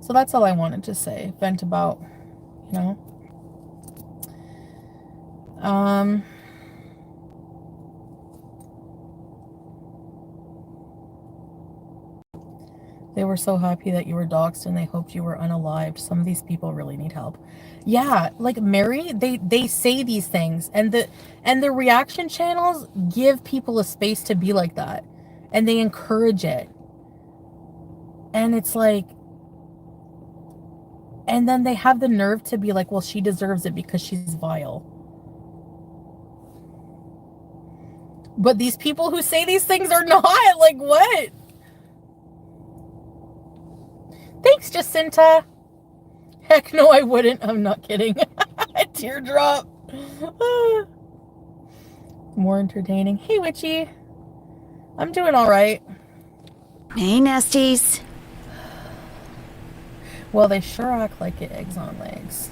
So that's all I wanted to say. Vent about, you know. They were so happy that you were doxxed and they hoped you were unalived. Some of these people really need help. Yeah, like Mary, they say these things, and the reaction channels give people a space to be like that, and they encourage it. And it's like, and then they have the nerve to be like, well, she deserves it because she's vile. But these people who say these things are not. Like, what? Thanks, Jacinta. Heck no, I wouldn't. I'm not kidding. A teardrop. More entertaining. Hey, Witchy. I'm doing all right. Hey, Nesties. Well, they sure act like it, eggs on legs.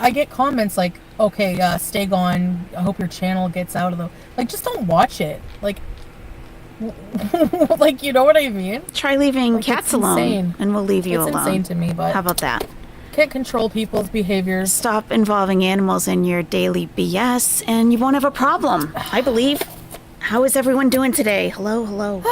I get comments like, okay, stay gone. I hope your channel gets out of the... Like, just don't watch it. Like, like, you know what I mean? Try leaving like, cats alone, and we'll leave you alone. It's insane to me, but... How about that? Can't control people's behaviors. Stop involving animals in your daily BS, and you won't have a problem, I believe. How is everyone doing today? Hello, hello.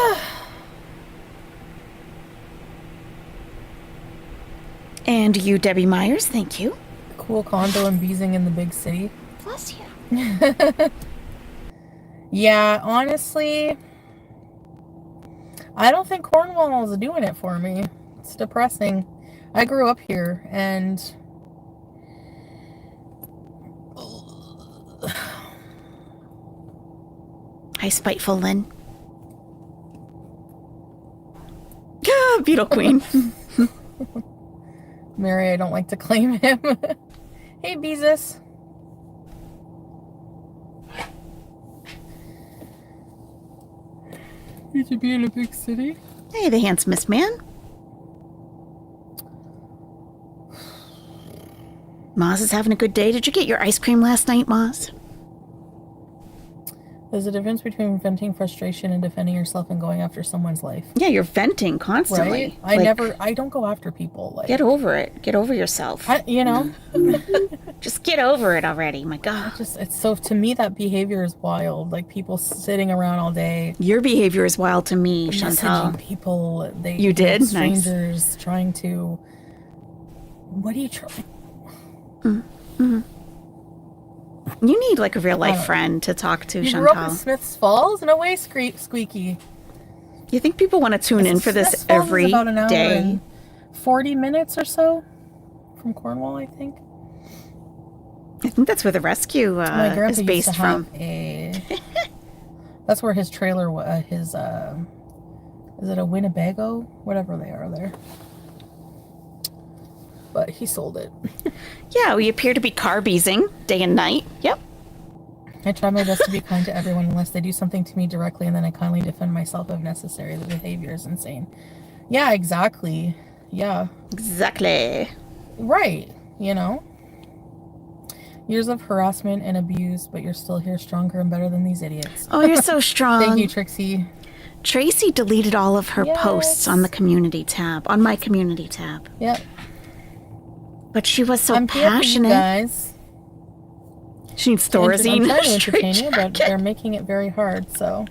And you, Debbie Myers, thank you. Cool condo and beezing in the big city. Bless you. Yeah, honestly, I don't think Cornwall is doing it for me. It's depressing. I grew up here, and Hi, Spiteful Lynn. Ah, Beetle Queen. Mary, I don't like to claim him. Hey, Beezus. You to be in a big city? Hey, the handsomest man. Moz is having a good day. Did you get your ice cream last night, Moz? There's a difference between venting frustration and defending yourself and going after someone's life. Yeah, you're venting constantly. Right? I don't go after people. Like, get over it. Get over yourself. You know? Just get over it already. My God. It's so, to me, that behavior is wild. Like, people sitting around all day. Your behavior is wild to me, Chantal. Messaging people. You did? Strangers. Nice. Trying to... What are you trying... Mm-hmm. You need like a real life friend to talk to, Chantal. You grew up in Smiths Falls? No way, Squeaky. You think people want to tune in for this every about an hour day? And 40 minutes or so from Cornwall, I think. I think that's where the rescue is based from. That's where his trailer was. Is it a Winnebago? Whatever they are there. But he sold it. Yeah, we appear to be car-beezing day and night. Yep. I try my best to be kind to everyone unless they do something to me directly, and then I kindly defend myself if necessary. The behavior is insane. Yeah, exactly. Yeah. Exactly. Right. You know? Years of harassment and abuse, but you're still here stronger and better than these idiots. Oh, you're so strong. Thank you, Trixie. Tracy deleted all of her posts on the community tab, on my community tab. Yep. But she was so passionate. Guys. She needs Thorazine. I'm trying to entertain you, but they're making it very hard, so.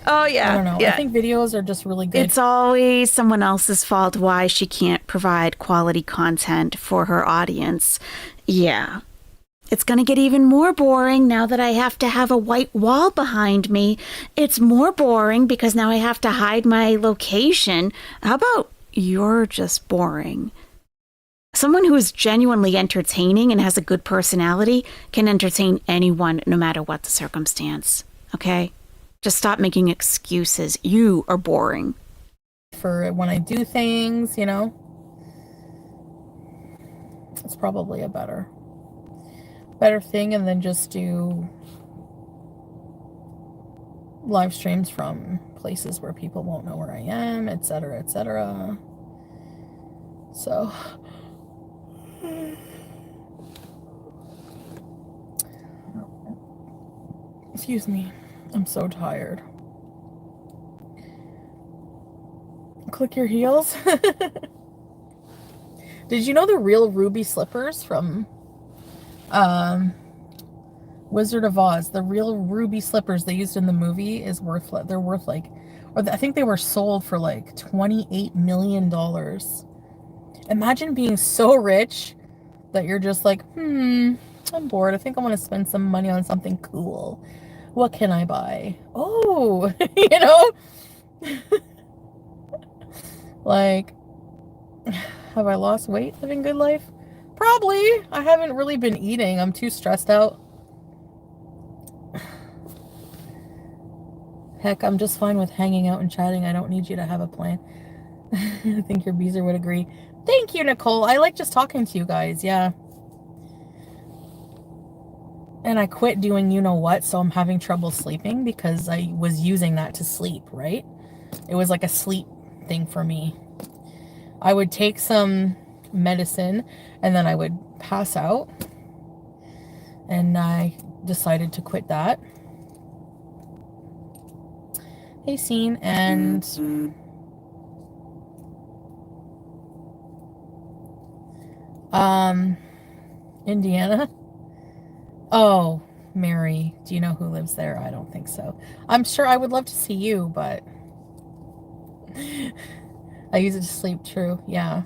Oh, yeah. I don't know. Yeah. I think videos are just really good. It's always someone else's fault why she can't provide quality content for her audience. Yeah. It's going to get even more boring now that I have to have a white wall behind me. It's more boring because now I have to hide my location. How about you're just boring? Someone who is genuinely entertaining and has a good personality can entertain anyone no matter what the circumstance. Okay? Just stop making excuses. You are boring. For when I do things, you know, it's probably a better thing, and then just do live streams from places where people won't know where I am, etc., etc. So, excuse me. I'm so tired. Click your heels. Did you know the real ruby slippers from Wizard of Oz, the real ruby slippers they used in the movie they're worth like, I think they were sold for like $28 million. Imagine being so rich that you're just like, I'm bored. I think I want to spend some money on something cool. What can I buy? Oh, you know? Like, have I lost weight living good life? Probably. I haven't really been eating. I'm too stressed out. Heck, I'm just fine with hanging out and chatting. I don't need you to have a plan. I think your beezer would agree. Thank you, Nicole. I like just talking to you guys. Yeah. And I quit doing you know what, so I'm having trouble sleeping because I was using that to sleep, right? It was like a sleep thing for me. I would take some medicine and then I would pass out. And I decided to quit that. Hey, Scene, and Indiana. Oh, Mary, do you know who lives there? I don't think so. I'm sure I would love to see you, but I use it to sleep. True, yeah.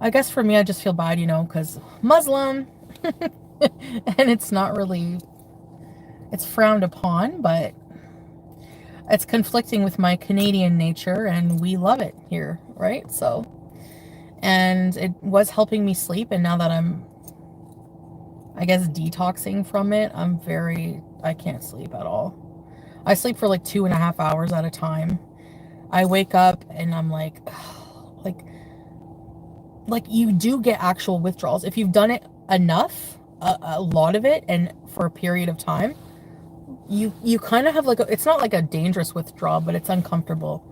I guess for me, I just feel bad, you know, because Muslim, and it's not really, it's frowned upon, but it's conflicting with my Canadian nature, and we love it here, right? So, and it was helping me sleep, and now that I'm, I guess, detoxing from it, I can't sleep at all. I sleep for like 2.5 hours at a time. I wake up and I'm like, like you do get actual withdrawals. If you've done it enough, a lot of it, and for a period of time, you kind of have like it's not like a dangerous withdrawal, but it's uncomfortable.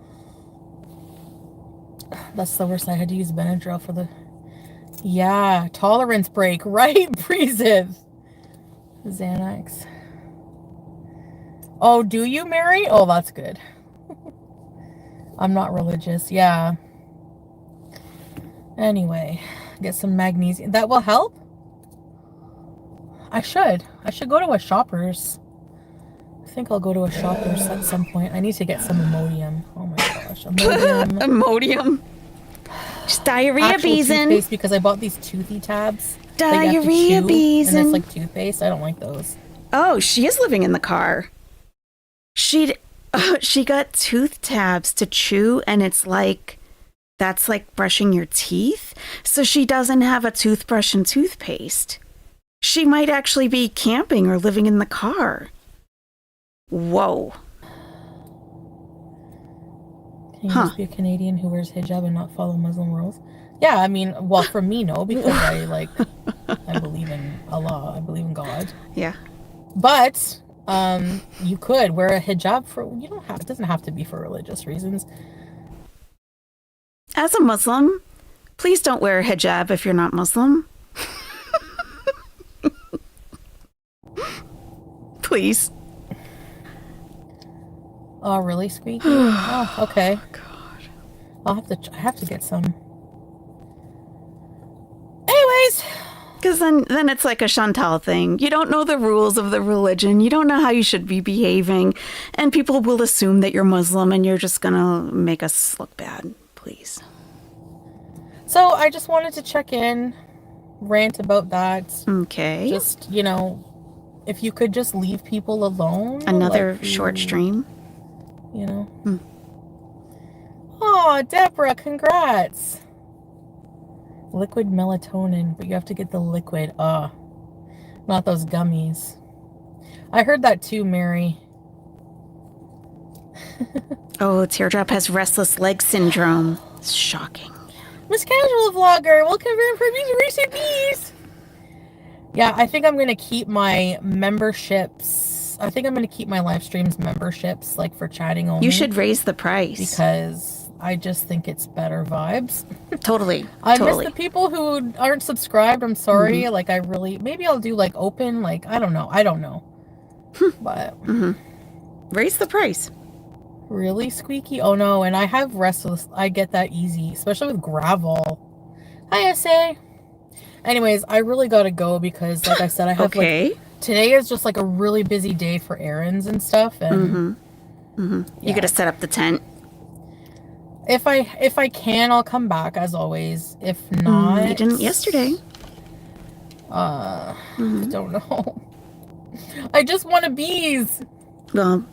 That's the worst. I had to use Benadryl for the, yeah, tolerance break, right? Preziv. Xanax. Oh, do you, Mary? Oh, that's good. I'm not religious. Yeah. Anyway, get some magnesium. That will help? I should go to a Shoppers. I think I'll go to a Shoppers at some point. I need to get some Imodium. Oh my gosh, Imodium. Imodium. Just diarrhea beezing. Because I bought these toothy tabs. Diarrhea beezing. And it's like toothpaste. I don't like those. Oh, she is living in the car. She got tooth tabs to chew, and it's like, that's like brushing your teeth. So she doesn't have a toothbrush and toothpaste. She might actually be camping or living in the car. Whoa. Can you just be a Canadian who wears hijab and not follow Muslim rules? Yeah, I mean, well, for me, no, because I believe in Allah. I believe in God. Yeah. But you could wear a hijab it doesn't have to be for religious reasons. As a Muslim, please don't wear a hijab if you're not Muslim. Please. Oh, really, Squeaky? Oh, okay. God. I have to get some. Anyways. Because then it's like a Chantal thing. You don't know the rules of the religion. You don't know how you should be behaving. And people will assume that you're Muslim and you're just going to make us look bad. Please. So I just wanted to check in, rant about that. Okay. Just, if you could just leave people alone. Another short stream. Oh, Deborah, congrats. Liquid melatonin, but you have to get the liquid. Not those gummies. I heard that too, Mary. Oh, Teardrop has restless leg syndrome. It's shocking. Miss Casual Vlogger, welcome for recipes. Yeah, I think I'm going to keep my memberships. I think I'm going to keep my live streams memberships, like for chatting only. You should raise the price. Because I just think it's better vibes. Totally. I miss the people who aren't subscribed. I'm sorry. Mm-hmm. Maybe I'll do like open, I don't know. But Raise the price. really squeaky? Oh no, and I have restless. I get that easy, especially with gravel. Hi, SA. Anyways, I really gotta go because, like I said, I have Okay. today is just like a really busy day for errands and stuff, and You gotta set up the tent. if I can, I'll come back as always. If not, You didn't yesterday. I don't know. I just want a bees. Well,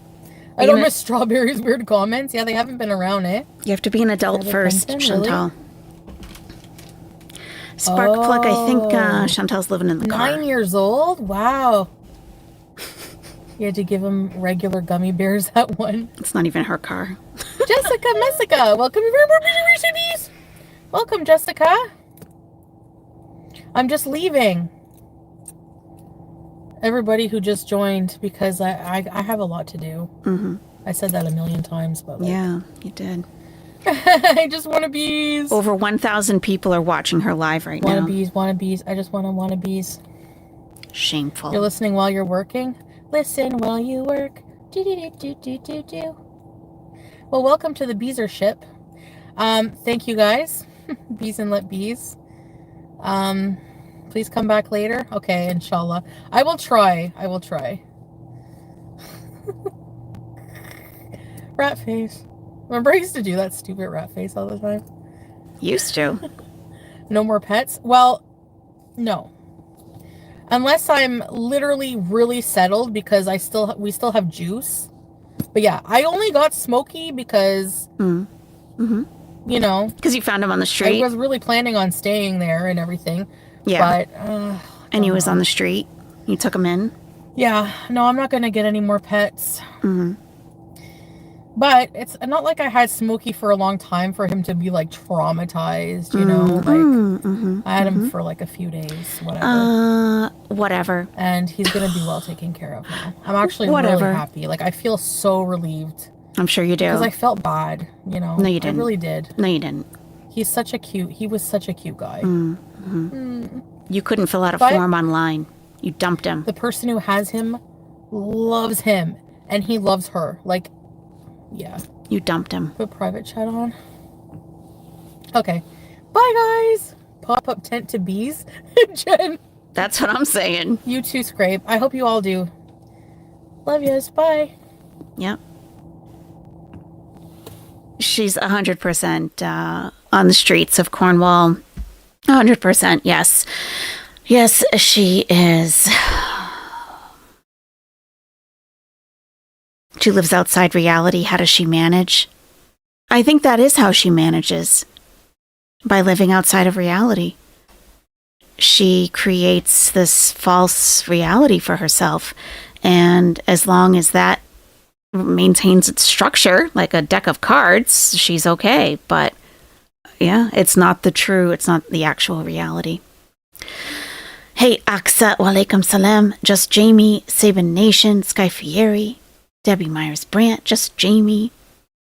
I don't miss strawberries. Weird comments. Yeah, they haven't been around, eh? you have to be an adult Private first, pension, really? Chantal. Spark plug, I think Chantal's living in the car. 9 years old? Wow. You had to give him regular gummy bears at one. It's not even her car. Jessica, welcome to our bees. Welcome, Jessica. I'm just leaving. Everybody who just joined, because I have a lot to do. I said that a million times, but Yeah, you did. I just want to bees. Over 1,000 people are watching her live right now. Want to bees. I just want to bees. Shameful. You're listening while you're working? Listen while you work. Do. Well, welcome to the Beezership. Thank you guys. Bees and let bees. Please come back later. Okay, inshallah. I will try. Rat face. Remember I used to do that stupid rat face all the time? Used to. No more pets? Well, no. Unless I'm literally really settled because we still have juice. But yeah, I only got Smokey because, you know. Because you found him on the street. I was really planning on staying there and everything. Yeah. But, and he was on the street. You took him in. Yeah. No, I'm not going to get any more pets. But it's not like I had Smokey for a long time for him to be like traumatized, you know, like I had him for like a few days, Whatever. And he's going to be well taken care of now. I'm actually really happy. Like I feel so relieved. I'm sure you do. Because I felt bad, you know. No, you didn't. I really did. No, you didn't. He was such a cute guy. You couldn't fill out a form online. You dumped him. The person who has him loves him and he loves her. Like, yeah. You dumped him. Put private chat on. Okay. Bye, guys. Pop-up tent to bees. Jen. That's what I'm saying. You too, Scrape. I hope you all do. Love yous. Bye. Yep. She's 100% on the streets of Cornwall. 100%, yes. Yes, she is. She lives outside reality. How does she manage? I think that is how she manages. By living outside of reality. She creates this false reality for herself. And as long as that maintains its structure, like a deck of cards, she's okay. But yeah, it's not the actual reality. Hey, Aksa, walaikum salam, Just Jamie, Sabin Nation, Sky Fieri, Debbie Myers-Brandt, Just Jamie.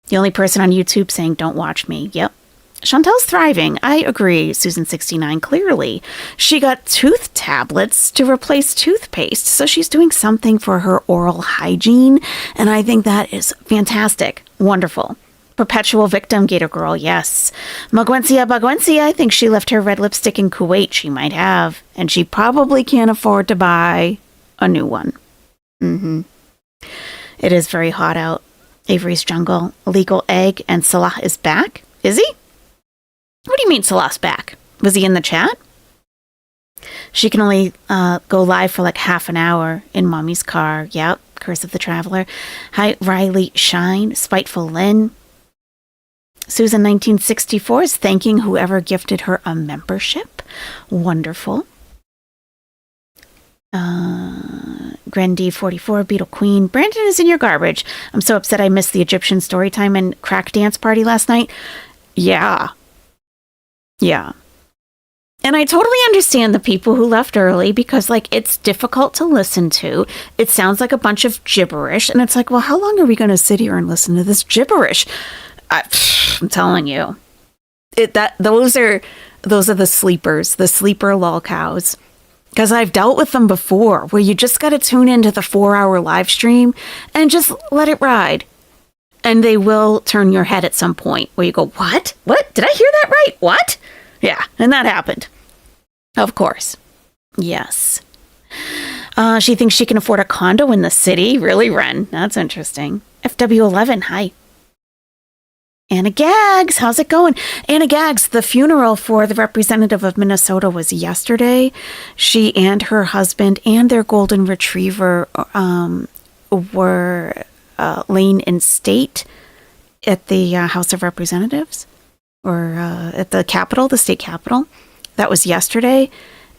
The only person on YouTube saying don't watch me. Yep. Chantel's thriving. I agree, Susan69, clearly. She got tooth tablets to replace toothpaste, so she's doing something for her oral hygiene, and I think that is fantastic. Wonderful. Perpetual victim, Gator Girl, yes. Bagwencia, I think she left her red lipstick in Kuwait. She might have, and she probably can't afford to buy a new one. It is very hot out. Avery's Jungle, Illegal Egg, and Salah is back. Is he? What do you mean Salah's back? Was he in the chat? She can only go live for like half an hour in Mommy's car. Yep, Curse of the Traveler. Hi, Riley Shine, Spiteful Lynn. Susan 1964 is thanking whoever gifted her a membership. Wonderful. Grendy 44, Beetle Queen. Brandon is in your garbage. I'm so upset I missed the Egyptian storytime and crack dance party last night. Yeah. And I totally understand the people who left early because, like, it's difficult to listen to. It sounds like a bunch of gibberish. And it's like, well, how long are we going to sit here and listen to this gibberish? I'm telling you. Those are the sleepers, the sleeper lolcows. Because I've dealt with them before, where you just got to tune into the 4-hour live stream and just let it ride. And they will turn your head at some point where you go, what? What? Did I hear that right? What? Yeah, and that happened. Of course. Yes. She thinks she can afford a condo in the city. Really, Ren? That's interesting. FW11, hi. Anna Gags, how's it going? Anna Gags, the funeral for the representative of Minnesota was yesterday. She and her husband and their golden retriever were laying in state at the House of Representatives, or at the Capitol, the state Capitol. That was yesterday.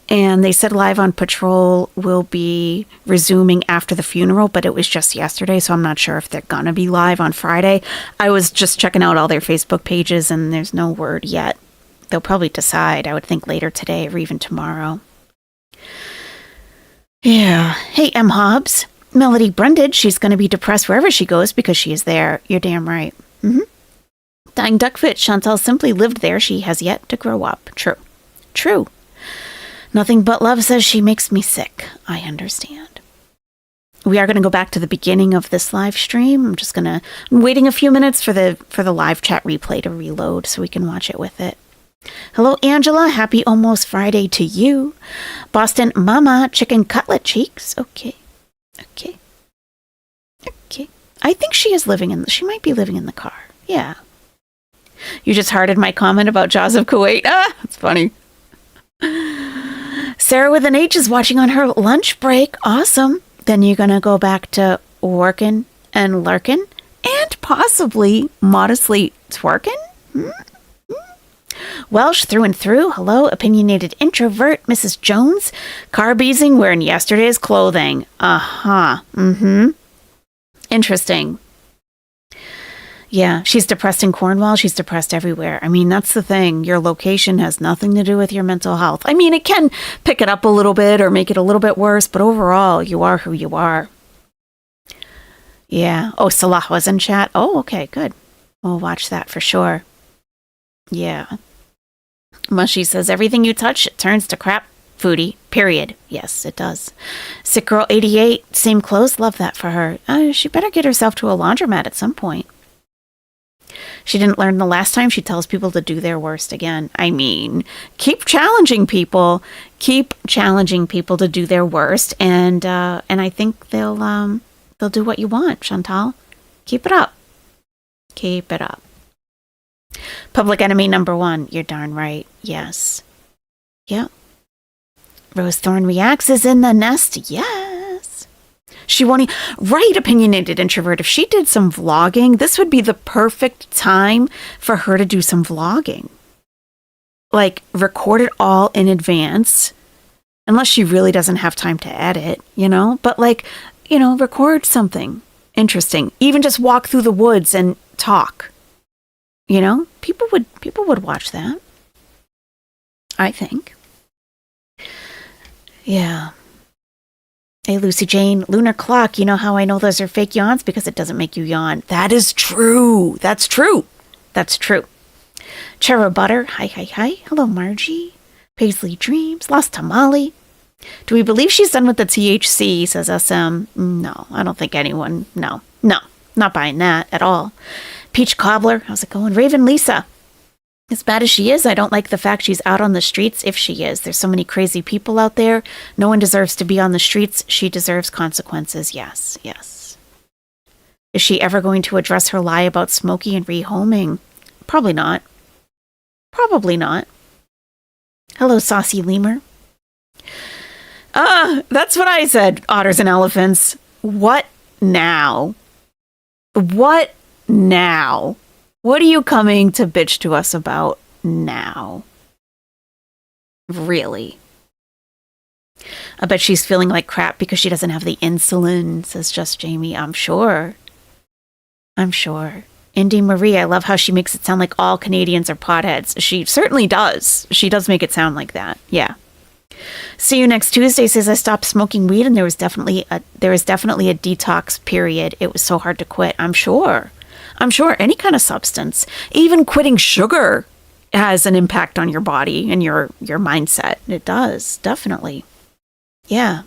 And they said Live on Patrol will be resuming after the funeral, but it was just yesterday, so I'm not sure if they're going to be live on Friday. I was just checking out all their Facebook pages, and there's no word yet. They'll probably decide, I would think, later today or even tomorrow. Yeah. Hey, M. Hobbs. Melody Brundage, she's going to be depressed wherever she goes because she is there. You're damn right. Dying Duckfit, Chantal simply lived there. She has yet to grow up. True. True. Nothing But Love says she makes me sick. I understand. We are going to go back to the beginning of this live stream. I'm waiting a few minutes for the live chat replay to reload so we can watch it with it. Hello, Angela. Happy almost Friday to you. Boston Mama, chicken cutlet cheeks. Okay. I think she might be living in the car. Yeah. You just hearted my comment about Jaws of Kuwait. That's funny. Sarah with an H is watching on her lunch break. Awesome. Then you're going to go back to working and lurking and possibly modestly twerking? Welsh through and through. Hello, opinionated introvert, Mrs. Jones. Car-beezing wearing yesterday's clothing. Interesting. Yeah, she's depressed in Cornwall. She's depressed everywhere. I mean, that's the thing. Your location has nothing to do with your mental health. I mean, it can pick it up a little bit or make it a little bit worse, but overall, you are who you are. Yeah. Oh, Salah was in chat. Oh, okay, good. We'll watch that for sure. Yeah. Mushy says, everything you touch, it turns to crap. Foodie, period. Yes, it does. Sick Girl 88, same clothes. Love that for her. She better get herself to a laundromat at some point. She didn't learn the last time. She tells people to do their worst again. I mean, keep challenging people. Keep challenging people to do their worst, and I think they'll do what you want, Chantal. Keep it up. Keep it up. Public enemy number 1. You're darn right. Yes. Yep. Rose Thorne Reacts is in the nest. Yes. She won't right, opinionated introvert. If she did some vlogging, this would be the perfect time for her to do some vlogging. Like, record it all in advance, unless she really doesn't have time to edit, But record something interesting. Even just walk through the woods and talk. People would watch that. I think. Yeah. Hey, Lucy Jane, Lunar Clock, you know how I know those are fake yawns? Because it doesn't make you yawn. That is true. That's true. That's true. Chera Butter, hi. Hello, Margie. Paisley Dreams, Lost Tamale. Do we believe she's done with the THC, says SM. No, I don't think anyone. No, not buying that at all. Peach Cobbler, how's it going? Raven Lisa. As bad as she is, I don't like the fact she's out on the streets if she is. There's so many crazy people out there. No one deserves to be on the streets. She deserves consequences. Yes. Is she ever going to address her lie about Smokey and rehoming? Probably not. Hello, Saucy Lemur. That's what I said, otters and elephants. What now? What now? What are you coming to bitch to us about now? Really? I bet she's feeling like crap because she doesn't have the insulin, says Just Jamie. I'm sure. Indy Marie, I love how she makes it sound like all Canadians are potheads. She certainly does. She does make it sound like that. Yeah. See you next Tuesday, says I stopped smoking weed and there was definitely a detox period. It was so hard to quit. I'm sure any kind of substance, even quitting sugar, has an impact on your body and your mindset. It does, definitely. Yeah.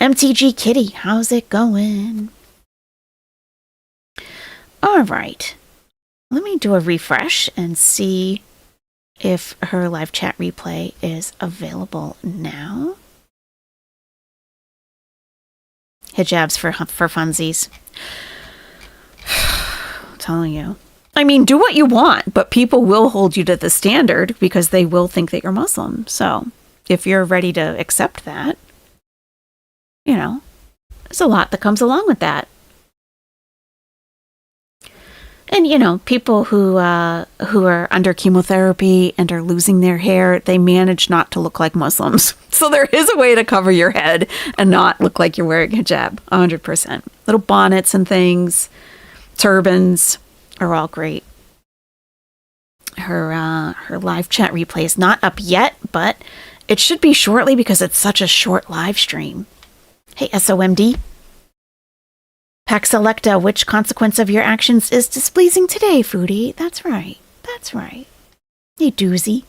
MTG Kitty, how's it going? All right. Let me do a refresh and see if her live chat replay is available now. Hijabs for funsies. I'm telling you. I mean, do what you want, but people will hold you to the standard because they will think that you're Muslim. So if you're ready to accept that, you know, there's a lot that comes along with that. And, you know, people who are under chemotherapy and are losing their hair, they manage not to look like Muslims. So there is a way to cover your head and not look like you're wearing hijab, 100%. Little bonnets and things, turbans are all great. Her live chat replay is not up yet, but it should be shortly because it's such a short live stream. Hey, SOMD. Pack Selecta, which consequence of your actions is displeasing today, Foodie? That's right. That's right. Hey, doozy.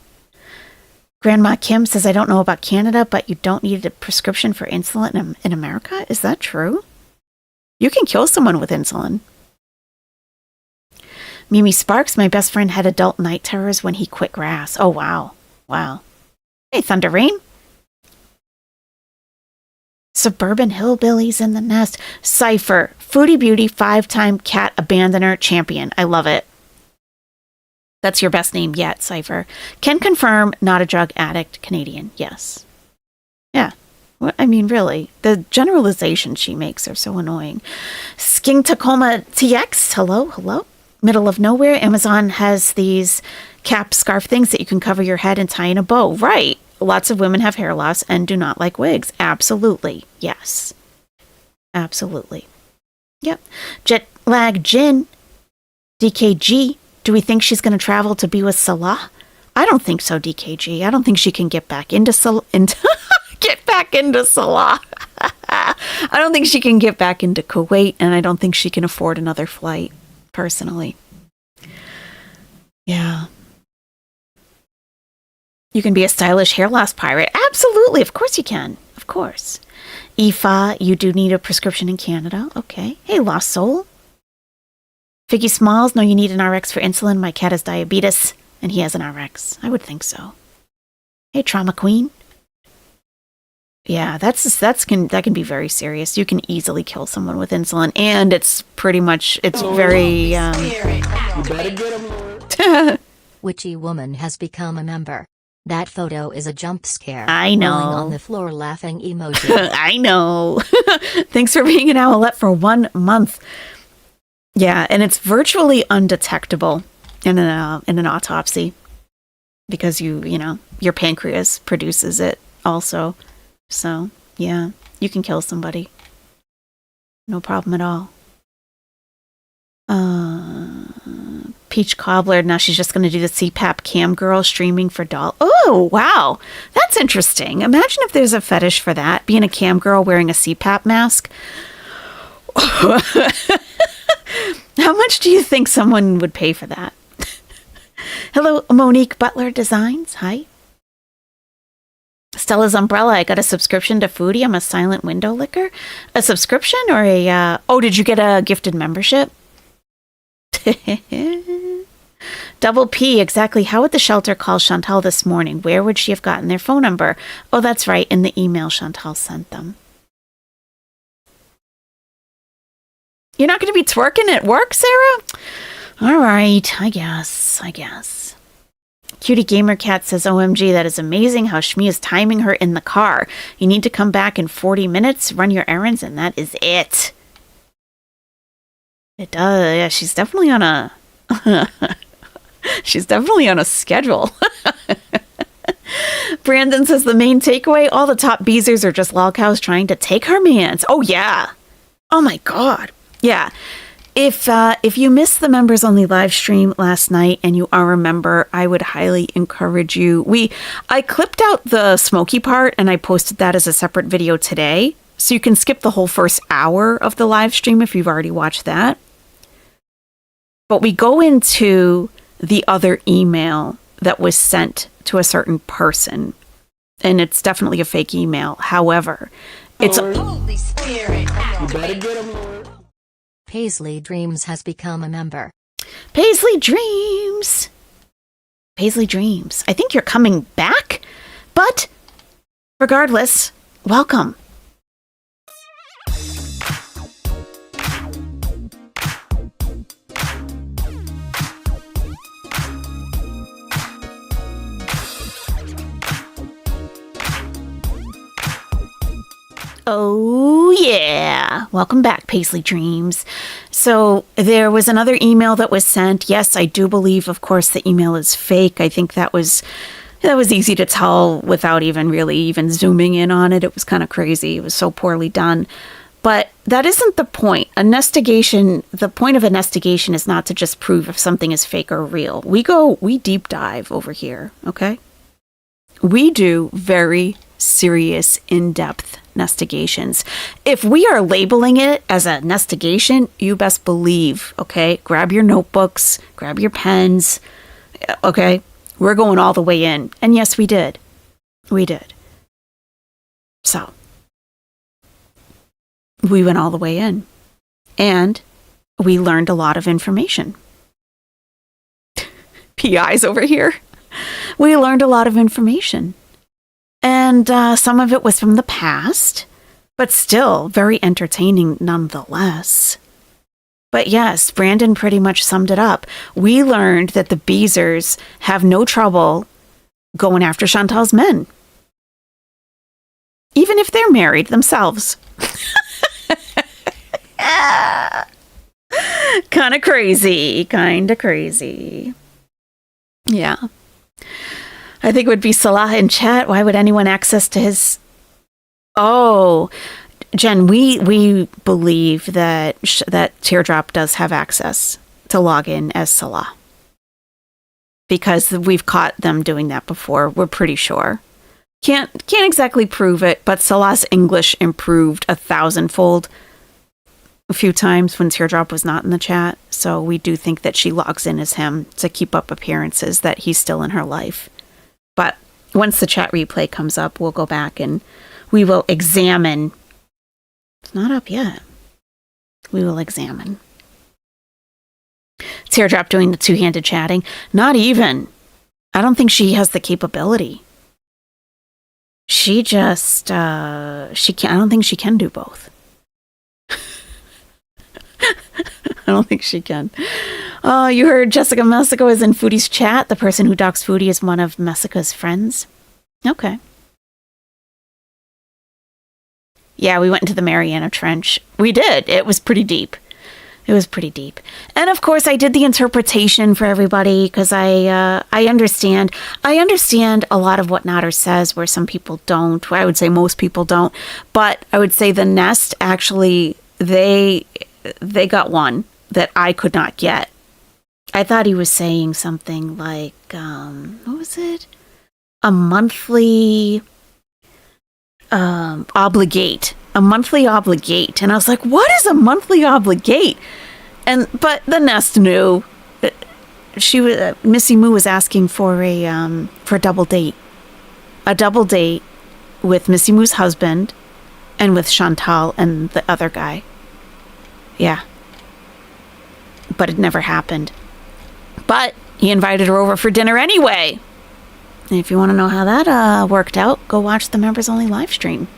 Grandma Kim says, I don't know about Canada, but you don't need a prescription for insulin in America? Is that true? You can kill someone with insulin. Mimi Sparks, my best friend had adult night terrors when he quit grass. Oh, wow. Wow. Hey, Thunder Rain. Suburban Hillbillies in the Nest. Cypher, Foodie Beauty, 5-time cat abandoner champion. I love it. That's your best name yet, Cypher. Can confirm, not a drug addict, Canadian. Yes. Yeah. I mean, really, the generalizations she makes are so annoying. Sking Tacoma TX, hello, hello. Middle of nowhere, Amazon has these cap scarf things that you can cover your head and tie in a bow. Right. Lots of women have hair loss and do not like wigs. Absolutely. Yes. Absolutely. Yep. Jet Lag Jin, DKG. Do we think she's going to travel to be with Salah? I don't think so, DKG. I don't think she can get back into get back into Salah. I don't think she can get back into Kuwait, and I don't think she can afford another flight, personally. Yeah. You can be a stylish hair loss pirate. Absolutely. Of course you can. Of course. Aoife, you do need a prescription in Canada. Okay. Hey, Lost Soul. Figgy Smalls, no, you need an RX for insulin. My cat has diabetes, and he has an RX. I would think so. Hey, Trauma Queen. Yeah, that can be very serious. You can easily kill someone with insulin, and it's pretty much, it's very... You better get him, Witchy woman has become a member. That photo is a jump scare. I know. Rolling on the floor laughing emoji. I know. Thanks for being an Owlette for 1 month. Yeah, and it's virtually undetectable in an autopsy because you know, your pancreas produces it also. So, yeah, you can kill somebody. No problem at all. Peach Cobbler, now she's just going to do the CPAP cam girl streaming for doll. Oh, wow. That's interesting. Imagine if there's a fetish for that, being a cam girl wearing a CPAP mask. How much do you think someone would pay for that? Hello, Monique Butler Designs. Hi. Stella's Umbrella. I got a subscription to Foodie. I'm a silent window licker. A subscription or a... oh, did you get a gifted membership? Double P, exactly. How would the shelter call Chantal this morning? Where would she have gotten their phone number? Oh, that's right. In the email Chantal sent them. You're not going to be twerking at work, Sarah? All right. I guess. Cutie Gamer Cat says, OMG, that is amazing how Shmi is timing her in the car. You need to come back in 40 minutes, run your errands, and that is it. It does. Yeah, she's definitely on a... she's definitely on a schedule. Brandon says, the main takeaway, all the top beezers are just lolcows trying to take her mans. Oh, yeah. Oh, my God. Yeah. If you missed the members only live stream last night and you are a member, I would highly encourage you. I clipped out the smoky part and I posted that as a separate video today. So you can skip the whole first hour of the live stream if you've already watched that. But we go into the other email that was sent to a certain person And it's definitely a fake email. However, it's... Holy Spirit. You better get him, Lord. Paisley Dreams has become a member. Paisley Dreams. Paisley Dreams. I think you're coming back, but regardless, welcome. Oh, yeah. Welcome back, Paisley Dreams. So there was another email that was sent. Yes, I do believe, of course, the email is fake. I think that was easy to tell without even zooming in on it. It was kind of crazy. It was so poorly done. But that isn't the point. The point of an investigation is not to just prove if something is fake or real. We deep dive over here, okay? We do very serious, in-depth investigations. If we are labeling it as a investigation, you best believe, okay? Grab your notebooks, grab your pens, okay? We're going all the way in. And yes, we did. We did. So, we went all the way in. And we learned a lot of information. PIs over here. We learned a lot of information. And some of it was from the past, but still very entertaining nonetheless. But yes, Brandon pretty much summed it up. We learned that the Beezers have no trouble going after Chantal's men. Even if they're married themselves. Kind of crazy. Yeah. I think it would be Salah in chat. Why would anyone access to his... Oh, Jen, we believe that that Teardrop does have access to log in as Salah. Because we've caught them doing that before. We're pretty sure. Can't exactly prove it, but Salah's English improved 1,000-fold a few times when Teardrop was not in the chat. So we do think that she logs in as him to keep up appearances that he's still in her life. But once the chat replay comes up, we'll go back and we will examine. It's not up yet. We will examine. Teardrop doing the two-handed chatting. Not even. I don't think she has the capability. She just, I don't think she can do both. I don't think she can. You heard Jessica Messico is in Foodie's chat. The person who docs Foodie is one of Messica's friends. Okay. Yeah, we went into the Mariana Trench. We did. It was pretty deep. And of course, I did the interpretation for everybody because I understand. I understand a lot of what Natter says where some people don't. I would say most people don't. But I would say the Nest, actually, they got one that I could not get. I thought he was saying something like, what was it? A monthly obligate. A monthly obligate. And I was like, what is a monthly obligate? But the Nest knew. Missy Moo was asking for a double date. A double date with Missy Moo's husband and with Chantal and the other guy. Yeah. But it never happened. But he invited her over for dinner anyway. And if you want to know how that worked out, go watch the members only live stream.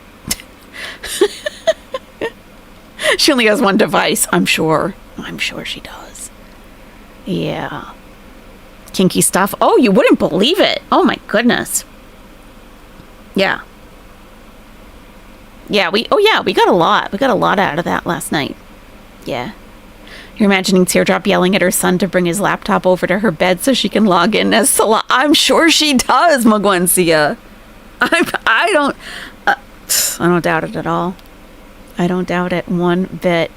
She only has one device, I'm sure. I'm sure she does. Yeah. Kinky stuff. Oh, you wouldn't believe it. Oh my goodness. Yeah. Yeah, we got a lot. We got a lot out of that last night. Yeah. You're imagining Teardrop yelling at her son to bring his laptop over to her bed so she can log in as Salah. I'm sure she does, Magwencia. I don't doubt it at all. I don't doubt it one bit.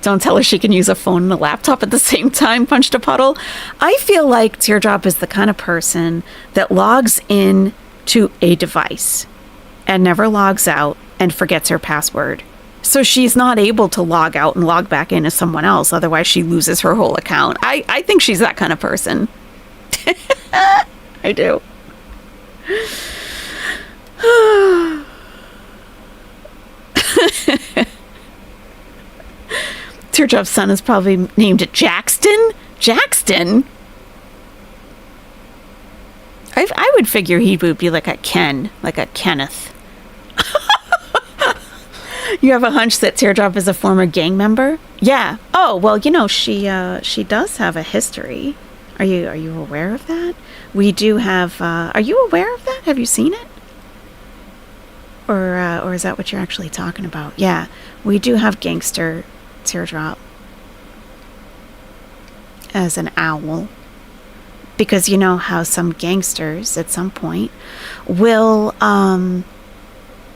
Don't tell her she can use a phone and a laptop at the same time, punched a puddle. I feel like Teardrop is the kind of person that logs in to a device and never logs out and forgets her password. So she's not able to log out and log back in as someone else. Otherwise, she loses her whole account. I think she's that kind of person. I do. Teardrop's son is probably named Jackson. Jackson? I would figure he would be like a Ken, like a Kenneth. You have a hunch that Teardrop is a former gang member? Yeah. Oh, well, you know, she does have a history. Are you aware of that? We do have, are you aware of that? Have you seen it? Or is that what you're actually talking about? Yeah, we do have gangster Teardrop as an owl. Because you know how some gangsters at some point will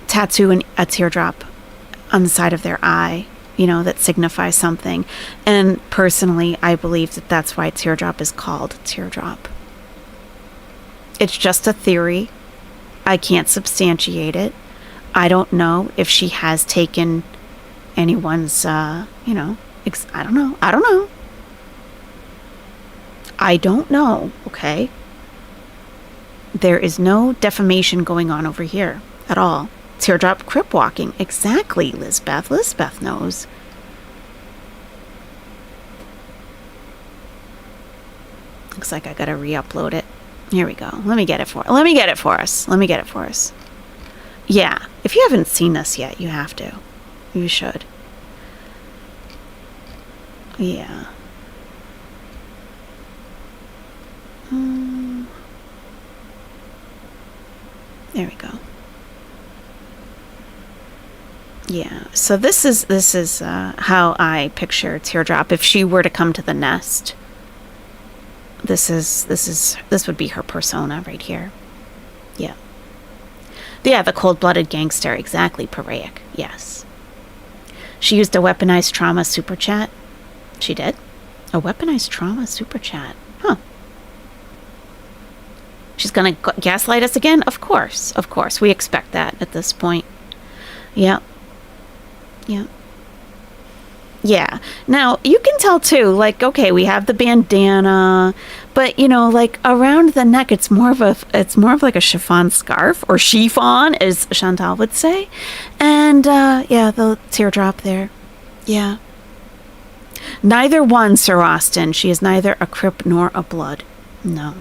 tattoo a teardrop on the side of their eye, you know, that signifies something. And personally, I believe that that's why Teardrop is called Teardrop. It's just a theory. I can't substantiate it. I don't know if she has taken anyone's, you know, I don't know. I don't know, okay? There is no defamation going on over here at all. Teardrop crip walking. Exactly, Lisbeth. Lisbeth knows. Looks like I gotta re-upload it. Here we go. Let me get it for us. Yeah, if you haven't seen this yet, you have to. You should. Yeah. There we go. Yeah, so this is how I picture Teardrop if she were to come to the nest. This would be her persona right here. Yeah. Yeah, the cold-blooded gangster, exactly, Paraic. Yes. She used a weaponized trauma super chat. She did? A weaponized trauma super chat. Huh. She's gonna gaslight us again? Of course. We expect that at this point. Yeah. Yeah. Now, you can tell too, like, okay, we have the bandana, but you know, like around the neck, it's more of like a chiffon scarf, or chiffon, as Chantal would say. And yeah, the teardrop there. Yeah. Neither one, Sir Austin. She is neither a Crip nor a Blood. No.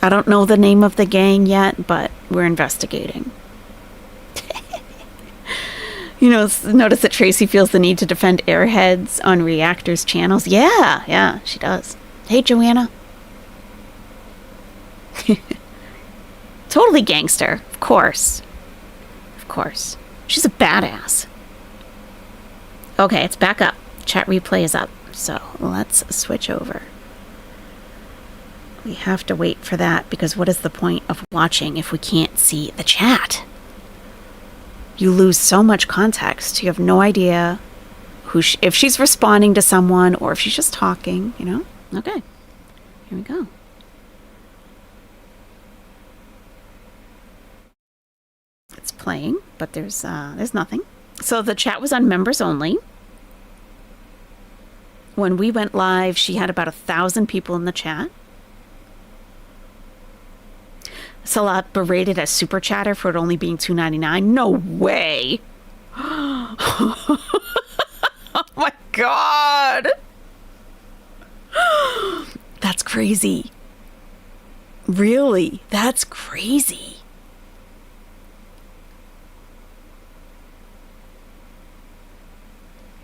I don't know the name of the gang yet, but we're investigating. You know, notice that Tracy feels the need to defend airheads on Reactor's channels. Yeah, she does. Hey, Joanna. Totally gangster. Of course. She's a badass. Okay, it's back up. Chat replay is up. So let's switch over. We have to wait for that because what is the point of watching if we can't see the chat? You lose so much context. You have no idea if she's responding to someone or if she's just talking, you know? Okay. Here we go. It's playing, but there's nothing. So the chat was on members only. When we went live, she had about 1,000 people in the chat. Salat berated a super chatter for it only being $2.99. No way. Oh my god. That's crazy. Really? That's crazy.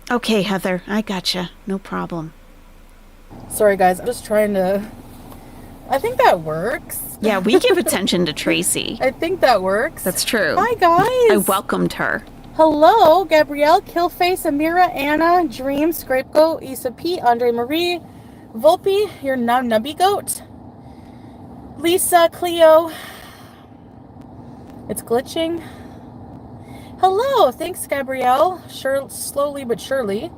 Okay, Heather, I gotcha. No problem. Sorry, guys. I'm just trying to... I think that works. Yeah, we give attention to Tracy. I think that works. That's true. Hi, guys. I welcomed her. Hello, Gabrielle, Killface, Amira, Anna, Dream, Scrapegoat, Issa P, Andre Marie, Volpe, your now Nubby Goat, Lisa, Cleo. It's glitching. Hello, thanks, Gabrielle. Sure, slowly but surely.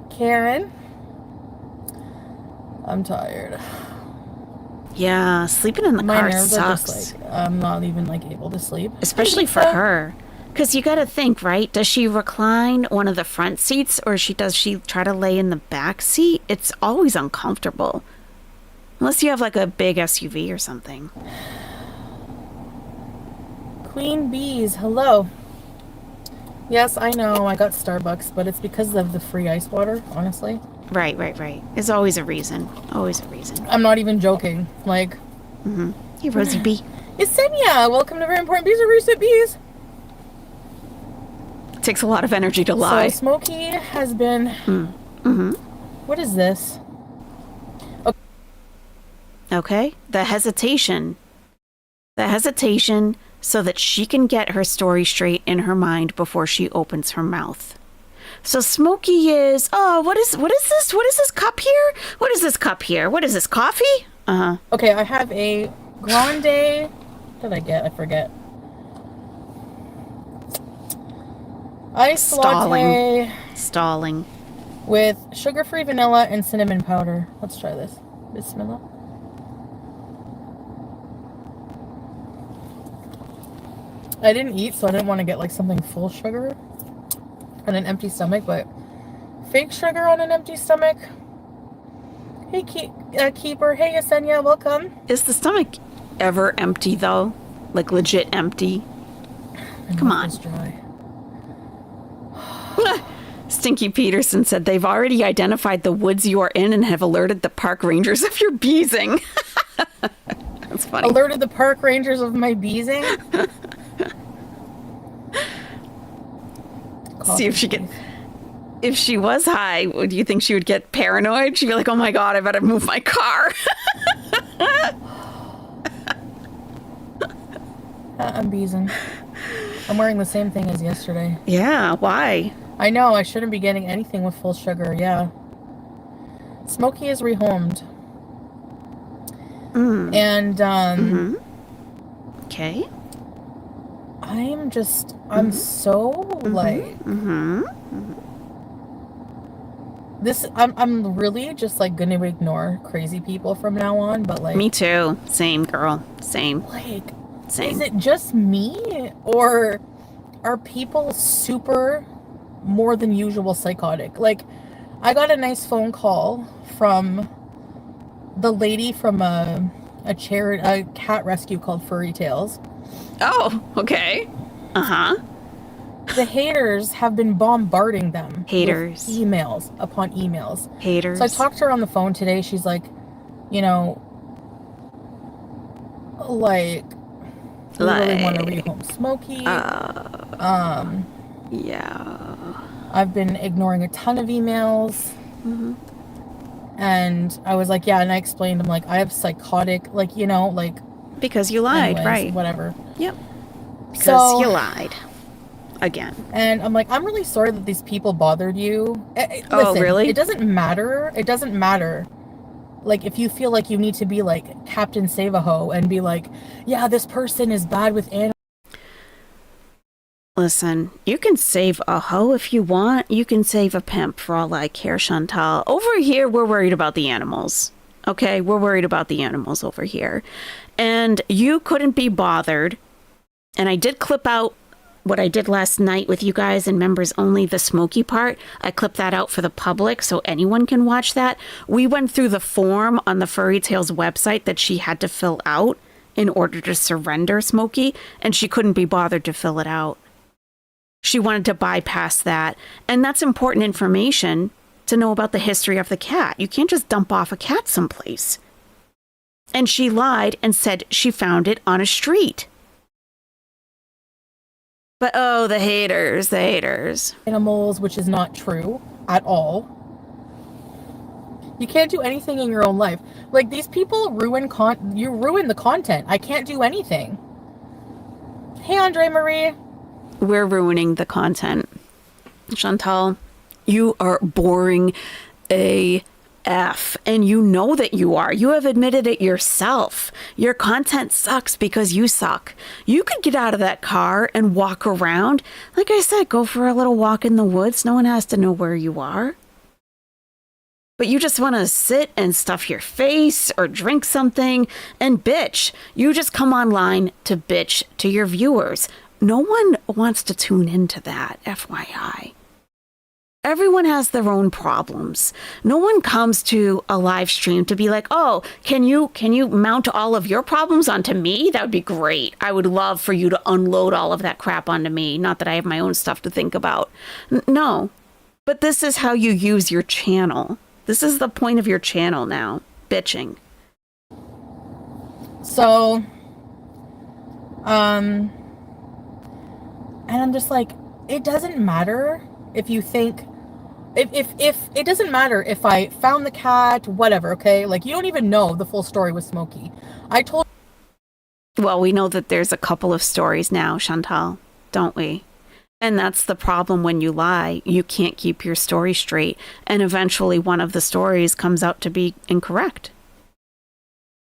Karen. I'm tired. Yeah, sleeping in the car sucks. Just, like, I'm not even like able to sleep. Especially for her. Because you got to think, right? Does she recline one of the front seats or does she try to lay in the back seat? It's always uncomfortable. Unless you have like a big SUV or something. Queen Bees, hello. Yes, I know, I got Starbucks, but it's because of the free ice water, honestly. Right. There's always a reason. Always a reason. I'm not even joking. Like, Hey, Rosie B. Yesenia, welcome to Very Important Bees or Reset Bees. It takes a lot of energy to lie. So Smokey has been... What is this? Okay. The hesitation so that she can get her story straight in her mind before she opens her mouth. So Smokey is, what is this? What is this cup here? What is this cup here? What is this, coffee? Okay, I have a grande... What did I get? I forget. Iced latte Stalling. with sugar-free vanilla and cinnamon powder. Let's try this. Bismillah. I didn't eat, so I didn't want to get like something full sugar on an empty stomach, but fake sugar on an empty stomach. Hey, Keeper. Hey, Yesenia. Welcome. Is the stomach ever empty, though? Like, legit empty? Come on. It's dry. Stinky Peterson said they've already identified the woods you are in and have alerted the park rangers of your beezing. That's funny. Alerted the park rangers of my beezing? See if she could... If she was high, do you think she would get paranoid? She'd be like, oh my God, I better move my car. I'm beezing. I'm wearing the same thing as yesterday. Yeah, why? I know, I shouldn't be getting anything with full sugar, yeah. Smokey is rehomed. And, Okay. I'm so, like... I'm really just, like, gonna ignore crazy people from now on, but, like... Me too. Same, girl. Same. Like, Same. is it just me? Or are people super more than usual psychotic? Like, I got a nice phone call from the lady from a cat rescue called Furry Tales. Oh, okay. The haters have been bombarding them. Haters. With emails upon emails. Haters. So I talked to her on the phone today. She's like, you know, like, we really want to rehome Smokey. Yeah. I've been ignoring a ton of emails. And I was like, yeah, and I explained, I'm like, I have psychotic, like, you know, like... Because you lied, anyways, right. Whatever. Yep. Because you lied. Again. And I'm like, I'm really sorry that these people bothered you. Listen, really? It doesn't matter. It doesn't matter. Like, if you feel like you need to be like Captain Save-A-Ho and be like, yeah, this person is bad with animals. Listen, you can save a hoe if you want. You can save a pimp for all I care, Chantal. Over here, we're worried about the animals. Okay? We're worried about the animals over here. And you couldn't be bothered. And I did clip out what I did last night with you guys and members only, the Smokey part. I clipped that out for the public so anyone can watch that. We went through the form on the Furry Tales website that she had to fill out in order to surrender Smokey, and she couldn't be bothered to fill it out. She wanted to bypass that, and that's important information to know about the history of the cat. You can't just dump off a cat someplace. And she lied and said she found it on a street. But oh, the haters. Animals, which is not true at all. You can't do anything in your own life. Like, these people you ruin the content. I can't do anything. Hey, Andre Marie. We're ruining the content. Chantal, you are boring AF, and you know that you are. You have admitted it yourself. Your content sucks because you suck. You could get out of that car and walk around. Like I said, go for a little walk in the woods. No one has to know where you are. But you just want to sit and stuff your face or drink something and bitch. You just come online to bitch to your viewers. No one wants to tune into that, FYI. Everyone has their own problems. No one comes to a live stream to be like, oh, can you mount all of your problems onto me? That would be great. I would love for you to unload all of that crap onto me. Not that I have my own stuff to think about. No. But this is how you use your channel. This is the point of your channel now. Bitching. So, and I'm just like, it doesn't matter if you think, if it doesn't matter if I found the cat, whatever, okay? Like, you don't even know the full story with Smokey. Well, we know that there's a couple of stories now, Chantal, don't we? And that's the problem when you lie. You can't keep your story straight. And eventually one of the stories comes out to be incorrect.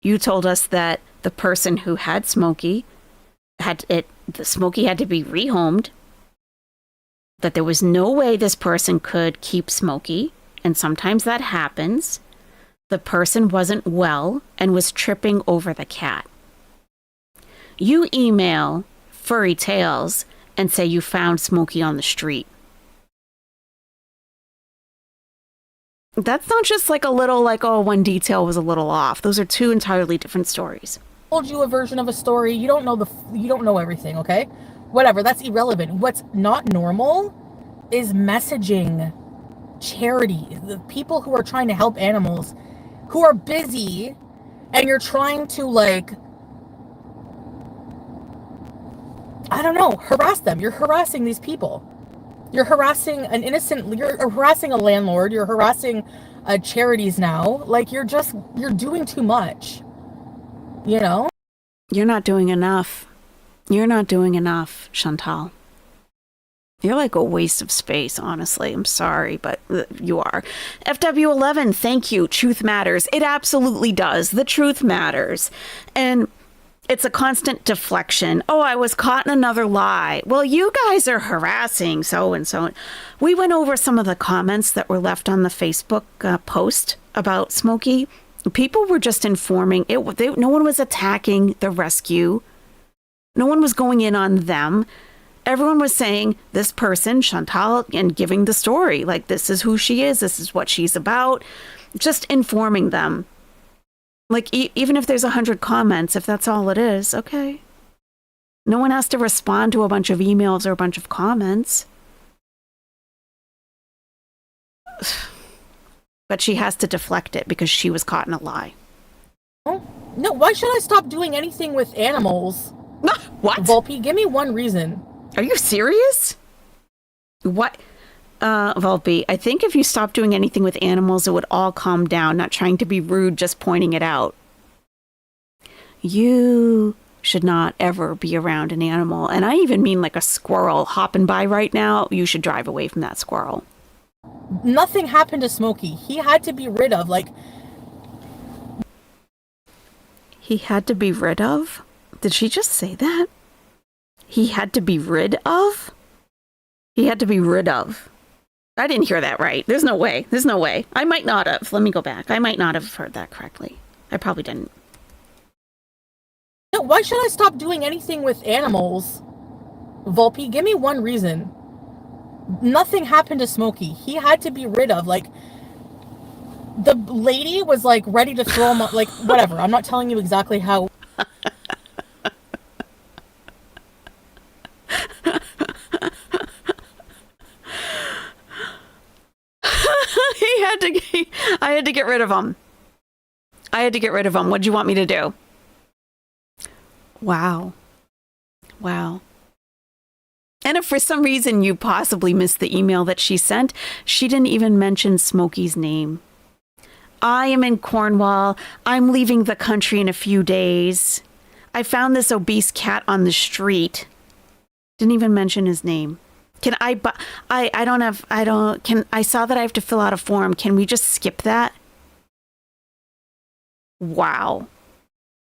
You told us that the person who had Smokey Smokey had to be rehomed, that there was no way this person could keep Smokey, and sometimes that happens. The person wasn't well and was tripping over the cat. You email Furry Tales and say you found Smokey on the street. That's not just like a little, like, oh, one detail was a little off. Those are two entirely different stories. Told you a version of a story. You don't know everything, okay? Whatever, that's irrelevant. What's not normal is messaging charity, the people who are trying to help animals, who are busy, and you're trying to, like, I don't know, harass them. You're harassing these people. You're harassing you're harassing a landlord, you're harassing charities now. Like, you're doing too much. You know? You're not doing enough. You're not doing enough, Chantal. You're like a waste of space, honestly. I'm sorry, but you are. FW11, thank you. Truth matters. It absolutely does. The truth matters. And it's a constant deflection. Oh, I was caught in another lie. Well, you guys are harassing so and so. We went over some of the comments that were left on the Facebook post about Smokey. People were just informing. No one was attacking the rescue. No one was going in on them. Everyone was saying this person, Chantal, and giving the story. Like, this is who she is. This is what she's about. Just informing them. Like, even if there's 100 comments, if that's all it is, okay. No one has to respond to a bunch of emails or a bunch of comments. But she has to deflect it because she was caught in a lie. No, why should I stop doing anything with animals? What? Volpe, give me one reason. Are you serious? What? Volpe, I think if you stopped doing anything with animals, it would all calm down. Not trying to be rude, just pointing it out. You should not ever be around an animal. And I even mean like a squirrel hopping by right now. You should drive away from that squirrel. Nothing happened to Smokey. He had to be rid of, like... He had to be rid of? Did she just say that? He had to be rid of? He had to be rid of. I didn't hear that right. There's no way. There's no way. I might not have. Let me go back. I might not have heard that correctly. I probably didn't. No, why should I stop doing anything with animals? Volpe, give me one reason. Nothing happened to Smokey. He had to be rid of, like... The lady was, like, ready to throw him, like, whatever. I'm not telling you exactly how... I had to get rid of him. I had to get rid of him. What'd you want me to do? Wow. Wow. And if for some reason you possibly missed the email that she sent, she didn't even mention Smokey's name. I am in Cornwall. I'm leaving the country in a few days. I found this obese cat on the street. Didn't even mention his name. Can I saw that I have to fill out a form. Can we just skip that? Wow.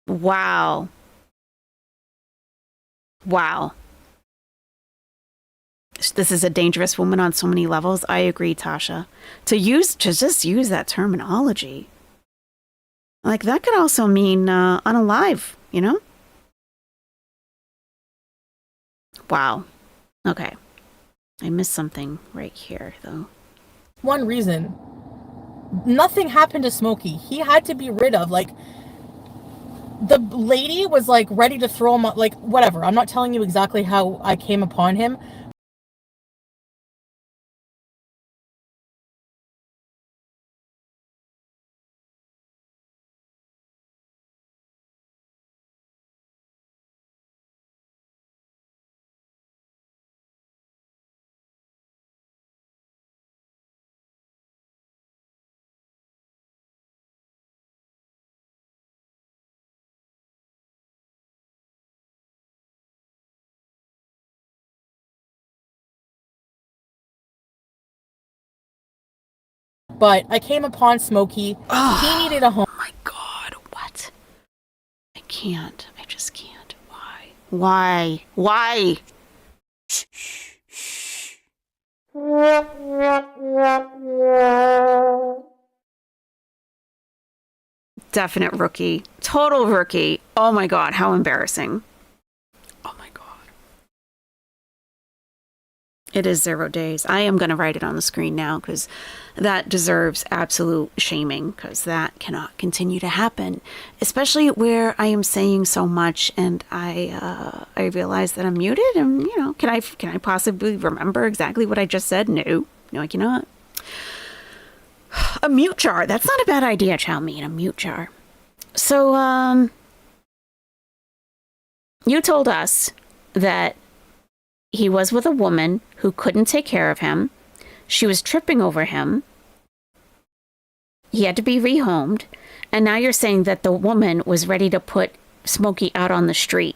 Wow. Wow. This is a dangerous woman on so many levels. I agree, Tasha. To just use that terminology. Like, that could also mean unalive, you know? Wow. Okay. I missed something right here, though. one reason. Nothing happened to Smokey. He had to be rid of. Like, the lady was like ready to throw him, like, whatever. I'm not telling you exactly how I came upon him. But I came upon Smokey. He needed a home. Oh my God, what? I can't. I just can't. Why? Why? Why? Definite rookie. Total rookie. Oh my God, how embarrassing. Oh my God. It is 0 days. I am going to write it on the screen now because that deserves absolute shaming because that cannot continue to happen, especially where I am saying so much and I realize that I'm muted and, you know, can I possibly remember exactly what I just said? No, I cannot. A mute jar. That's not a bad idea, Chow Mein. A mute jar. So, you told us that he was with a woman who couldn't take care of him. She was tripping over him. He had to be rehomed. And now you're saying that the woman was ready to put Smokey out on the street.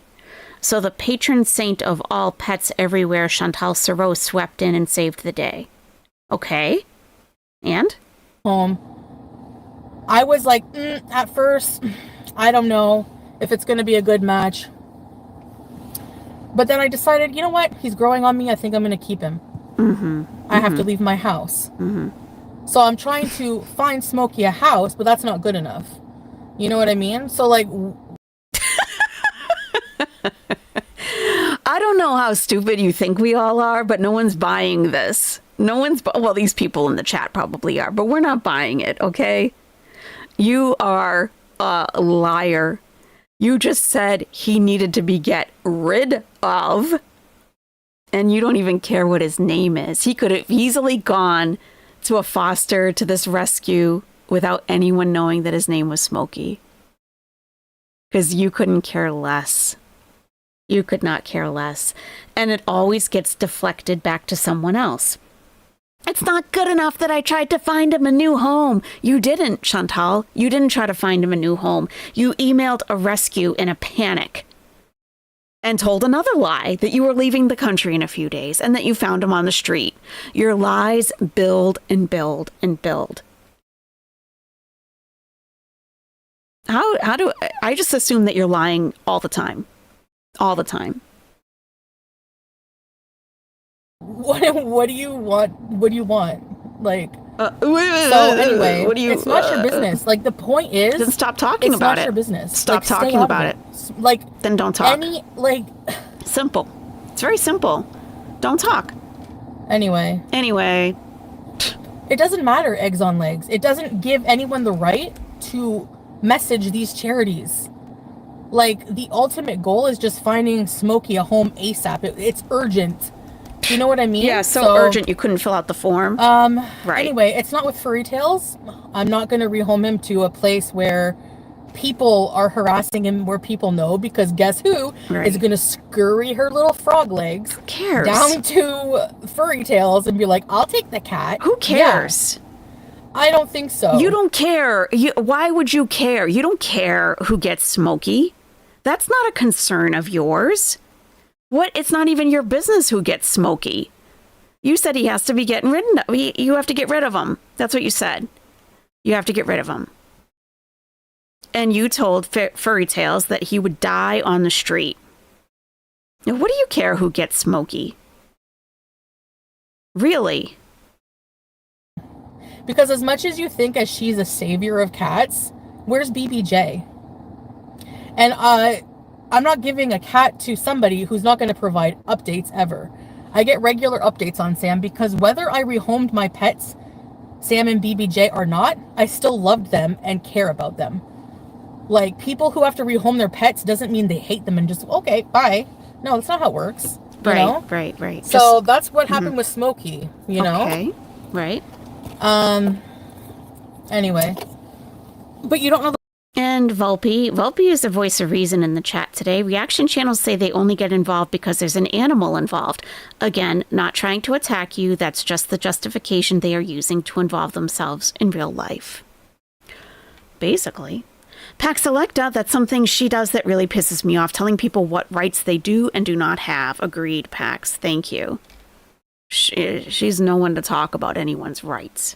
So the patron saint of all pets everywhere, Chantal Sereau, swept in and saved the day. Okay. And? I was like, at first, I don't know if it's going to be a good match. But then I decided, you know what? He's growing on me. I think I'm going to keep him. I have to leave my house. So I'm trying to find Smokey a house, but that's not good enough. You know what I mean? So, like... I don't know how stupid you think we all are, but no one's buying this. Well, these people in the chat probably are, but we're not buying it, okay? You are a liar. You just said he needed to be get rid of, and you don't even care what his name is. He could have easily gone to a foster, to this rescue, without anyone knowing that his name was Smokey. Because you couldn't care less. You could not care less. And it always gets deflected back to someone else. It's not good enough that I tried to find him a new home. You didn't, Chantal. You didn't try to find him a new home. You emailed a rescue in a panic and told another lie that you were leaving the country in a few days and that you found him on the street. Your lies build and build and build. How do I just assume that you're lying all the time? All the time. What do you want? What do you want? Like, so anyway, what do you, it's not your business. Like, the point is, then stop talking about it. It's not your business. Stop like, talking about it. Like, then don't talk. Simple. It's very simple. Don't talk. Anyway, it doesn't matter. Eggs on legs. It doesn't give anyone the right to message these charities. Like, the ultimate goal is just finding Smokey a home ASAP. It's urgent. Do you know what I mean? Yeah, so urgent you couldn't fill out the form. Right. Anyway, it's not with Furry Tales. I'm not going to rehome him to a place where people are harassing him, where people know, because guess who is going to scurry her little frog legs down to Furry Tales and be like, I'll take the cat. Who cares? Yeah. I don't think so. You don't care. Why would you care? You don't care who gets Smokey. That's not a concern of yours. What? It's not even your business who gets Smokey. You said he has to be getting rid of. You have to get rid of him. That's what you said. You have to get rid of him. And you told Furry Tales that he would die on the street. Now, what do you care who gets Smokey? Really? Because as much as you think as she's a savior of cats, where's BBJ? And I'm not giving a cat to somebody who's not going to provide updates ever. I get regular updates on Sam because whether I rehomed my pets Sam and BBJ are not, I still loved them and care about them. Like, people who have to rehome their pets doesn't mean they hate them and just, okay, bye. No, that's not how it works. You know? Right. So that's what happened with Smokey, you know? Okay, right. Anyway. But you don't know. And Volpe is the voice of reason in the chat today. Reaction channels say they only get involved because there's an animal involved. Again, not trying to attack you. That's just the justification they are using to involve themselves in real life. Basically. Pax Electa, that's something she does that really pisses me off, telling people what rights they do and do not have. Agreed, Pax. Thank you. She's no one to talk about anyone's rights.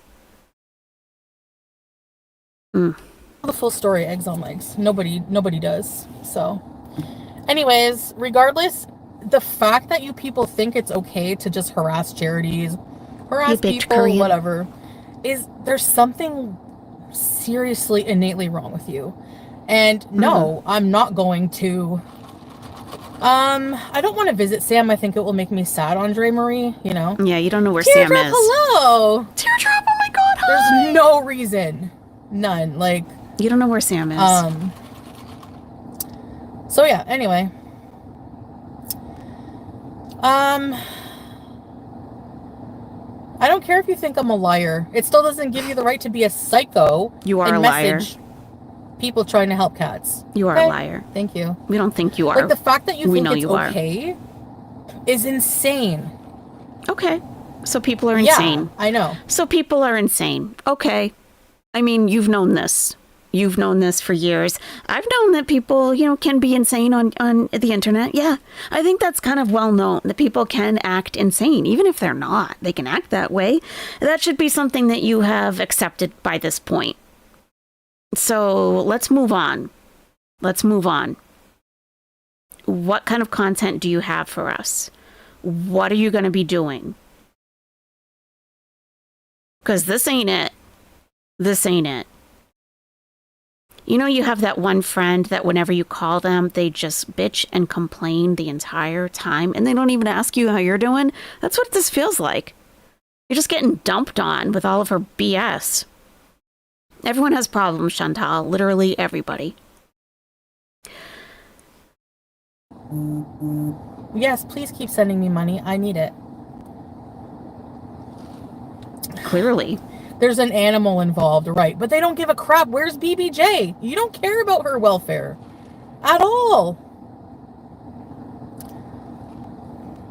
The full story, eggs on legs. Nobody does. So, anyways, regardless, the fact that you people think it's okay to just harass charities, harass people, Korean. whatever, there's something seriously innately wrong with you. And no, I'm not going to. I don't want to visit Sam. I think it will make me sad, Andre Marie. You know. Yeah, you don't know where Teardrop, Sam is. hello. Teardrop. Oh my God. Hi. There's no reason. None. Like. You don't know where Sam is. So yeah, anyway. I don't care if you think I'm a liar. It still doesn't give you the right to be a psycho. You are and a liar. Message people trying to help cats. You are a liar. Thank you. We don't think you are. Like, the fact that you We think know it's you are. okay is insane. Okay. So people are insane. Yeah, I know. So people are insane. Okay. I mean, you've known this. You've known this for years. I've known that people, can be insane on the internet. Yeah. I think that's kind of well known that people can act insane. Even if they're not, they can act that way. That should be something that you have accepted by this point. So let's move on. What kind of content do you have for us? What are you going to be doing? Because this ain't it. You have that one friend that whenever you call them, they just bitch and complain the entire time, and they don't even ask you how you're doing. That's what this feels like. You're just getting dumped on with all of her BS. Everyone has problems, Chantal. Literally everybody. Yes, please keep sending me money. I need it. Clearly. There's an animal involved, right? But they don't give a crap. Where's BBJ? You don't care about her welfare at all.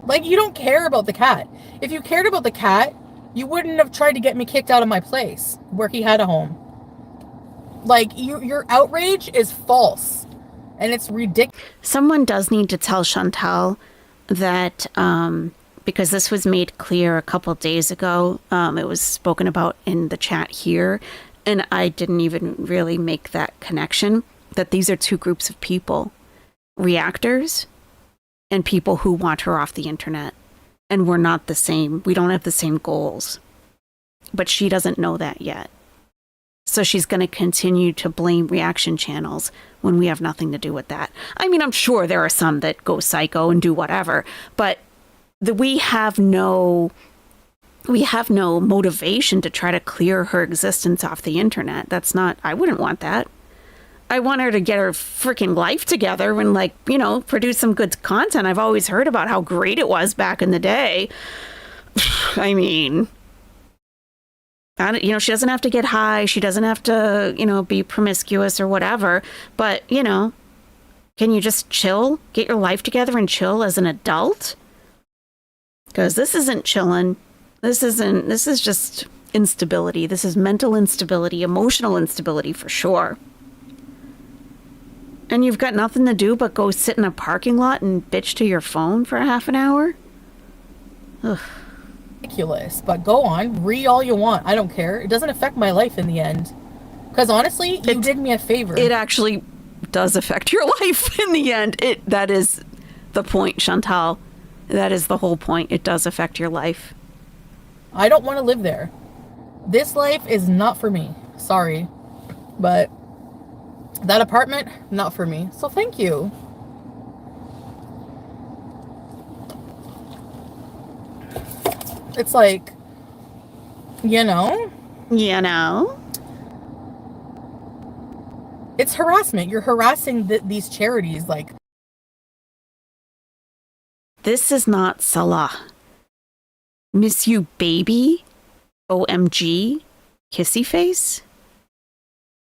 Like, you don't care about the cat. If you cared about the cat, you wouldn't have tried to get me kicked out of my place where he had a home. Like, your outrage is false. And it's ridiculous. Someone does need to tell Chantal that, because this was made clear a couple days ago, it was spoken about in the chat here, and I didn't even really make that connection, that these are two groups of people, reactors and people who want her off the internet. And we're not the same. We don't have the same goals. But she doesn't know that yet. So she's going to continue to blame reaction channels when we have nothing to do with that. I mean, I'm sure there are some that go psycho and do whatever, but we have no motivation to try to clear her existence off the internet. I wouldn't want that. I want her to get her freaking life together and produce some good content. I've always heard about how great it was back in the day. I mean, she doesn't have to get high. She doesn't have to, be promiscuous or whatever. But, can you just chill, get your life together and chill as an adult? Because this isn't chilling. This is just instability. This is mental instability, emotional instability for sure. And you've got nothing to do but go sit in a parking lot and bitch to your phone for half an hour? Ugh. Ridiculous, but go on, read all you want. I don't care. It doesn't affect my life in the end. Because honestly, you did me a favor. It actually does affect your life in the end. That is the point, Chantal. That is the whole point. It does affect your life. I don't want to live there. This life is not for me. Sorry. But that apartment, not for me. So thank you. It's like, You know? It's harassment. You're harassing these charities. Like, This is not Salah. Miss you, baby? OMG? Kissy face?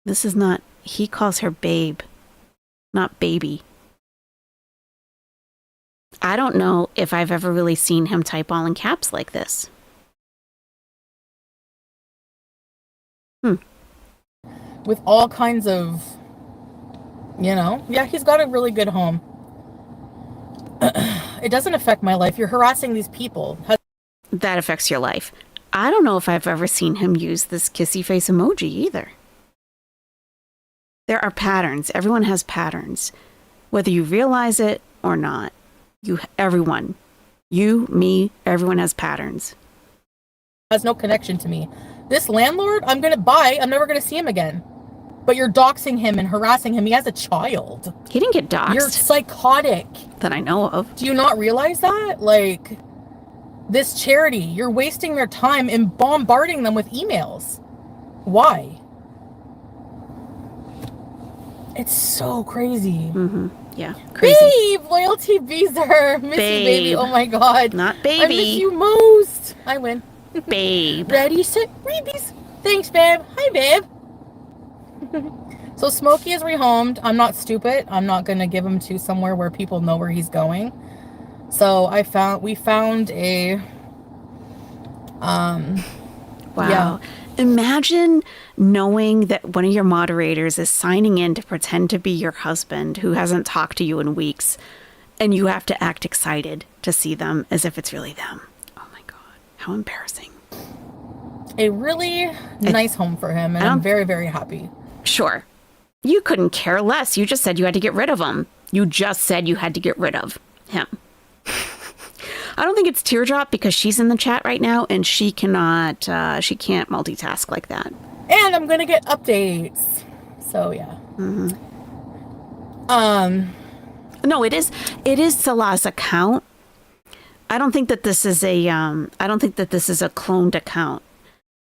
This is not... He calls her babe, not baby. I don't know if I've ever really seen him type all in caps like this. with all kinds of, yeah, he's got a really good home. It doesn't affect my life. You're harassing these people. That affects your life. I don't know if I've ever seen him use this kissy face emoji either. There are patterns. Everyone has patterns. Whether you realize it or not. Everyone. You, me, everyone has patterns. Has no connection to me. This landlord, I'm never going to see him again. But you're doxing him and harassing him. He has a child. He didn't get doxed. You're psychotic. That I know of. Do you not realize that? Like, this charity, you're wasting their time and bombarding them with emails. Why? It's so crazy. Mm-hmm. Yeah, crazy. Babe, loyalty beezer. Miss you, baby. Oh my God. Not baby. I miss you most. I win. Babe. Ready, set, rebees. Thanks, babe. Hi, babe. So Smokey is rehomed. I'm not stupid. I'm not going to give him to somewhere where people know where he's going. So we found a, wow. Yeah. Imagine knowing that one of your moderators is signing in to pretend to be your husband who hasn't talked to you in weeks, and you have to act excited to see them as if it's really them. Oh my God. How embarrassing. A really nice home for him, and I'm very, very happy. Sure. You couldn't care less. You just said you had to get rid of him. You just said you had to get rid of him. I don't think it's Teardrop because she's in the chat right now and she can't multitask like that. And I'm going to get updates. So, yeah. Mm-hmm. No, it is Salah's account. I don't think that this is a cloned account.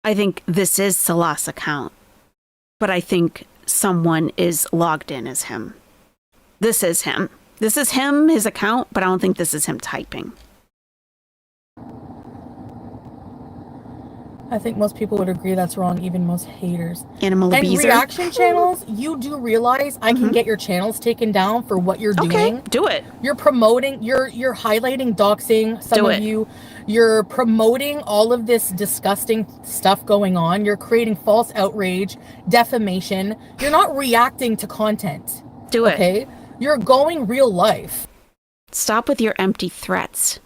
I think this is Salah's account. But I think someone is logged in as him. This is him. This is him, his account, but I don't think this is him typing. I think most people would agree that's wrong, even most haters. Animal abuser. And reaction channels, you do realize I can get your channels taken down for what you're doing. Okay, do it. You're promoting, you're highlighting doxing, some of you. You're promoting all of this disgusting stuff going on. You're creating false outrage, defamation. You're not reacting to content. Do it. Okay? You're going real life. Stop with your empty threats.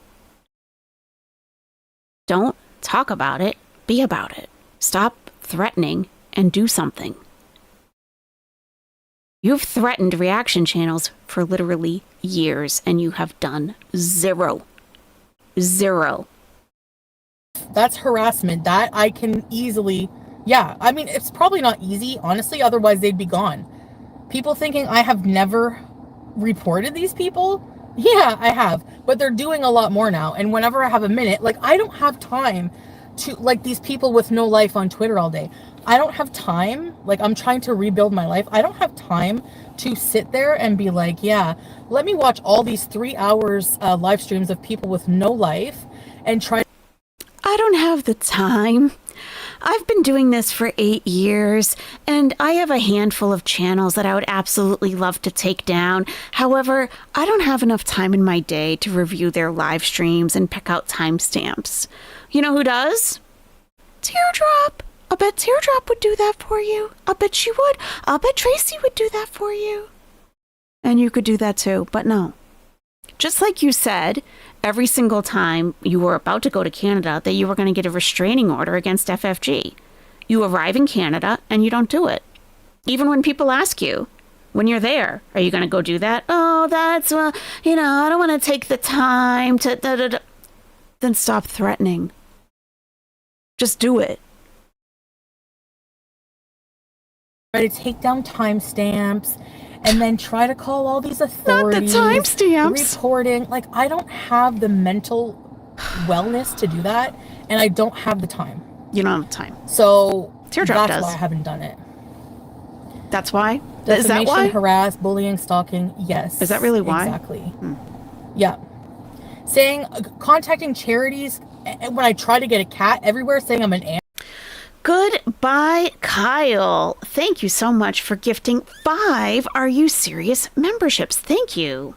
Don't talk about it. Be about it. Stop threatening and do something. You've threatened reaction channels for literally years and you have done zero. Zero. That's harassment. That I can easily, I mean, it's probably not easy, honestly, otherwise they'd be gone. People thinking I have never reported these people. Yeah, I have, but they're doing a lot more now. And whenever I have a minute, like, I don't have time to, like, these people with no life on Twitter all day. I don't have time. Like, I'm trying to rebuild my life. I don't have time to sit there and be like, let me watch all these 3 hours live streams of people with no life and try. I don't have the time. I've been doing this for 8 years, and I have a handful of channels that I would absolutely love to take down. However, I don't have enough time in my day to review their live streams and pick out timestamps. You know who does? Teardrop. I bet Teardrop would do that for you. I bet she would. I bet Tracy would do that for you. And you could do that too, but no. Just like you said, every single time you were about to go to Canada that you were going to get a restraining order against FFG. You arrive in Canada and you don't do it. Even when people ask you, when you're there, are you going to go do that? Oh, that's, I don't want to take the time to... Then stop threatening. Just do it. Try to take down timestamps and then try to call all these authorities. Not the timestamps. Reporting. Like, I don't have the mental wellness to do that, and I don't have the time. You don't have time. So Teardrop That's does. why I haven't done it. That's why? Defamation, Is that why? harass, bullying, stalking. Yes. Is that really why? Exactly. Yeah. Saying, contacting charities when I try to get a cat everywhere, saying I'm an Goodbye, Kyle. Thank you so much for gifting 5 Are You Serious memberships. Thank you.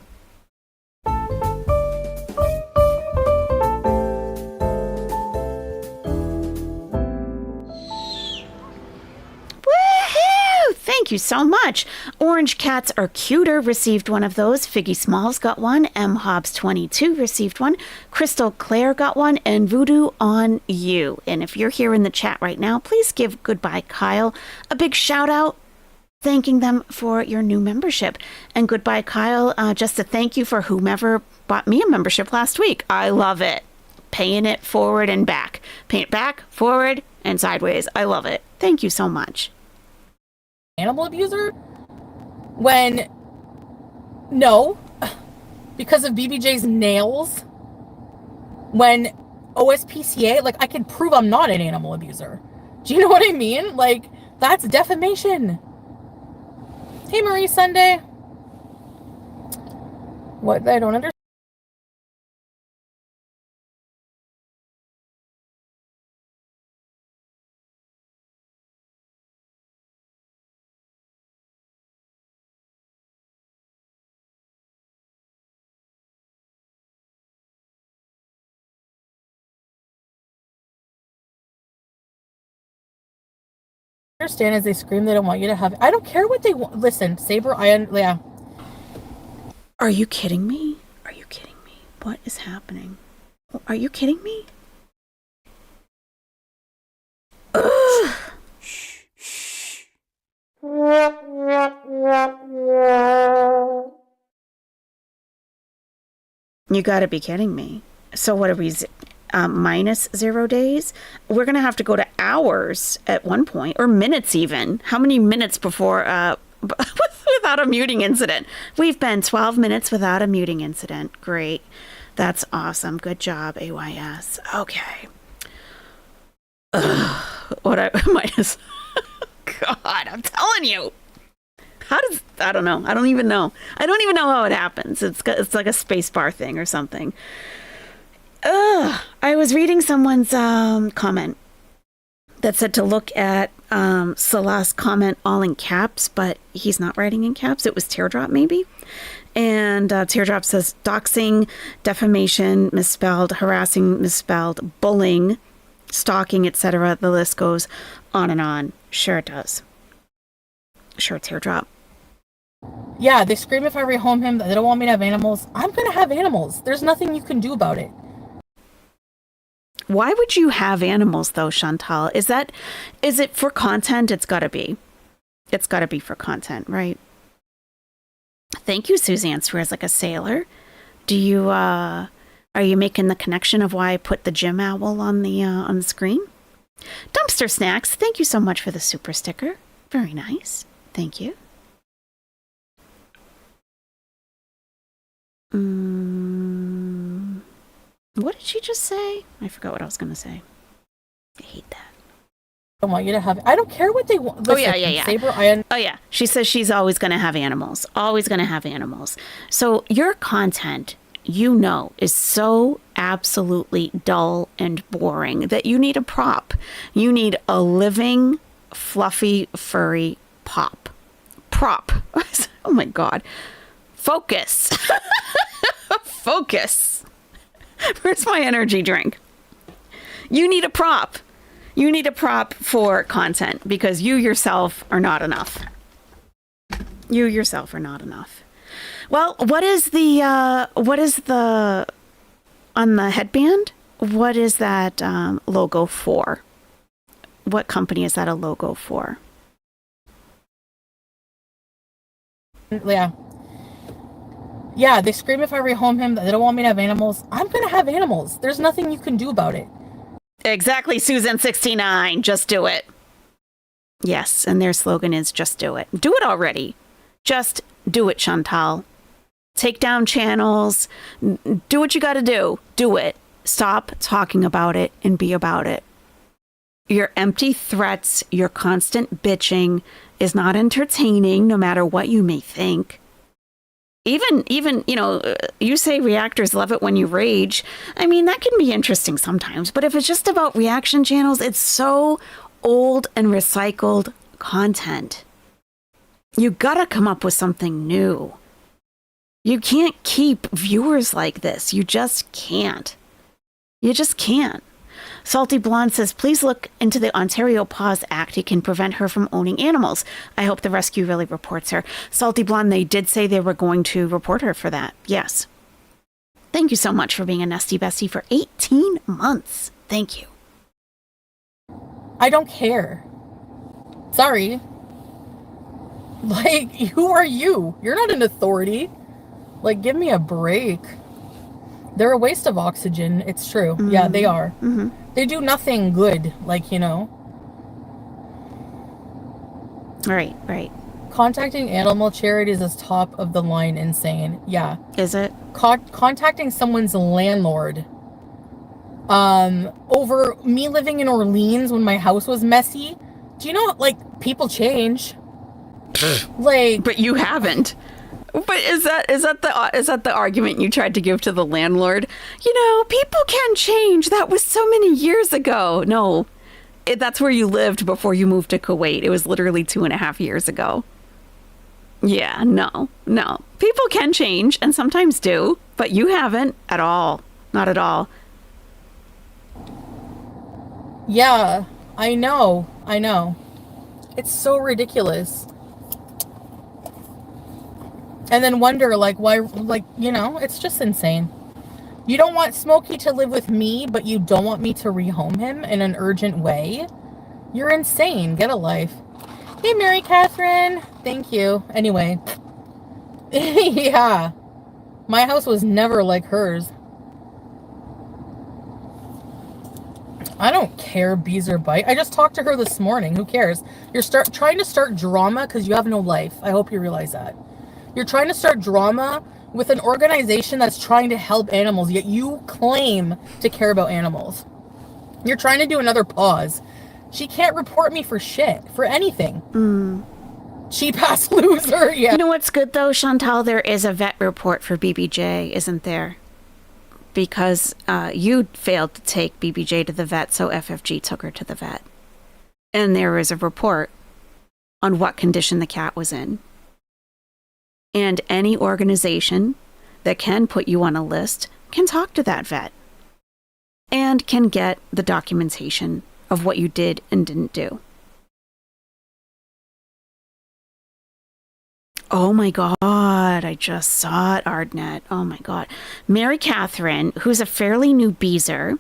Woohoo! Thank you so much. Orange Cats Are Cuter received one of those. Figgy Smalls got one. M Hobbs 22 received one. Crystal Claire got one. And Voodoo on You. And if you're here in the chat right now, please give Goodbye Kyle a big shout out, thanking them for your new membership. And Goodbye Kyle, just a thank you for whomever bought me a membership last week. I love it. Paying it forward and back. Pay it back, forward, and sideways. I love it. Thank you so much. animal abuser? When, no, because of BBJ's nails. When OSPCA, like, I can prove I'm not an animal abuser. Do you know what I mean? Like, that's defamation. Hey, Marie Sunday. What? I don't understand. Understand as they scream they don't want you to have. I don't care what they want. Listen, Saber, yeah. Are you kidding me? Are you kidding me? What is happening? Are you kidding me? Ugh. You gotta be kidding me. So what are we, minus 0 days? We're gonna have to go to hours at one point, or minutes even. How many minutes before, without a muting incident? We've been 12 minutes without a muting incident. Great. That's awesome. Good job, AYS. Okay. What I minus. God, I'm telling you. How does, I don't know. I don't even know how it happens. It's like a space bar thing or something. I was reading someone's comment that said to look at Salah's comment all in caps, but he's not writing in caps. It was Teardrop maybe. And Teardrop says doxing, defamation misspelled, harassing misspelled, bullying, stalking, etc. The list goes on and on. Sure it does. Sure, Teardrop. Yeah, they scream if I rehome him that they don't want me to have animals. I'm gonna have animals. There's nothing you can do about it. Why would you have animals though, Chantal? Is it for content? It's gotta be. It's gotta be for content, right? Thank you, Suzanne swears like a sailor. Do you are you making the connection of why I put the gym owl on the screen? Dumpster Snacks, thank you so much for the super sticker. Very nice. Thank you. What did she just say? I forgot what I was going to say. I hate that. I want you to have. I don't care what they want. Listen, yeah. Saber, oh, yeah. She says she's always going to have animals. Always going to have animals. So your content, you know, is so absolutely dull and boring that you need a prop. You need a living, fluffy, furry prop. Oh, my God. Focus. Focus. Where's my energy drink? You need a prop. You need a prop for content because you yourself are not enough. You yourself are not enough. Well, what is the on the headband? What is that logo for? What company is that a logo for? Yeah, they scream if I rehome him that they don't want me to have animals. I'm gonna have animals. There's nothing you can do about it. Exactly, Susan69. Just do it. Yes, and their slogan is just do it. Do it already. Just do it, Chantal. Take down channels. Do what you gotta do. Do it. Stop talking about it and be about it. Your empty threats, your constant bitching is not entertaining, no matter what you may think. Even, you say reactors love it when you rage. I mean, that can be interesting sometimes, but if it's just about reaction channels, it's so old and recycled content. You gotta come up with something new. You can't keep viewers like this. You just can't. You just can't. Salty Blonde says, please look into the Ontario Paws Act. It can prevent her from owning animals. I hope the rescue really reports her. Salty Blonde, they did say they were going to report her for that. Yes. Thank you so much for being a Nestie Bestie for 18 months. Thank you. I don't care. Sorry. Like, who are you? You're not an authority. Like, give me a break. They're a waste of oxygen. It's true. Mm-hmm. Yeah, they are. Mm-hmm. They do nothing good. Like, Right. Contacting animal charities is top of the line insane. Yeah. Is it? Contacting someone's landlord over me living in Orleans when my house was messy. Do you know, like, people change. Like, but you haven't. But is that the argument you tried to give to the landlord? People can change. That was so many years ago. No, that's where you lived before you moved to Kuwait. It was literally 2.5 years ago. Yeah, no. People can change and sometimes do, but you haven't at all. Not at all. Yeah, I know. It's so ridiculous. And then wonder, like, why, like, it's just insane. You don't want Smokey to live with me, but you don't want me to rehome him in an urgent way? You're insane. Get a life. Hey, Mary Catherine. Thank you. Anyway. Yeah. My house was never like hers. I don't care, bees or bite. I just talked to her this morning. Who cares? You're trying to start drama because you have no life. I hope you realize that. You're trying to start drama with an organization that's trying to help animals, yet you claim to care about animals. You're trying to do another pause. She can't report me for shit, for anything. Cheap-ass loser, yeah. You know what's good, though, Chantal? There is a vet report for BBJ, isn't there? Because you failed to take BBJ to the vet, so FFG took her to the vet. And there is a report on what condition the cat was in. And any organization that can put you on a list can talk to that vet and can get the documentation of what you did and didn't do. Oh my God, I just saw it, Ardnet. Oh my God. Mary Catherine, who's a fairly new beezer,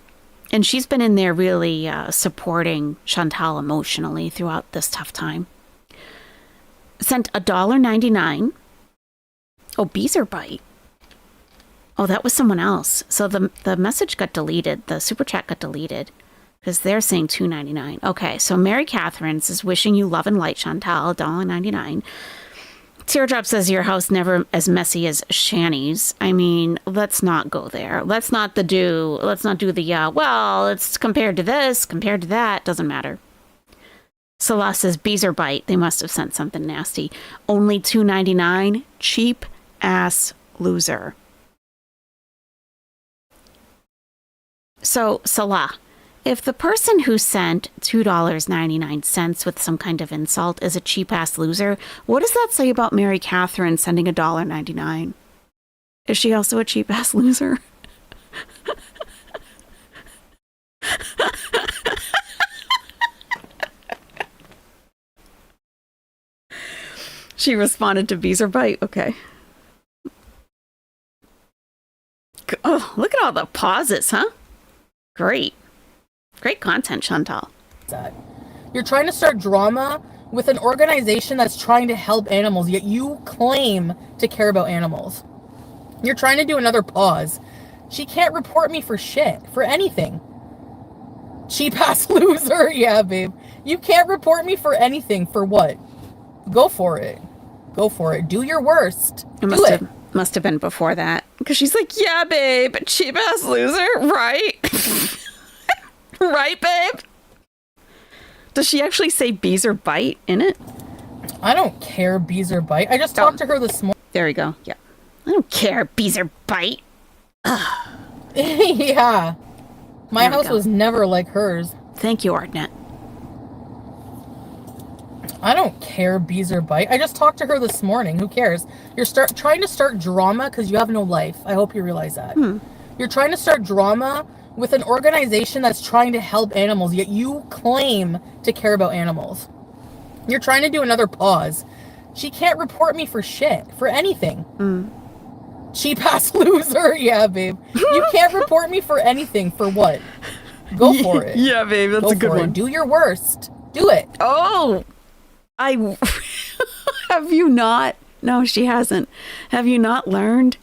and she's been in there really supporting Chantal emotionally throughout this tough time, sent $1.99. Oh, Beezer Bite. Oh, that was someone else. So the message got deleted. The super chat got deleted because they're saying $2.99. Okay, so Mary Catherine's is wishing you love and light, Chantal, $1.99. Teardrop says your house never as messy as Shanny's. I mean, let's not go there. Let's not do the, well, it's compared to this, compared to that. Doesn't matter. Salah says Beezer Bite. They must have sent something nasty. Only $2.99. Cheap ass loser. So, Salah, if the person who sent $2.99 with some kind of insult is a cheap ass loser, what does that say about Mary Catherine sending $1.99? Is she also a cheap ass loser? She responded to Beezer Bite. Okay. Oh, look at all the pauses, huh? Great. Great content, Chantal. You're trying to start drama with an organization that's trying to help animals, yet you claim to care about animals. You're trying to do another pause. She can't report me for shit, for anything. Cheap-ass loser. Yeah, babe. You can't report me for anything. For what? Go for it. Go for it. Do your worst. Must have been before that. Because she's like, yeah, babe, cheap-ass loser, right? Right, babe? Does she actually say bees or bite in it? I don't care, bees or bite. I just talked to her this morning. There we go. Yeah. I don't care, bees or bite. Yeah. My There we house go. was never like hers. Thank you, Artnet. I don't care, bees or bite. I just talked to her this morning. Who cares? You're trying to start drama because you have no life. I hope you realize that. You're trying to start drama with an organization that's trying to help animals, yet you claim to care about animals. You're trying to do another pause. She can't report me for shit, for anything. Cheap ass loser. Yeah, babe. You can't report me for anything. For what? Go for it. Yeah, babe, that's Go a good for it. one. Do your worst. Do it. Oh, have you not? No, she hasn't. Have you not learned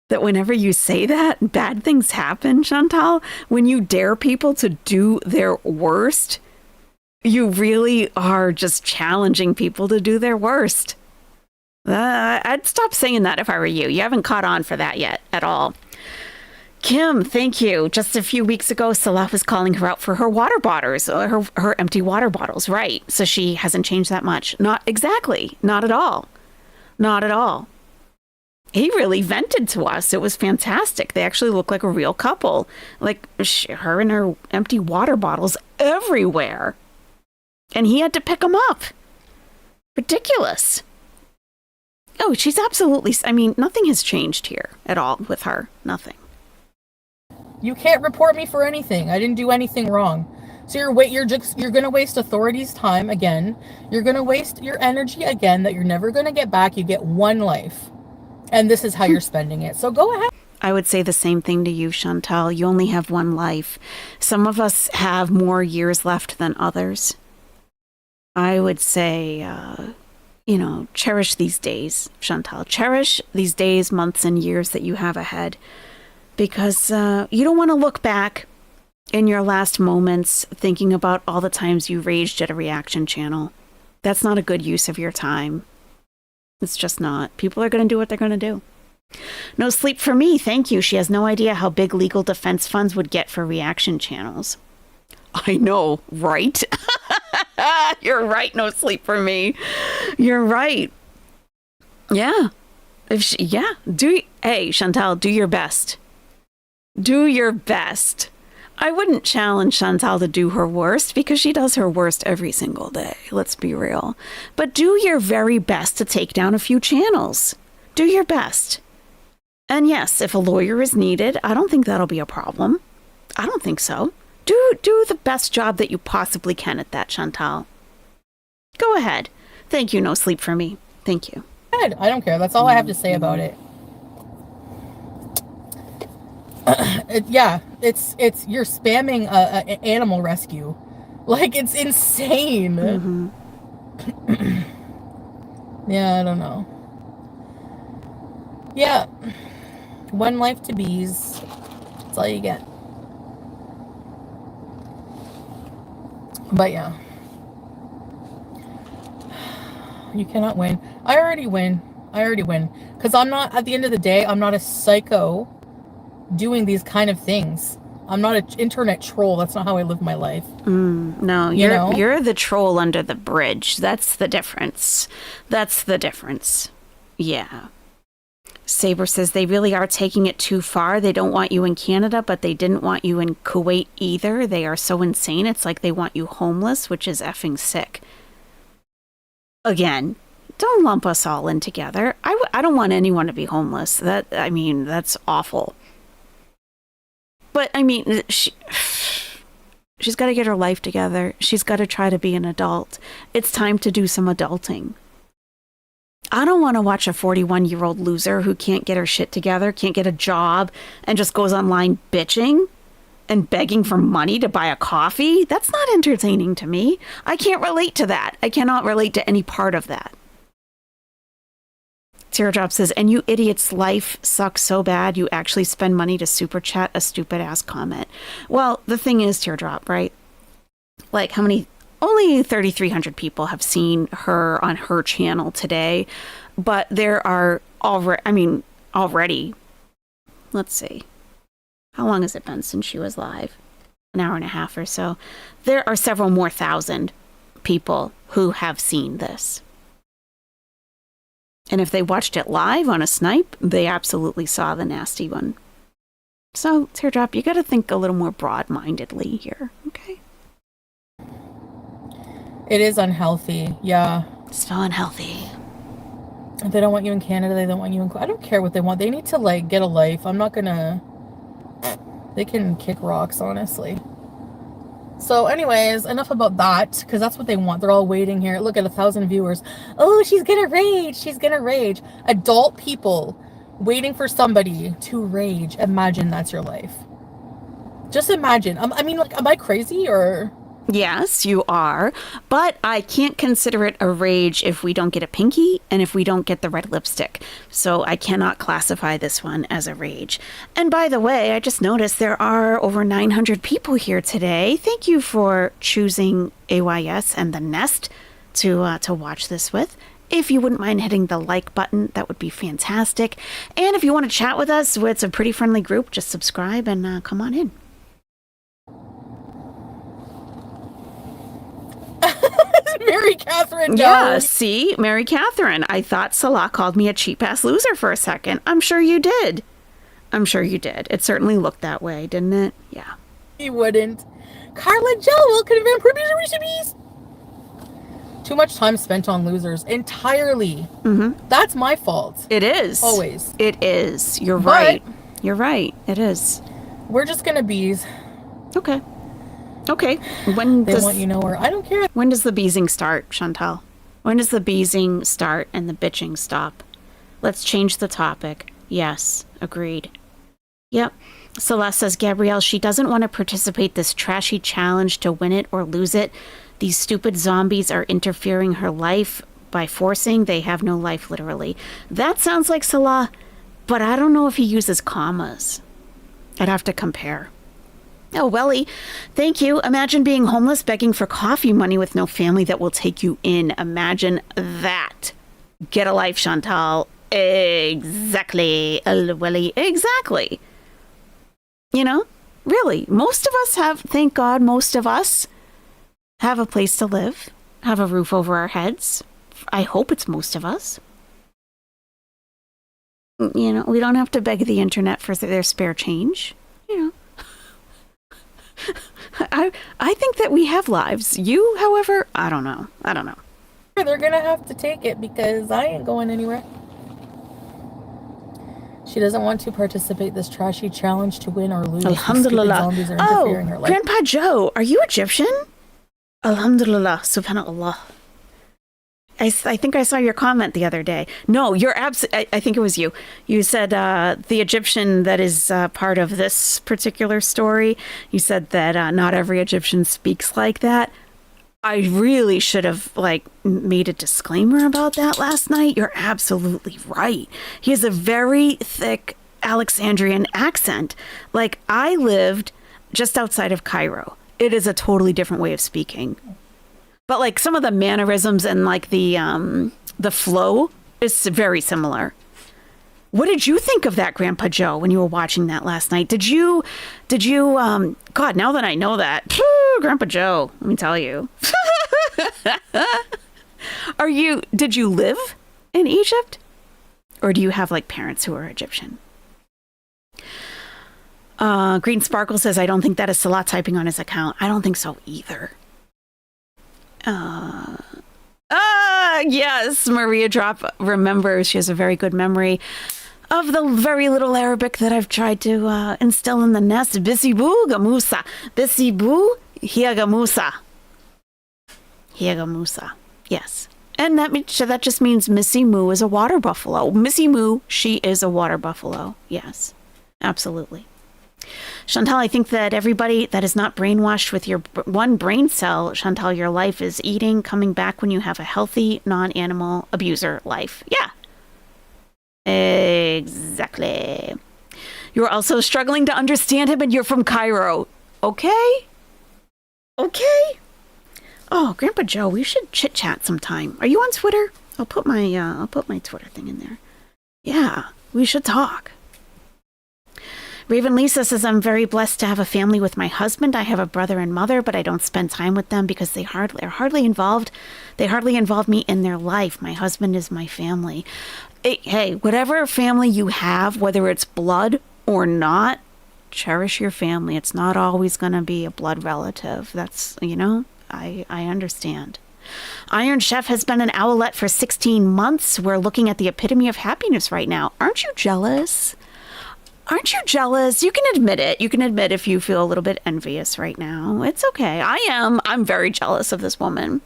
that whenever you say that, bad things happen, Chantal? When you dare people to do their worst, you really are just challenging people to do their worst. I'd stop saying that if I were you. You haven't caught on for that yet at all. Kim, thank you. Just a few weeks ago, Salah was calling her out for her water bottles, her empty water bottles, right? So she hasn't changed that much. Not exactly. Not at all. Not at all. He really vented to us. It was fantastic. They actually look like a real couple. Like her and her empty water bottles everywhere. And he had to pick them up. Ridiculous. Oh, she's absolutely... I mean, nothing has changed here at all with her. Nothing. You can't report me for anything. I didn't do anything wrong. So you're going to waste authorities' time again. You're going to waste your energy again that you're never going to get back. You get one life. And this is how you're spending it. So go ahead. I would say the same thing to you, Chantal. You only have one life. Some of us have more years left than others. I would say, cherish these days, Chantal. Cherish these days, months, and years that you have ahead. Because you don't want to look back in your last moments thinking about all the times you raged at a reaction channel. That's not a good use of your time. It's just not. People are going to do what they're going to do. No sleep for me, thank you. She has no idea how big legal defense funds would get for reaction channels. I know, right? You're right, no sleep for me. You're right. Yeah. Hey, Chantal, do your best. Do your best. I wouldn't challenge Chantal to do her worst because she does her worst every single day. Let's be real. But do your very best to take down a few channels. Do your best. And yes, if a lawyer is needed, I don't think that'll be a problem. I don't think so. Do the best job that you possibly can at that, Chantal. Go ahead. Thank you, no sleep for me. Thank you. I don't care. That's all I have to say about it. It's you're spamming a animal rescue. Like, it's insane. Yeah, I don't know. Yeah. One life to bees. That's all you get. But yeah. You cannot win. I already win. Because I'm not, at the end of the day, I'm not a psycho doing these kind of things. I'm not an internet troll. That's not how I live my life. No, you're the troll under the bridge. That's the difference. Yeah. Saber says they really are taking it too far. They don't want you in Canada, but they didn't want you in Kuwait either. They are so insane. It's like they want you homeless, which is effing sick. Again, don't lump us all in together. I don't want anyone to be homeless. That's awful. But, she's got to get her life together. She's got to try to be an adult. It's time to do some adulting. I don't want to watch a 41-year-old loser who can't get her shit together, can't get a job, and just goes online bitching and begging for money to buy a coffee. That's not entertaining to me. I can't relate to that. I cannot relate to any part of that. Teardrop says, and you idiots' life sucks so bad you actually spend money to super chat a stupid ass comment. Well, the thing is, Teardrop, right? Like, how many... Only 3,300 people have seen her on her channel today, but there are already, let's see, how long has it been since she was live? An hour and a half or so. There are several more thousand people who have seen this. And if they watched it live on a snipe, they absolutely saw the nasty one. So, Teardrop, you got to think a little more broad-mindedly here, okay? It is unhealthy, yeah. It's so unhealthy. They don't want you in Canada, they don't want you in... I don't care what they want. They need to, like, get a life. I'm not gonna... They can kick rocks, honestly. So, anyways, enough about that, because that's what they want. They're all waiting here. Look at 1,000 viewers. Oh, she's gonna rage. She's gonna rage. Adult people waiting for somebody to rage. Imagine that's your life. Just imagine. I mean, like, am I crazy or... Yes, you are, but I can't consider it a rage if we don't get a pinky and if we don't get the red lipstick. So I cannot classify this one as a rage. And by the way, I just noticed there are over 900 people here today. Thank you for choosing AYS and the Nest to watch this with. If you wouldn't mind hitting the like button, that would be fantastic. And if you want to chat with us, it's a pretty friendly group. Just subscribe and come on in. Mary Catherine, no. Yeah, see, Mary Catherine. I thought Salah called me a cheap-ass loser for a second. I'm sure you did. I'm sure you did. It certainly looked that way, didn't it? Yeah. He wouldn't. Carla Joe, welcome to Vancouver Recipes. Too much time spent on losers. Entirely. Mm-hmm. That's my fault. It is. Always. It is. You're right. You're right. It is. We're just gonna bees. Okay. Okay. When they want you nowhere. I don't care. When does the beezing start, Chantal? When does the beezing start and the bitching stop? Let's change the topic. Yes. Agreed. Yep. Celeste says, Gabrielle, she doesn't want to participate this trashy challenge to win it or lose it. These stupid zombies are interfering her life by forcing. They have no life, literally. That sounds like Salah, but I don't know if he uses commas. I'd have to compare. Oh, Welly, thank you. Imagine being homeless, begging for coffee money with no family that will take you in. Imagine that. Get a life, Chantal. Exactly. Welly, exactly. You know, really, most of us have, thank God, most of us have a place to live, have a roof over our heads. I hope it's most of us. You know, we don't have to beg the internet for their spare change, you know. I think that we have lives. You, however, I don't know. They're gonna have to take it because I ain't going anywhere. She doesn't want to participate this trashy challenge to win or lose. Alhamdulillah. Oh, Grandpa Joe, are you Egyptian? Alhamdulillah, subhanallah. I think I saw your comment the other day. No, you're I think it was you. You said the Egyptian that is part of this particular story, you said that not every Egyptian speaks like that. I really should have made a disclaimer about that last night. You're absolutely right. He has a very thick Alexandrian accent. Like, I lived just outside of Cairo. It is a totally different way of speaking. But like some of the mannerisms and like the flow is very similar. What did you think of that, Grandpa Joe, when you were watching that last night? Did you God, now that I know that, Grandpa Joe, let me tell you. Did you live in Egypt? Or do you have like parents who are Egyptian? Green Sparkle says, I don't think that is Salah typing on his account. I don't think so either. Yes, Maria Drop remembers. She has a very good memory of the very little Arabic that I've tried to instill in the nest. Bisibu gamusa. Bisibu hiagamusa. Hiagamusa. Yes. And that just means Missy Moo is a water buffalo. Missy Moo, she is a water buffalo. Yes, absolutely. Chantal, I think that everybody that is not brainwashed with your one brain cell, Chantal, your life is eating, coming back when you have a healthy, non-animal abuser life. Yeah. Exactly. You're also struggling to understand him and you're from Cairo. Okay? Okay? Oh, Grandpa Joe, we should chit-chat sometime. Are you on Twitter? I'll put my Twitter thing in there. Yeah, we should talk. Raven Lisa says, I'm very blessed to have a family with my husband. I have a brother and mother, but I don't spend time with them because they are hardly involved. They hardly involve me in their life. My husband is my family. Hey, whatever family you have, whether it's blood or not, cherish your family. It's not always going to be a blood relative. That's, I understand. Iron Chef has been an Owlette for 16 months. We're looking at the epitome of happiness right now. Aren't you jealous? Aren't you jealous? You can admit it. You can admit if you feel a little bit envious right now. It's okay. I am. I'm very jealous of this woman.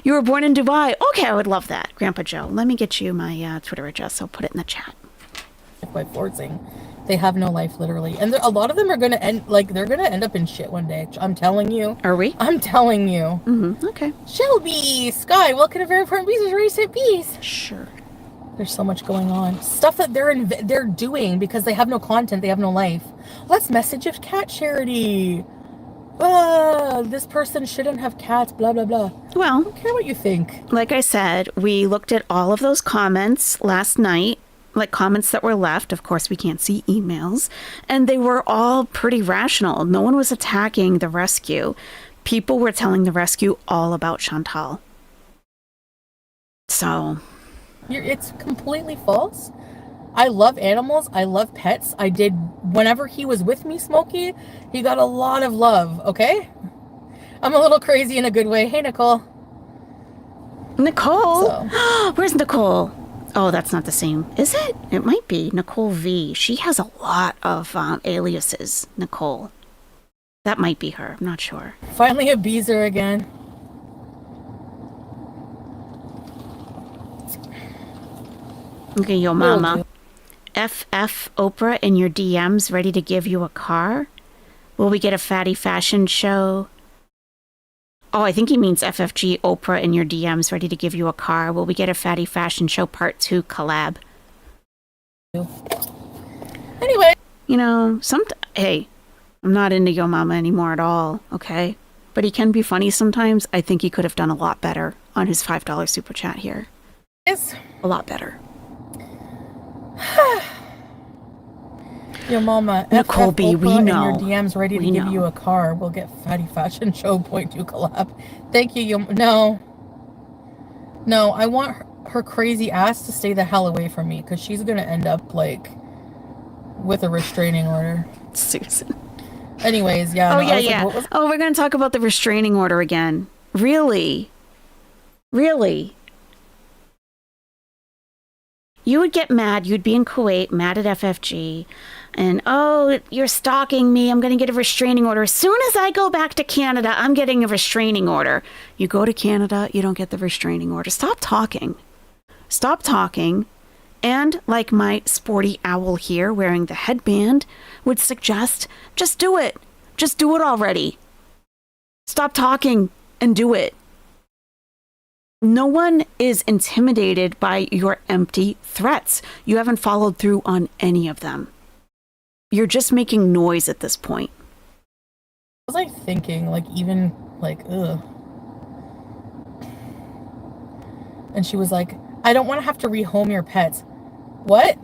You were born in Dubai. Okay, I would love that. Grandpa Joe, let me get you my Twitter address. I'll put it in the chat. By forcing. They have no life, literally. And a lot of them are going to end, they're going to end up in shit one day. I'm telling you. Are we? I'm telling you. Mm-hmm. Okay. Shelby, Sky, welcome to Very Important Pieces, Ready, Set, Peace. Sure. There's so much going on. Stuff that they're doing because they have no content. They have no life. Let's message a cat charity. This person shouldn't have cats, blah, blah, blah. Well, I don't care what you think. Like I said, we looked at all of those comments last night. Like comments that were left. Of course, we can't see emails. And they were all pretty rational. No one was attacking the rescue. People were telling the rescue all about Chantal. So. It's completely false. I love animals. I love pets. I did, whenever he was with me, Smokey, he got a lot of love, okay? I'm a little crazy in a good way. Hey, Nicole. Nicole? So. Where's Nicole? Oh, that's not the same. Is it? It might be. Nicole V. She has a lot of aliases. Nicole. That might be her. I'm not sure. Finally a Beezer again. Okay, yo mama. FF Oprah in your DMs ready to give you a car? Will we get a fatty fashion show? Oh, I think he means FFG Oprah in your DMs ready to give you a car. Will we get a Fatty Fashion Show Part 2 collab? Anyway. Hey, I'm not into Yo Mama anymore at all, okay? But he can be funny sometimes. I think he could have done a lot better on his $5 super chat here. Yes. A lot better. Your mama, Nicole B, we know. And your DM's ready to give you a car. We'll get Fatty Fashion Show Point 2 collab. Thank you. No, I want her crazy ass to stay the hell away from me because she's gonna end up with a restraining order. Susan. Anyways, yeah. Yeah. We're gonna talk about the restraining order again. Really? You would get mad. You'd be in Kuwait, mad at FFG. And, you're stalking me. I'm going to get a restraining order. As soon as I go back to Canada, I'm getting a restraining order. You go to Canada, you don't get the restraining order. Stop talking. And like my sporty owl here wearing the headband would suggest, just do it. Just do it already. Stop talking and do it. No one is intimidated by your empty threats. You haven't followed through on any of them. You're just making noise at this point. I was thinking, ugh. And she was like, I don't want to have to rehome your pets. What?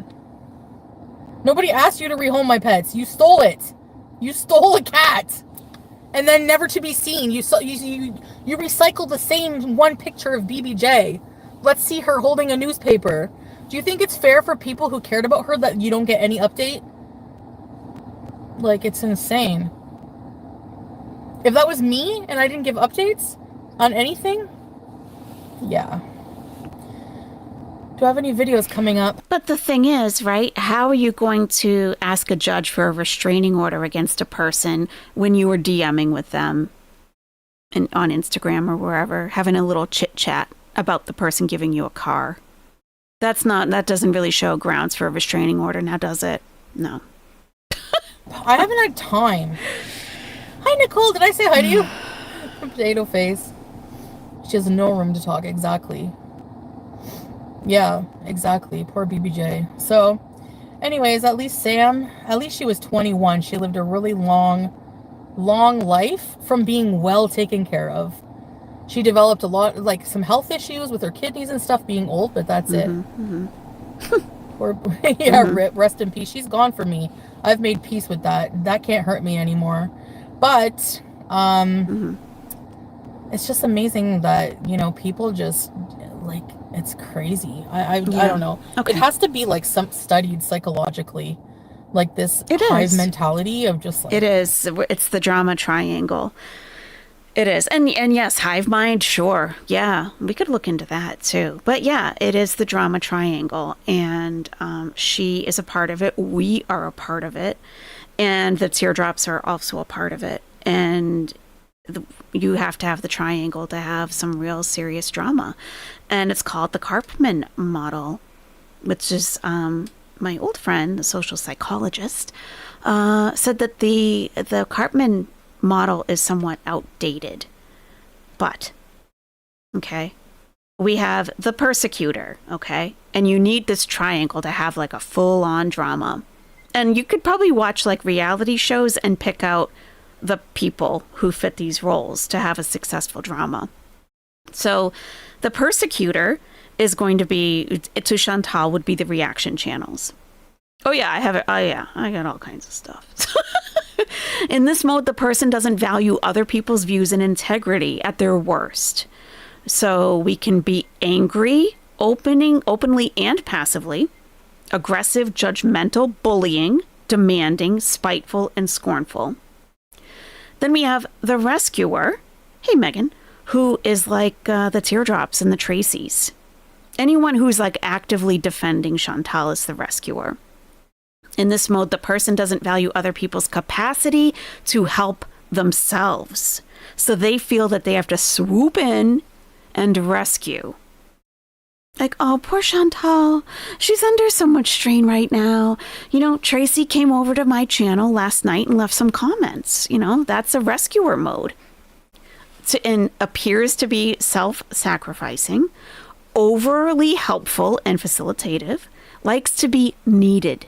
Nobody asked you to rehome my pets. You stole it. You stole a cat. And then never to be seen. You recycled the same one picture of BBJ. Let's see her holding a newspaper. Do you think it's fair for people who cared about her that you don't get any update? It's insane. If that was me and I didn't give updates on anything, yeah. Do I have any videos coming up? But the thing is, right, how are you going to ask a judge for a restraining order against a person when you were DMing with them on Instagram or wherever, having a little chit chat about the person giving you a car? That doesn't really show grounds for a restraining order now, does it? No. I haven't had time. Hi, Nicole. Did I say hi to you? Potato face. She has no room to talk. Exactly. Yeah, exactly. Poor BBJ. So, anyways, at least she was 21. She lived a really long life from being well taken care of. She developed a lot, some health issues with her kidneys and stuff being old, but that's it. Or yeah, rest in peace. She's gone for me. I've made peace with that. That can't hurt me anymore. But it's just amazing that, you know, people just like, it's crazy. I don't know. Okay. It has to be like some studied psychologically, like this hive mentality of just like, it is. It's the drama triangle. It is. And yes, hive mind, sure. Yeah, we could look into that too. But yeah, it is the drama triangle. And she is a part of it. We are a part of it. And the teardrops are also a part of it. And you have to have the triangle to have some real serious drama. And it's called the Karpman model, which is my old friend, the social psychologist, said that the Karpman model is somewhat outdated. But, okay, we have the persecutor, okay? And you need this triangle to have like a full-on drama. And you could probably watch like reality shows and pick out the people who fit these roles to have a successful drama. So the persecutor is going to be, to Chantal, would be the reaction channels. Oh yeah, I have it. Oh yeah, I got all kinds of stuff. In this mode, the person doesn't value other people's views and integrity at their worst. So we can be angry, openly and passively, aggressive, judgmental, bullying, demanding, spiteful, and scornful. Then we have the rescuer, hey Megan, who is like the teardrops and the Tracys. Anyone who's like actively defending Chantal is the rescuer. In this mode, the person doesn't value other people's capacity to help themselves. So they feel that they have to swoop in and rescue. Like, oh, poor Chantal. She's under so much strain right now. You know, Tracy came over to my channel last night and left some comments. You know, that's a rescuer mode. And appears to be self-sacrificing, overly helpful and facilitative, likes to be needed,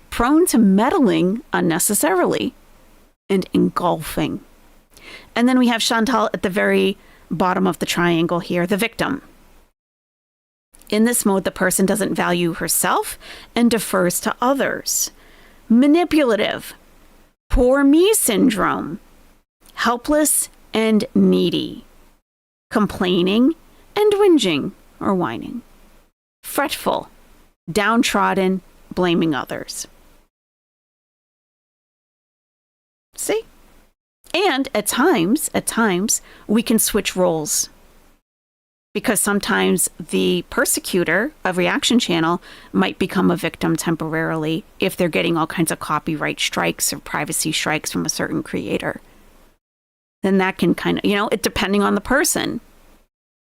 prone to meddling unnecessarily, and engulfing. And then we have Chantal at the very bottom of the triangle here, the victim. In this mode, the person doesn't value herself and defers to others. Manipulative, poor me syndrome, helpless and needy, complaining and whinging or whining, fretful, downtrodden, blaming others. See? And at times, we can switch roles. Because sometimes the persecutor of reaction channel might become a victim temporarily if they're getting all kinds of copyright strikes or privacy strikes from a certain creator. Then that can kind of, you know, depending on the person,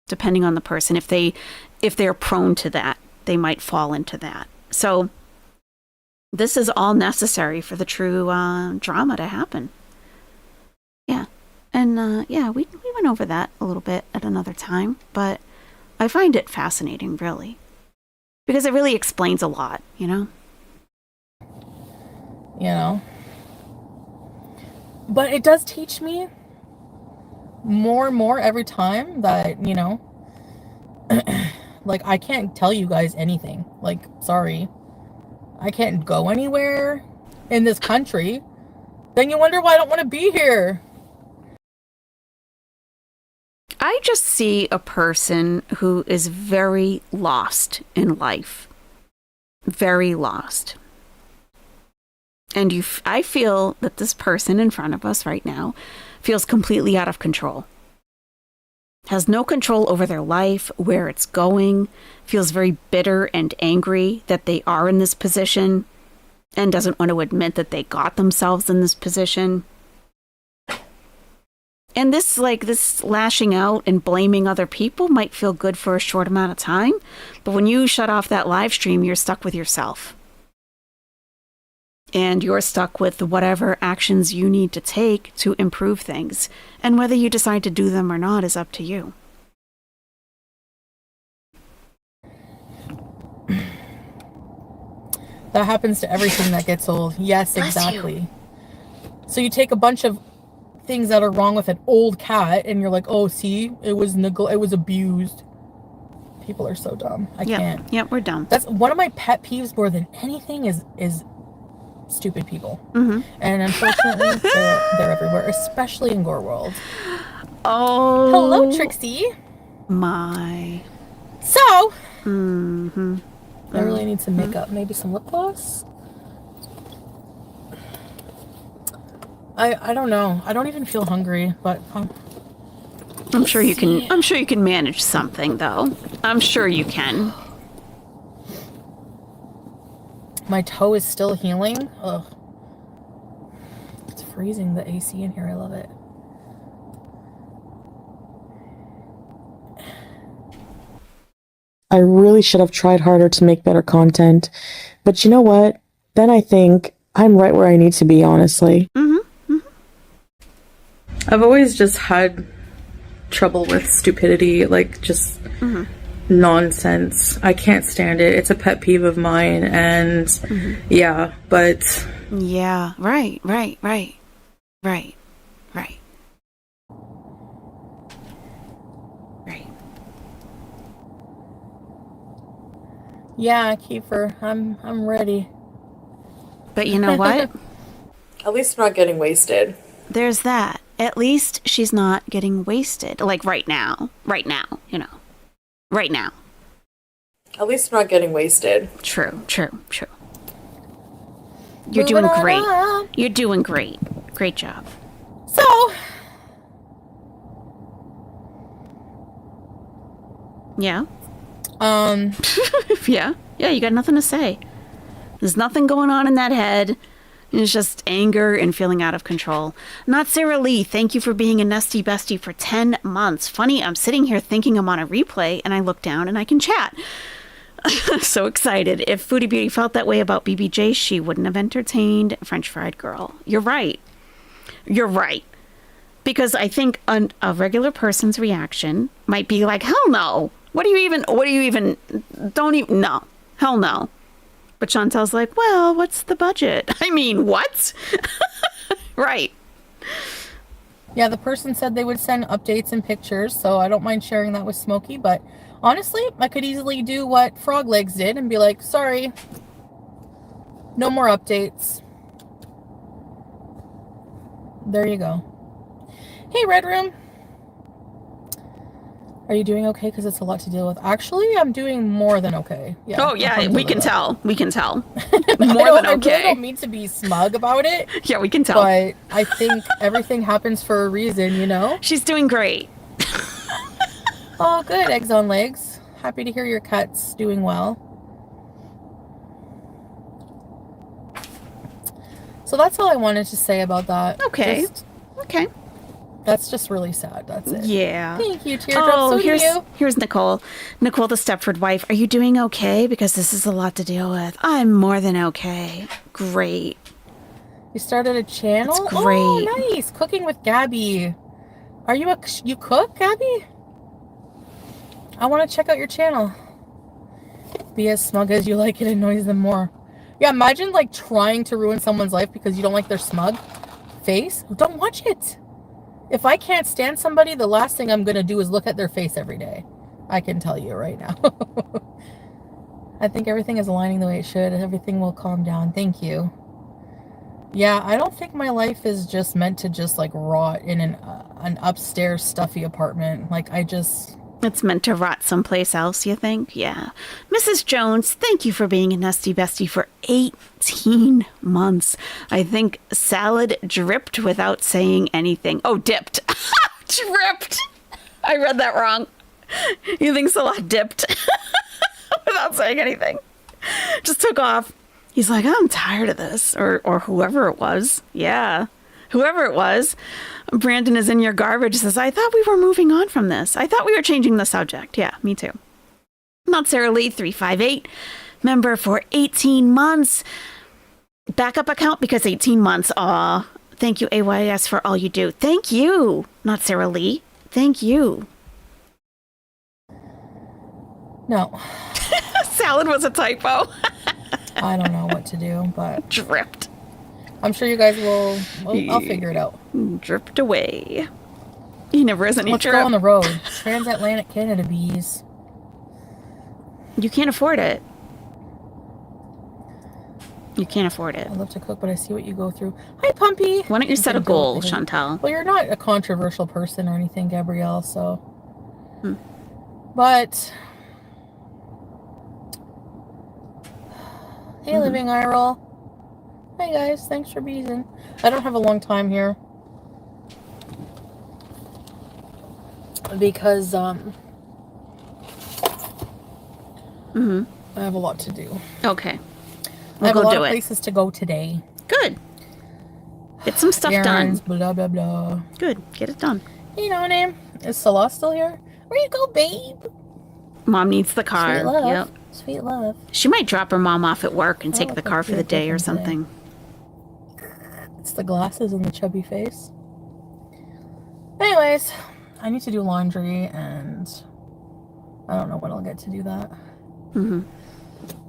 if they're prone to that, they might fall into that. So this is all necessary for the true drama to happen. Yeah. And we went over that a little bit at another time, but I find it fascinating, really, because it really explains a lot, you know? You know? But it does teach me more and more every time that, you know, like, I can't tell you guys anything. Like, sorry. I can't go anywhere in this country. Then you wonder why I don't want to be here. I just see a person who is very lost in life. Very lost. And I feel that this person in front of us right now feels completely out of control. Has no control over their life, where it's going, feels very bitter and angry that they are in this position, and doesn't want to admit that they got themselves in this position. And this lashing out and blaming other people might feel good for a short amount of time, but when you shut off that live stream, you're stuck with yourself. And you're stuck with whatever actions you need to take to improve things. And whether you decide to do them or not is up to you. That happens to everything that gets old. Yes, exactly. So you take a bunch of things that are wrong with an old cat and you're like, oh, see, it was abused. People are so dumb. I Yep. can't. Yep, we're dumb. That's one of my pet peeves more than anything is stupid people. And unfortunately, they're everywhere, especially in Gore World. Oh. Hello, Trixie. My. So, I really need some makeup. Maybe some lip gloss. I don't know. I don't even feel hungry, but I'm sure you can. I'm sure you can manage something, though. I'm sure you can. my toe is still healing. Ugh. It's freezing, the AC in here. I love it. I really should have tried harder to make better content. But you know what? Then I think I'm right where I need to be, honestly. I've always just had trouble with stupidity, like just nonsense. I can't stand it. It's a pet peeve of mine, and yeah, but... Yeah, right. Right. Yeah, Kiefer, I'm ready. But you know what? At least we're not getting wasted. There's that. At least she's not getting wasted. Like right now, you know. Right now. At least we're not getting wasted. True. You're Moving doing on great. up. You're doing great. Great job. So, Yeah. yeah. Yeah, you got nothing to say. There's nothing going on in that head. It's just anger and feeling out of control. Not Sarah Lee, thank you for being a Nestie Bestie for 10 months. Funny, I'm sitting here thinking I'm on a replay and I look down and I can chat. So excited. If Foodie Beauty felt that way about BBJ, she wouldn't have entertained French Fried Girl. You're right. Because I think a regular person's reaction might be like, hell no. No. Hell no. But Chantel's like, well, what's the budget? I mean, what? Right. Yeah, the person said they would send updates and pictures, so I don't mind sharing that with Smokey, but honestly, I could easily do what Frog Legs did and be like, sorry, no more updates. There you go. Hey, Red Room. Are you doing okay? Because it's a lot to deal with. Actually, I'm doing more than okay. Yeah. Oh, yeah, we can tell. More than I okay. really don't mean to be smug about it. Yeah, we can tell. But I think everything happens for a reason, you know? She's doing great. Oh, good. Eggs on legs. Happy to hear your cat's doing well. So that's all I wanted to say about that. Okay. Okay. That's just really sad. That's it. Yeah. Thank you, Teardrop. Here's Nicole. Nicole, the Stepford wife. Are you doing okay? Because this is a lot to deal with. I'm more than okay. Great. You started a channel? That's great. Oh, nice. Cooking with Gabby. Are you you cook, Gabby? I want to check out your channel. Be as smug as you like, it annoys them more. Yeah, imagine like trying to ruin someone's life because you don't like their smug face. Don't watch it. If I can't stand somebody, the last thing I'm going to do is look at their face every day. I can tell you right now. I think everything is aligning the way it should. Everything will calm down. Thank you. Yeah, I don't think my life is just meant to just like rot in an upstairs stuffy apartment. Like It's meant to rot someplace else, you think? Yeah. Mrs. Jones, thank you for being a Nestie Bestie for 18 months. I think salad dripped without saying anything. Oh, dipped. Dripped. I read that wrong. You think salad dipped without saying anything. Just took off. He's like, I'm tired of this. Or whoever it was. Yeah. Whoever it was. Brandon is in your garbage says, I thought we were moving on from this. I thought we were changing the subject. Yeah, me too. Not Sarah Lee 358, member for 18 months. Backup account because 18 months. Aw, thank you, AYS, for all you do. Thank you, not Sarah Lee. Thank you. no. Salad was a typo. I don't know what to do, but Dripped. I'm sure you guys will. I'll figure it out. Dripped away. He never has any Let's drip. go on the road. Transatlantic Canada bees. You can't afford it. You can't afford it. I love to cook, but I see what you go through. Hi, Pumpy. Why don't you set a goal, Chantal? Well, you're not a controversial person or anything, Gabrielle, so... But... Hey, Living Iral. Hi, guys. Thanks for being. I don't have a long time here. Because, I have a lot to do. Okay. I have a lot of places to go today. Good. Get some stuff Errands, done. Blah, blah, blah. Good. Get it done. You know, name. Is Salah still here? Where you go, babe? Mom needs the car. Sweet love. Yep. Sweet love. She might drop her mom off at work and take the car for the day or something. It's the glasses and the chubby face. Anyways, I need to do laundry, and I don't know when I'll get to do that.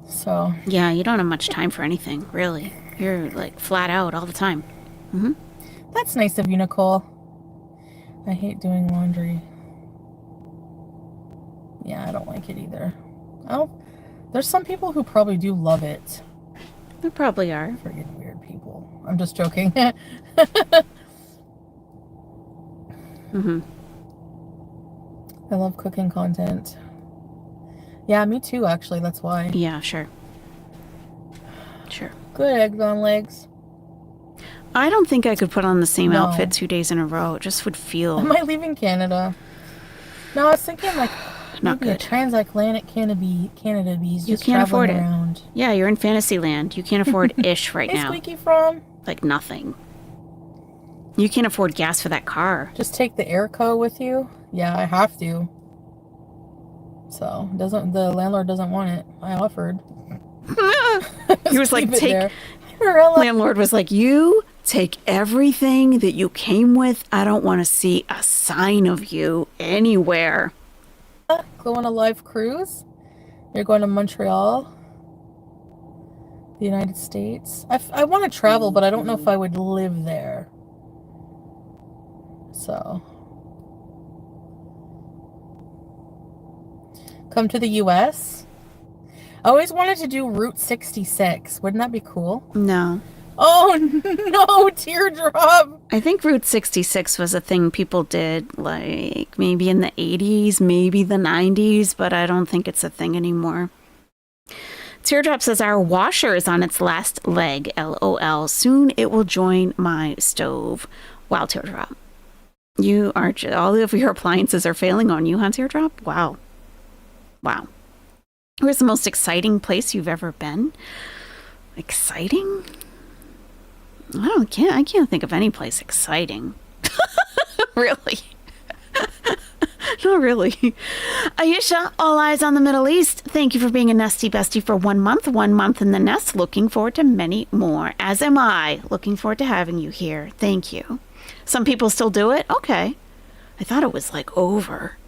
So. Yeah, you don't have much time for anything, really. You're like flat out all the time. That's nice of you, Nicole. I hate doing laundry. Yeah, I don't like it either. Oh, there's some people who probably do love it. There probably are. Friggin' weird people. I'm just joking. I love cooking content. Yeah, me too, actually. That's why. Yeah, sure. Sure. Good eggs on legs. I don't think I could put on the same outfit 2 days in a row. It just would feel... Am I leaving Canada? No, I was thinking like not maybe good. A transatlantic Canada bees You just can't afford it. around. Yeah, you're in fantasy land. You can't afford ish right Hey, now. Squeaky from? Like nothing. You can't afford gas for that car. Just take the airco with you? Yeah, I have to. So, the landlord doesn't want it. I offered. He was like, Marilla. Landlord was like, you take everything that you came with. I don't want to see a sign of you anywhere. Go on a live cruise? You're going to Montreal? The United States? I want to travel, but I don't know if I would live there. So. Come to the U.S.? I always wanted to do Route 66. Wouldn't that be cool? No. Oh, no, teardrop. I think Route 66 was a thing people did, like, maybe in the 80s, maybe the 90s, but I don't think it's a thing anymore. Teardrop says, our washer is on its last leg, LOL. Soon it will join my stove. Wow, Teardrop. You are, all of your appliances are failing on you, huh, Teardrop? Wow. Wow. Where's the most exciting place you've ever been? Exciting? I can't think of any place exciting. Really? Not really. Ayesha, all eyes on the Middle East. Thank you for being a Nestie Bestie for 1 month. 1 month in the nest. Looking forward to many more. As am I. Looking forward to having you here. Thank you. Some people still do it? Okay. I thought it was like over.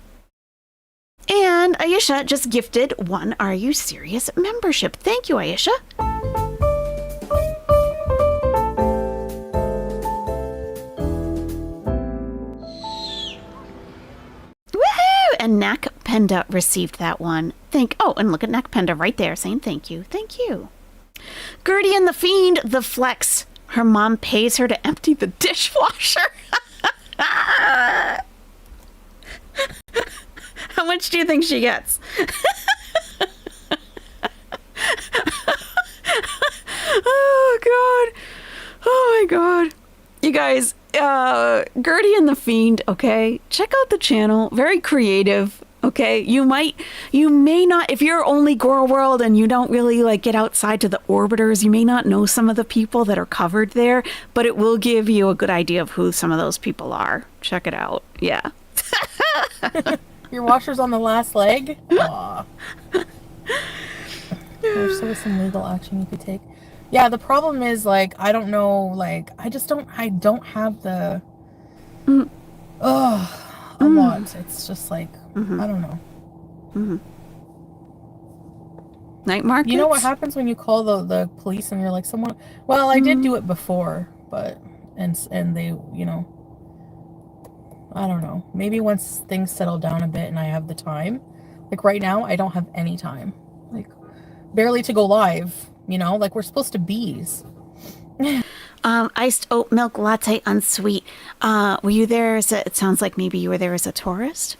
And Ayesha just gifted 1 Are You Serious membership. Thank you, Ayesha. Woohoo! And Nak Penda received that one. And look at Nak Penda right there saying thank you. Thank you. Gertie and the Fiend, the Flex. Her mom pays her to empty the dishwasher. How much do you think she gets? Oh, God. Oh, my God. You guys, Gertie and the Fiend, okay? Check out the channel. Very creative, okay? You may not, if you're only Girl World and you don't really, like, get outside to the orbiters, you may not know some of the people that are covered there, but it will give you a good idea of who some of those people are. Check it out. Yeah. Your washer's on the last leg? Aw. There's still some legal action you could take. Yeah, the problem is, like, I don't know, like, I don't have the, a lot. It's just like, I don't know. Night markets? You know what happens when you call the police and you're like, someone, well, I did do it before, but, and they, you know, I don't know. Maybe once things settle down a bit and I have the time. Like right now, I don't have any time. barely to go live, you know, like we're supposed to bees. Iced oat milk latte unsweet. Were you there it sounds like maybe you were there as a tourist?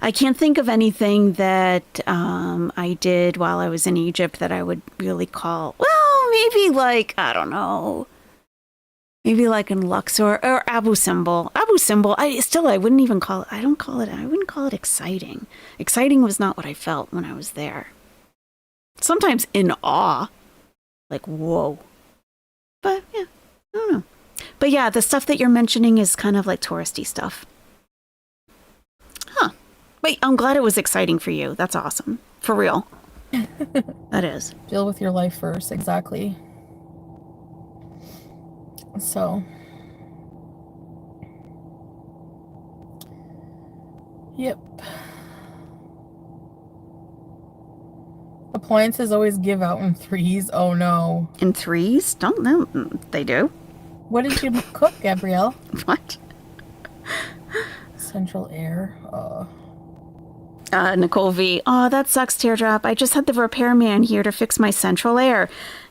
I can't think of anything that I did while I was in Egypt that I would really call, well, maybe like, I don't know, maybe like in Luxor or Abu Simbel. I wouldn't even call it, I wouldn't call it exciting. Exciting was not what I felt when I was there. Sometimes in awe, like, whoa. But yeah, I don't know. But yeah, the stuff that you're mentioning is kind of like touristy stuff. Huh. But I'm glad it was exciting for you. That's awesome. For real. That is. Deal with your life first, exactly. So, yep. Appliances always give out in threes. Oh no. In threes? Don't know. They do. What did you cook, Gabrielle? What? Central air. Nicole V. Oh, that sucks, Teardrop. I just had the repairman here to fix my central air.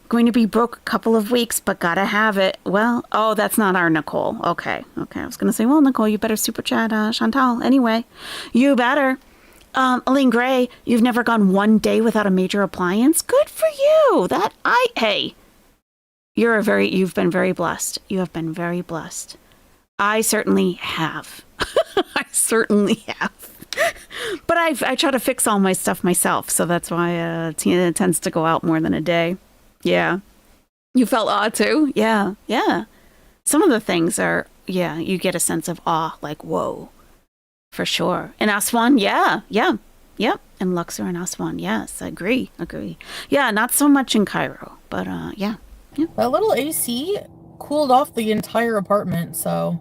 Going to be broke a couple of weeks, but gotta have it. Well, oh, that's not our Nicole. Okay. I was gonna say, well, Nicole, you better super chat Chantal. Anyway, you better. Aline Gray, you've never gone one day without a major appliance? Good for you. Hey, you've been very blessed. You have been very blessed. I certainly have. I certainly have. But I try to fix all my stuff myself, so that's why it tends to go out more than a day. Yeah. You felt awe too? Yeah. Some of the things are, you get a sense of awe, like, whoa, for sure. In Aswan, yep. In Luxor and Aswan, yes, agree. Yeah, not so much in Cairo, but yeah. That little AC cooled off the entire apartment, so.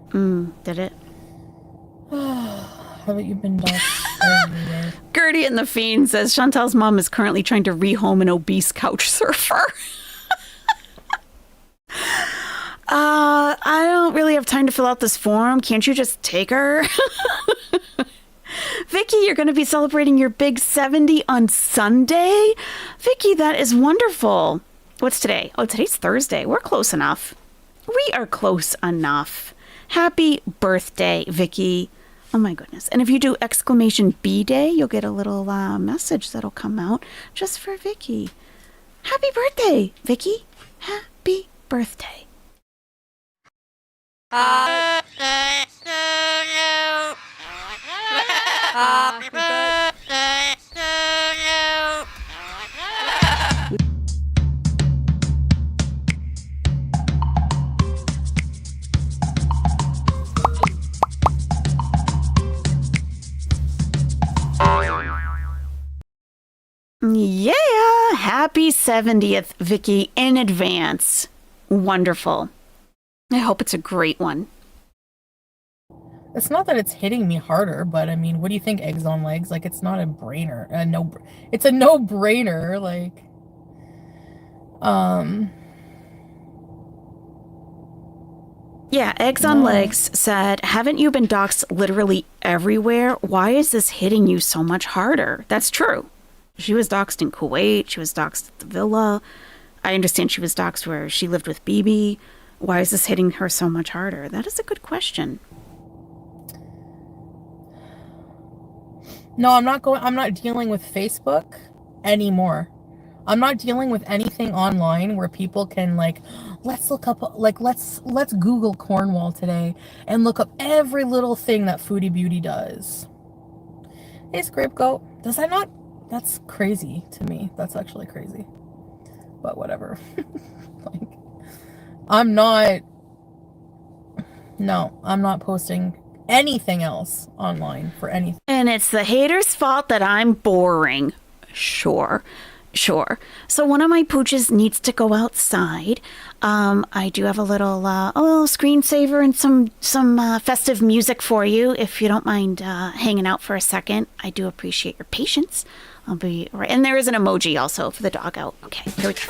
Did it? Haven't you been everywhere? Gertie in the Fiend says Chantal's mom is currently trying to rehome an obese couch surfer. I don't really have time to fill out this form. Can't you just take her? Vicky, you're going to be celebrating your big 70 on Sunday? Vicky, that is wonderful. What's today? Oh, today's Thursday. We're close enough. We are close enough. Happy birthday, Vicky. Oh my goodness. And if you do exclamation B-Day, you'll get a little message that'll come out just for Vicky. Happy birthday, Vicky. Happy birthday. Yeah, happy 70th, Vicky, in advance. Wonderful. I hope it's a great one. It's not that it's hitting me harder, but I mean, what do you think, eggs on legs? Like, it's not a brainer. It's a no-brainer. Like, Yeah, Eggs on Legs said, haven't you been doxxed literally everywhere? Why is this hitting you so much harder? That's true. She was doxxed in Kuwait. She was doxxed at the villa. I understand she was doxxed where she lived with BB. Why is this hitting her so much harder? That is a good question. no, I'm not dealing with Facebook anymore. I'm not dealing with anything online where people can, like, let's look up, like, let's Google Cornwall today and look up every little thing that Foodie Beauty does. Hey, Scapegoat, does that not? That's crazy to me. That's actually crazy. But whatever. Like, I'm not posting anything else online for anything. And it's the haters' fault that I'm boring. Sure. So one of my pooches needs to go outside. I do have a little screensaver and some festive music for you. If you don't mind hanging out for a second, I do appreciate your patience. I'll be right. And there is an emoji also for the dog out. Okay, here we go.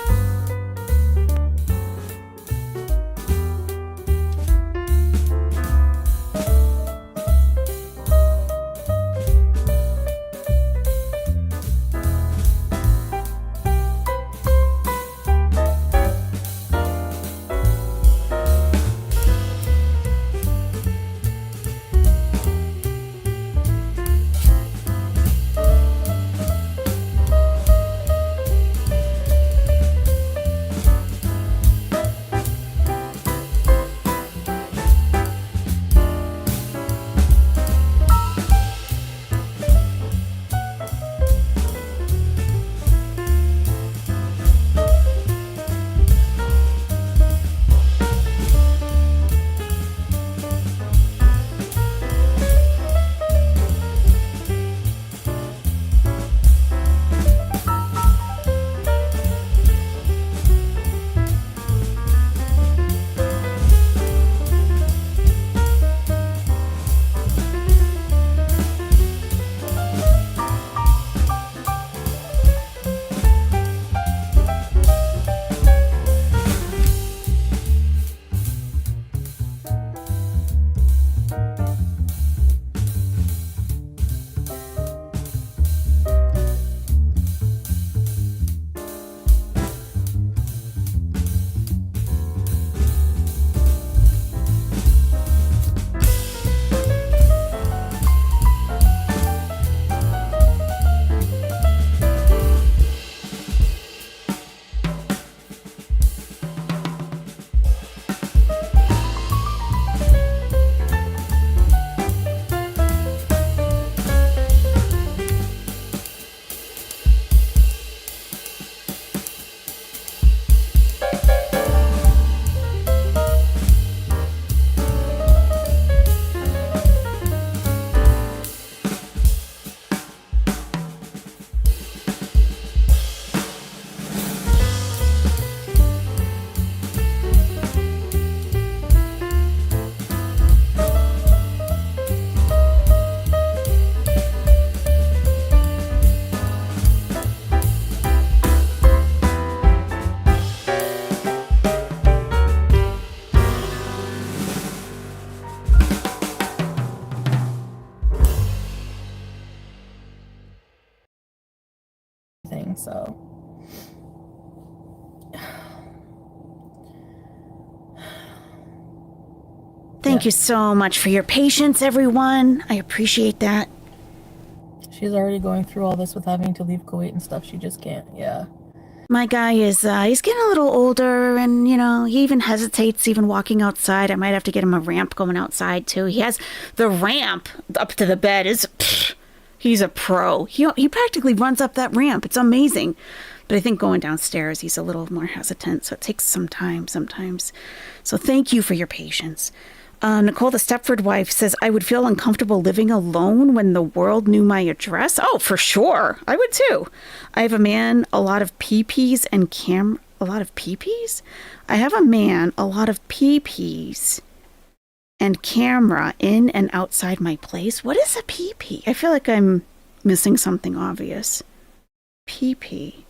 everything. So Thank you so much for your patience, everyone. I appreciate that. she's already going through all this with having to leave Kuwait and stuff. She just can't. Yeah. My guy is, he's getting a little older and, you know, he even hesitates even walking outside. I might have to get him a ramp going outside, too. He has the ramp up to the bed. He's a pro. He practically runs up that ramp. It's amazing. But I think going downstairs, he's a little more hesitant. So it takes some time sometimes. So thank you for your patience. Nicole, the Stepford wife, says, I would feel uncomfortable living alone when the world knew my address. Oh, for sure. I would too. I have a man, a lot of pee-pees and a lot of pee-pees? I have a man, a lot of pee-pees and camera in and outside my place. What is a pee-pee? I feel like I'm missing something obvious. Pee-pee.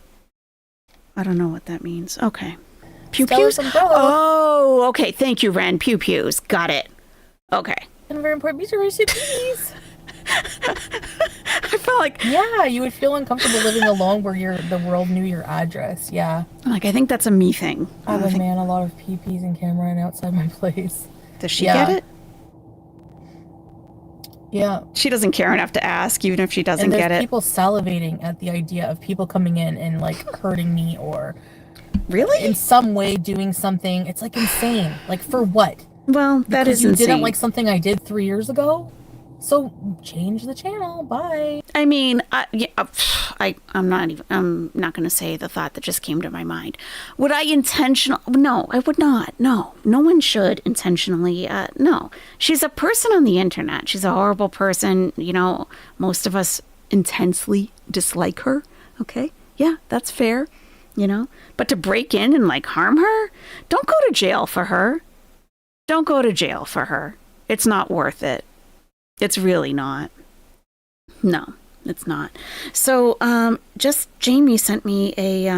I don't know what that means. Okay. Pew-pews? Oh, okay. Thank you, Ren. Pew-pews. Got it. Okay. And very important piece of recipes. I felt like... Yeah, you would feel uncomfortable living alone where the world knew your address. Yeah. Like, I think that's a me thing. I have a man, a lot of PPs and camera and outside my place. Does she get it? Yeah. She doesn't care enough to ask, even if she doesn't get it. There's people salivating at the idea of people coming in and, like, hurting me or... Really? In some way doing something. It's, like, insane. Like, for what? Well, that is insane. You didn't like something I did 3 years ago? So, change the channel. Bye. I mean, I'm not going to say the thought that just came to my mind. Would I No, I would not. No one should intentionally. No, she's a person on the internet. She's a horrible person. You know, most of us intensely dislike her. Okay. Yeah, that's fair. You know, but to break in and like harm her, don't go to jail for her. Don't go to jail for her. It's not worth it. It's really not. No, it's not. So, just Jamie sent me a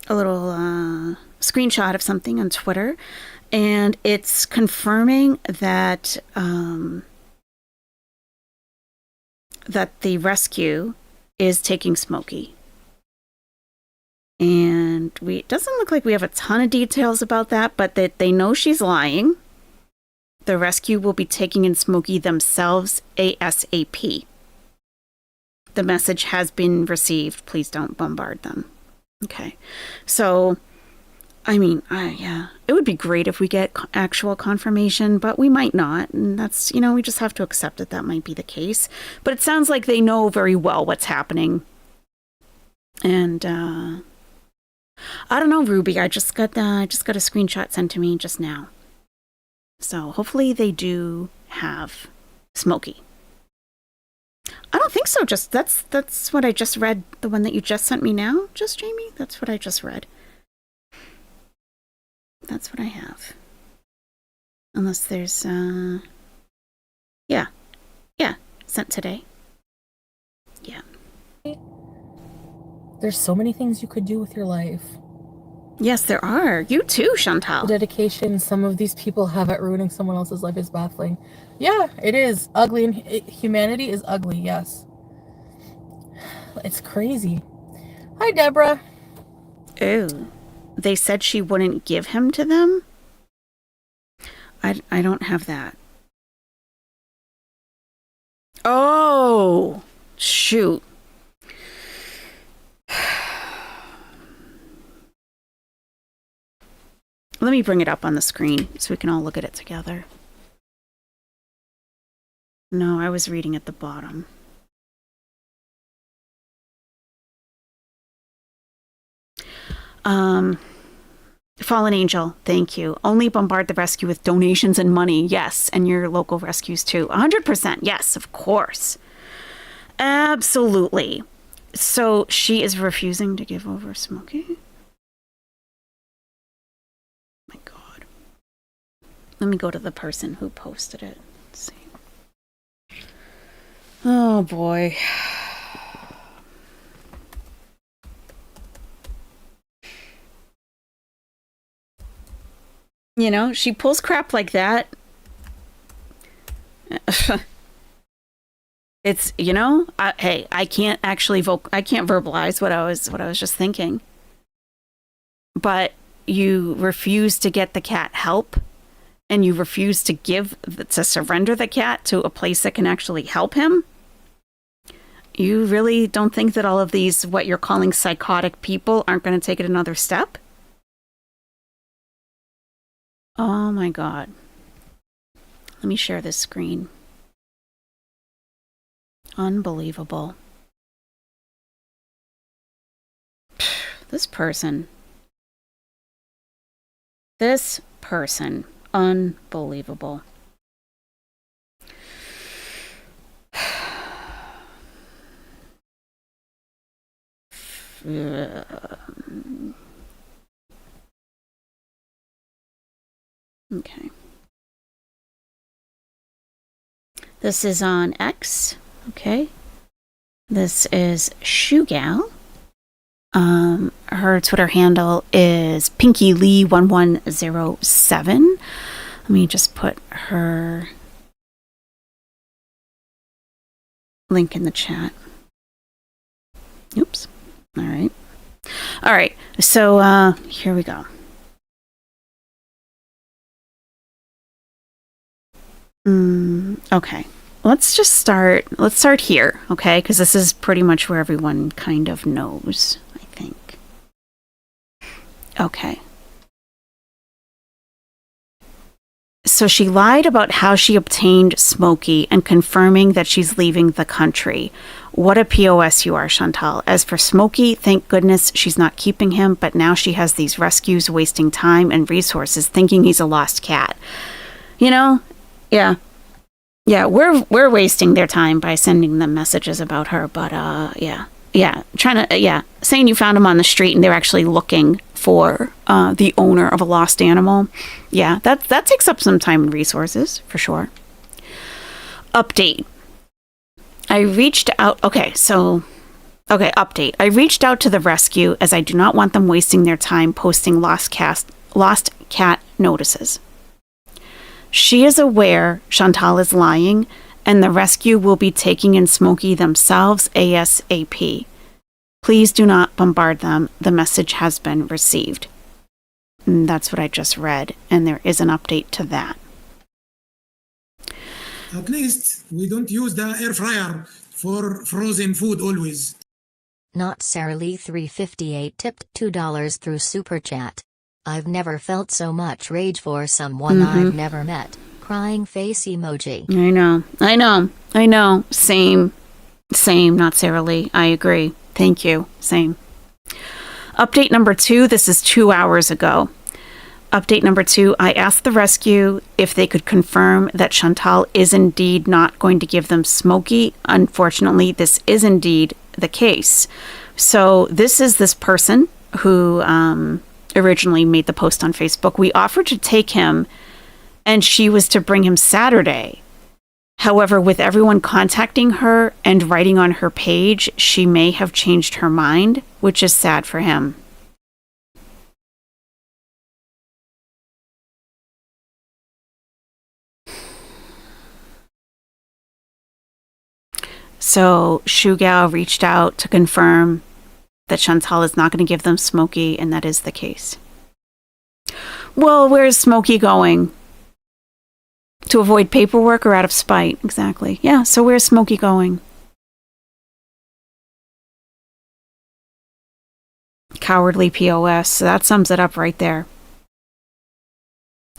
little screenshot of something on Twitter, and it's confirming that that the rescue is taking Smokey. And it doesn't look like we have a ton of details about that, but that they know she's lying. The rescue will be taking in Smokey themselves ASAP. The message has been received. Please don't bombard them. Okay. So, I mean, yeah, it would be great if we get actual confirmation, but we might not. And that's, you know, we just have to accept that might be the case. But it sounds like they know very well what's happening. And, I don't know, Ruby. I just got a screenshot sent to me just now. So hopefully they do have Smokey. I don't think so. Just that's what I just read. The one that you just sent me now, just Jamie. That's what I just read. That's what I have. Unless there's yeah, sent today. Yeah. There's so many things you could do with your life. Yes, there are. You too, Chantal. The dedication some of these people have at ruining someone else's life is baffling. Yeah, it is ugly, and humanity is ugly. Yes, it's crazy. Hi, Deborah. Oh, they said she wouldn't give him to them. I don't have that. Oh, shoot. Let me bring it up on the screen so we can all look at it together. No, I was reading at the bottom. Fallen Angel, thank you. Only bombard the rescue with donations and money. Yes, and your local rescues too. 100%. Yes, of course. Absolutely. So she is refusing to give over Smokey? My God. Let me go to the person who posted it. Let's see. Oh boy. You know, she pulls crap like that. It's, hey, I can't actually I can't verbalize what I was just thinking. But you refuse to get the cat help, and you refuse to surrender the cat to a place that can actually help him. You really don't think that all of these, what you're calling psychotic people, aren't going to take it another step? Oh my God. Let me share this screen. Unbelievable. This person. Unbelievable. Okay. This is on X. Okay. This is Shoegal. Her Twitter handle is PinkyLee1107. Let me just put her link in the chat. Oops. All right. So here we go. Okay. Let's start here, okay? Because this is pretty much where everyone kind of knows, I think. Okay. So she lied about how she obtained Smokey and confirming that she's leaving the country. What a POS you are, Chantal. As for Smokey, thank goodness she's not keeping him, but now she has these rescues wasting time and resources thinking he's a lost cat. Yeah. Yeah, we're wasting their time by sending them messages about her, but saying you found him on the street and they're actually looking for the owner of a lost animal. Yeah, that takes up some time and resources for sure. Update. Update. I reached out to the rescue as I do not want them wasting their time posting lost cat notices. She is aware Chantal is lying, and the rescue will be taking in Smokey themselves ASAP. Please do not bombard them. The message has been received. And that's what I just read, and there is an update to that. At least we don't use the air fryer for frozen food always. Not Sarah Lee 358 tipped $2 through Super Chat. I've never felt so much rage for someone I've never met. Crying face emoji. I know. Same, not Sarah Lee. I agree. Thank you. Same. Update number 2. This is 2 hours ago. Update number 2. I asked the rescue if they could confirm that Chantal is indeed not going to give them Smokey. Unfortunately, this is indeed the case. So this is this person who originally made the post on Facebook. We offered to take him, and she was to bring him Saturday. However, with everyone contacting her and writing on her page, she may have changed her mind, which is sad for him. So Shugal reached out to confirm that Chantal is not going to give them Smokey, and that is the case. Well, where's Smokey going? To avoid paperwork or out of spite? Exactly. Yeah, so where's Smokey going? Cowardly POS. So that sums it up right there.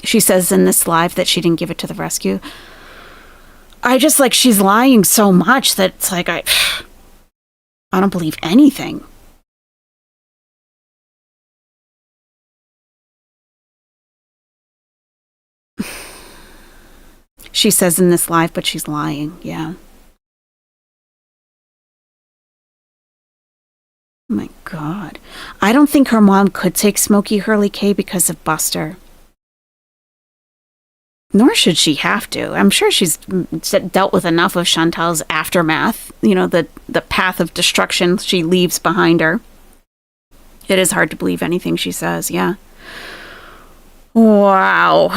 She says in this live that she didn't give it to the rescue. She's lying so much that it's like, I don't believe anything. She says in this live, but she's lying. Yeah. Oh my God. I don't think her mom could take Smokey Hurley K because of Buster. Nor should she have to. I'm sure she's dealt with enough of Chantal's aftermath, the path of destruction she leaves behind her. It is hard to believe anything she says, yeah. Wow.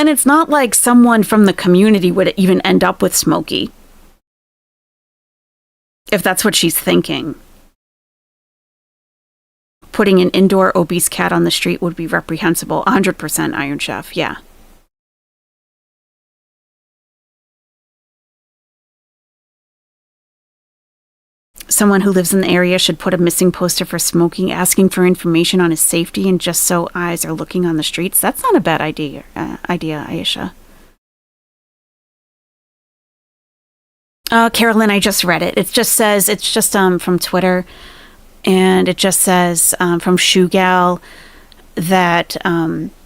And it's not like someone from the community would even end up with Smokey, if that's what she's thinking. Putting an indoor obese cat on the street would be reprehensible. 100% Iron Chef, yeah. Someone who lives in the area should put a missing poster for Smokey, asking for information on his safety, and just so eyes are looking on the streets. That's not a bad idea, Aisha. Carolyn, I just read it. It just says, it's just from Twitter, and it just says from Shoe Gal that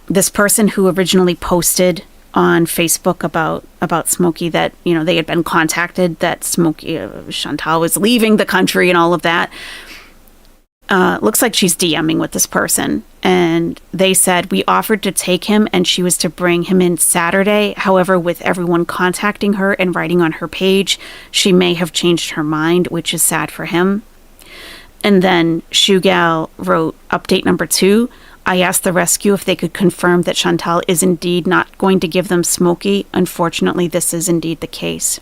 this person who originally posted on Facebook about Smokey, that, you know, they had been contacted that Smokey, Chantal was leaving the country and all of that. Looks like she's DMing with this person, and they said, we offered to take him and she was to bring him in Saturday. However, with everyone contacting her and writing on her page, she may have changed her mind, which is sad for him. And then Shoe Gal wrote update number 2. I asked the rescue if they could confirm that Chantal is indeed not going to give them Smokey. Unfortunately, this is indeed the case.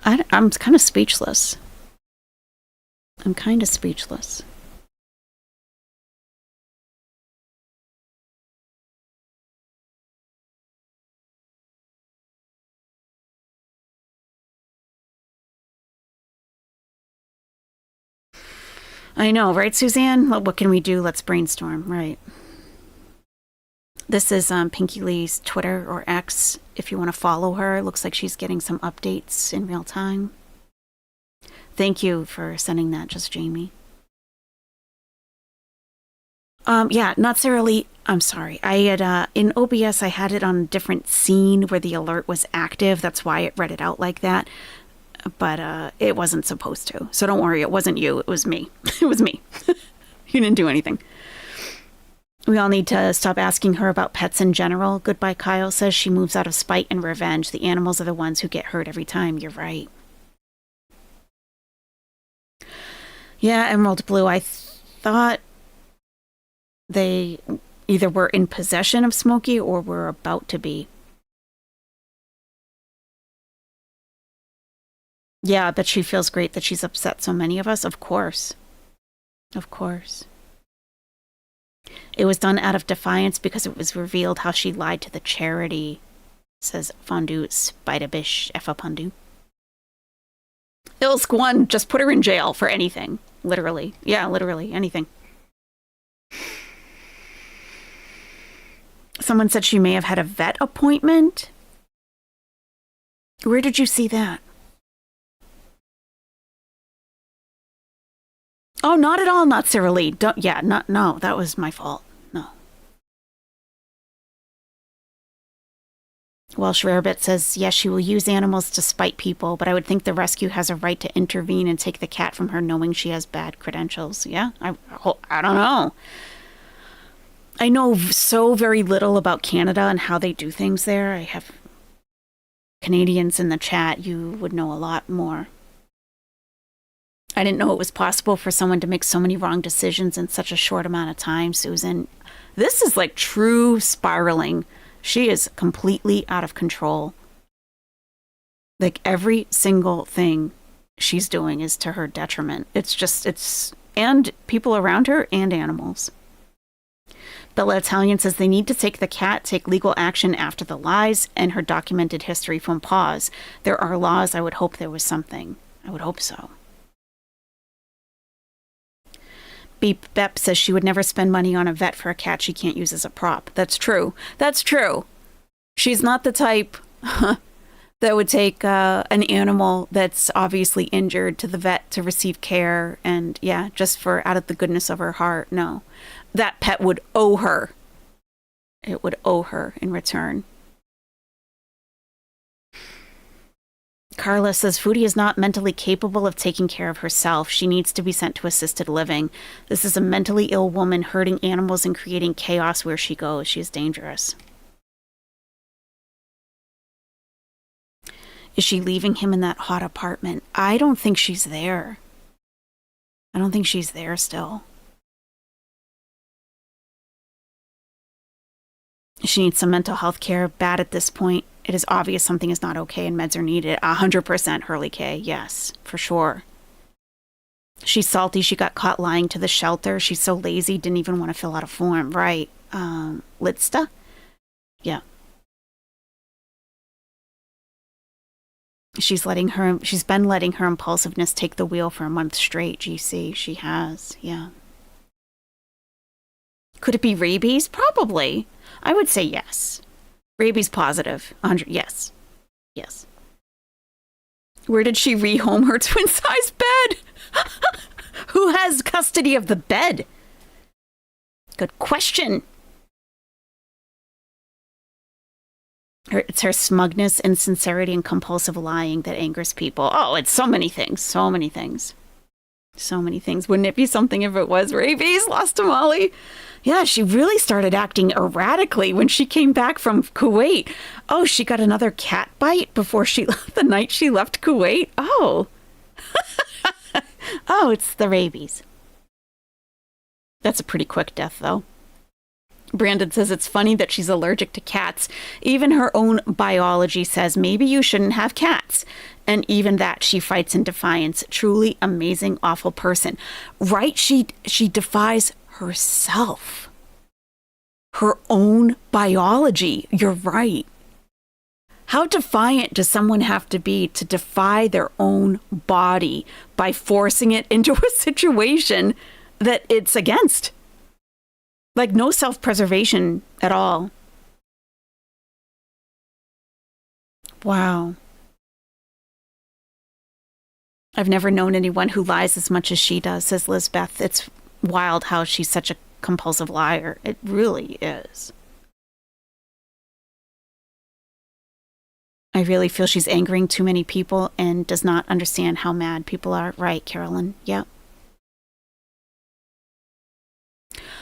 I'm kind of speechless. I know, right, Suzanne? What can we do? Let's brainstorm, right? This is Pinky Lee's Twitter or X, if you want to follow her. It looks like she's getting some updates in real time. Thank you for sending that, Just Jamie. Yeah, not necessarily. I'm sorry. I had, in OBS, I had it on a different scene where the alert was active. That's why it read it out like that. But it wasn't supposed to. So don't worry, it wasn't you. It was me. It was me. You didn't do anything. We all need to stop asking her about pets in general. Goodbye, Kyle says she moves out of spite and revenge. The animals are the ones who get hurt every time. You're right. Yeah, Emerald Blue, I thought they either were in possession of Smokey or were about to be. Yeah, but she feels great that she's upset so many of us. Of course. Of course. It was done out of defiance because it was revealed how she lied to the charity, says Fondue Spiderbish Effapundu. Ilsk 1, just put her in jail for anything. Literally. Yeah, literally. Anything. Someone said she may have had a vet appointment. Where did you see that? Oh, not at all, not Cyril. No, that was my fault. No. Welsh Rarebit says, yes, she will use animals to spite people, but I would think the rescue has a right to intervene and take the cat from her knowing she has bad credentials. Yeah, I don't know. I know so very little about Canada and how they do things there. I have Canadians in the chat. You would know a lot more. I didn't know it was possible for someone to make so many wrong decisions in such a short amount of time, Susan. This is like true spiraling. She is completely out of control. Like every single thing she's doing is to her detriment. And people around her and animals. Bella Italian says they need to take the cat, take legal action after the lies and her documented history from Paws. There are laws. I would hope there was something. I would hope so. Beep Bep says she would never spend money on a vet for a cat she can't use as a prop. That's true. That's true. She's not the type that would take an animal that's obviously injured to the vet to receive care and, yeah, just for out of the goodness of her heart. No. That pet would owe her. It would owe her in return. Carla says Foodie is not mentally capable of taking care of herself. She needs to be sent to assisted living. This is a mentally ill woman hurting animals and creating chaos where she goes. She is dangerous. Is she leaving him in that hot apartment? I don't think she's there. I don't think she's there still. She needs some mental health care bad at this point. It is obvious something is not okay and meds are needed. 100% Hurley K. Yes, for sure. She's salty. She got caught lying to the shelter. She's so lazy, didn't even want to fill out a form. Right. Litsta? Yeah. She's been letting her impulsiveness take the wheel for a month straight, GC. She has, yeah. Could it be rabies? Probably. I would say yes. Rabies positive. 100, yes. Yes. Where did she rehome her twin-size bed? Who has custody of the bed? Good question. It's her smugness, insincerity, and compulsive lying that angers people. Oh, it's so many things. So many things. So many things. Wouldn't it be something if it was rabies, lost to Molly? Yeah, she really started acting erratically when she came back from Kuwait. Oh, she got another cat bite before the night she left Kuwait? Oh. Oh, it's the rabies. That's a pretty quick death, though. Brandon says it's funny that she's allergic to cats. Even her own biology says maybe you shouldn't have cats. And even that she fights in defiance. Truly amazing, awful person. Right? She defies herself. Her own biology. You're right. How defiant does someone have to be to defy their own body by forcing it into a situation that it's against? Like no self-preservation at all. Wow. I've never known anyone who lies as much as she does, says Lizbeth. It's wild how she's such a compulsive liar. It really is. I really feel she's angering too many people and does not understand how mad people are. Right, Carolyn? Yep.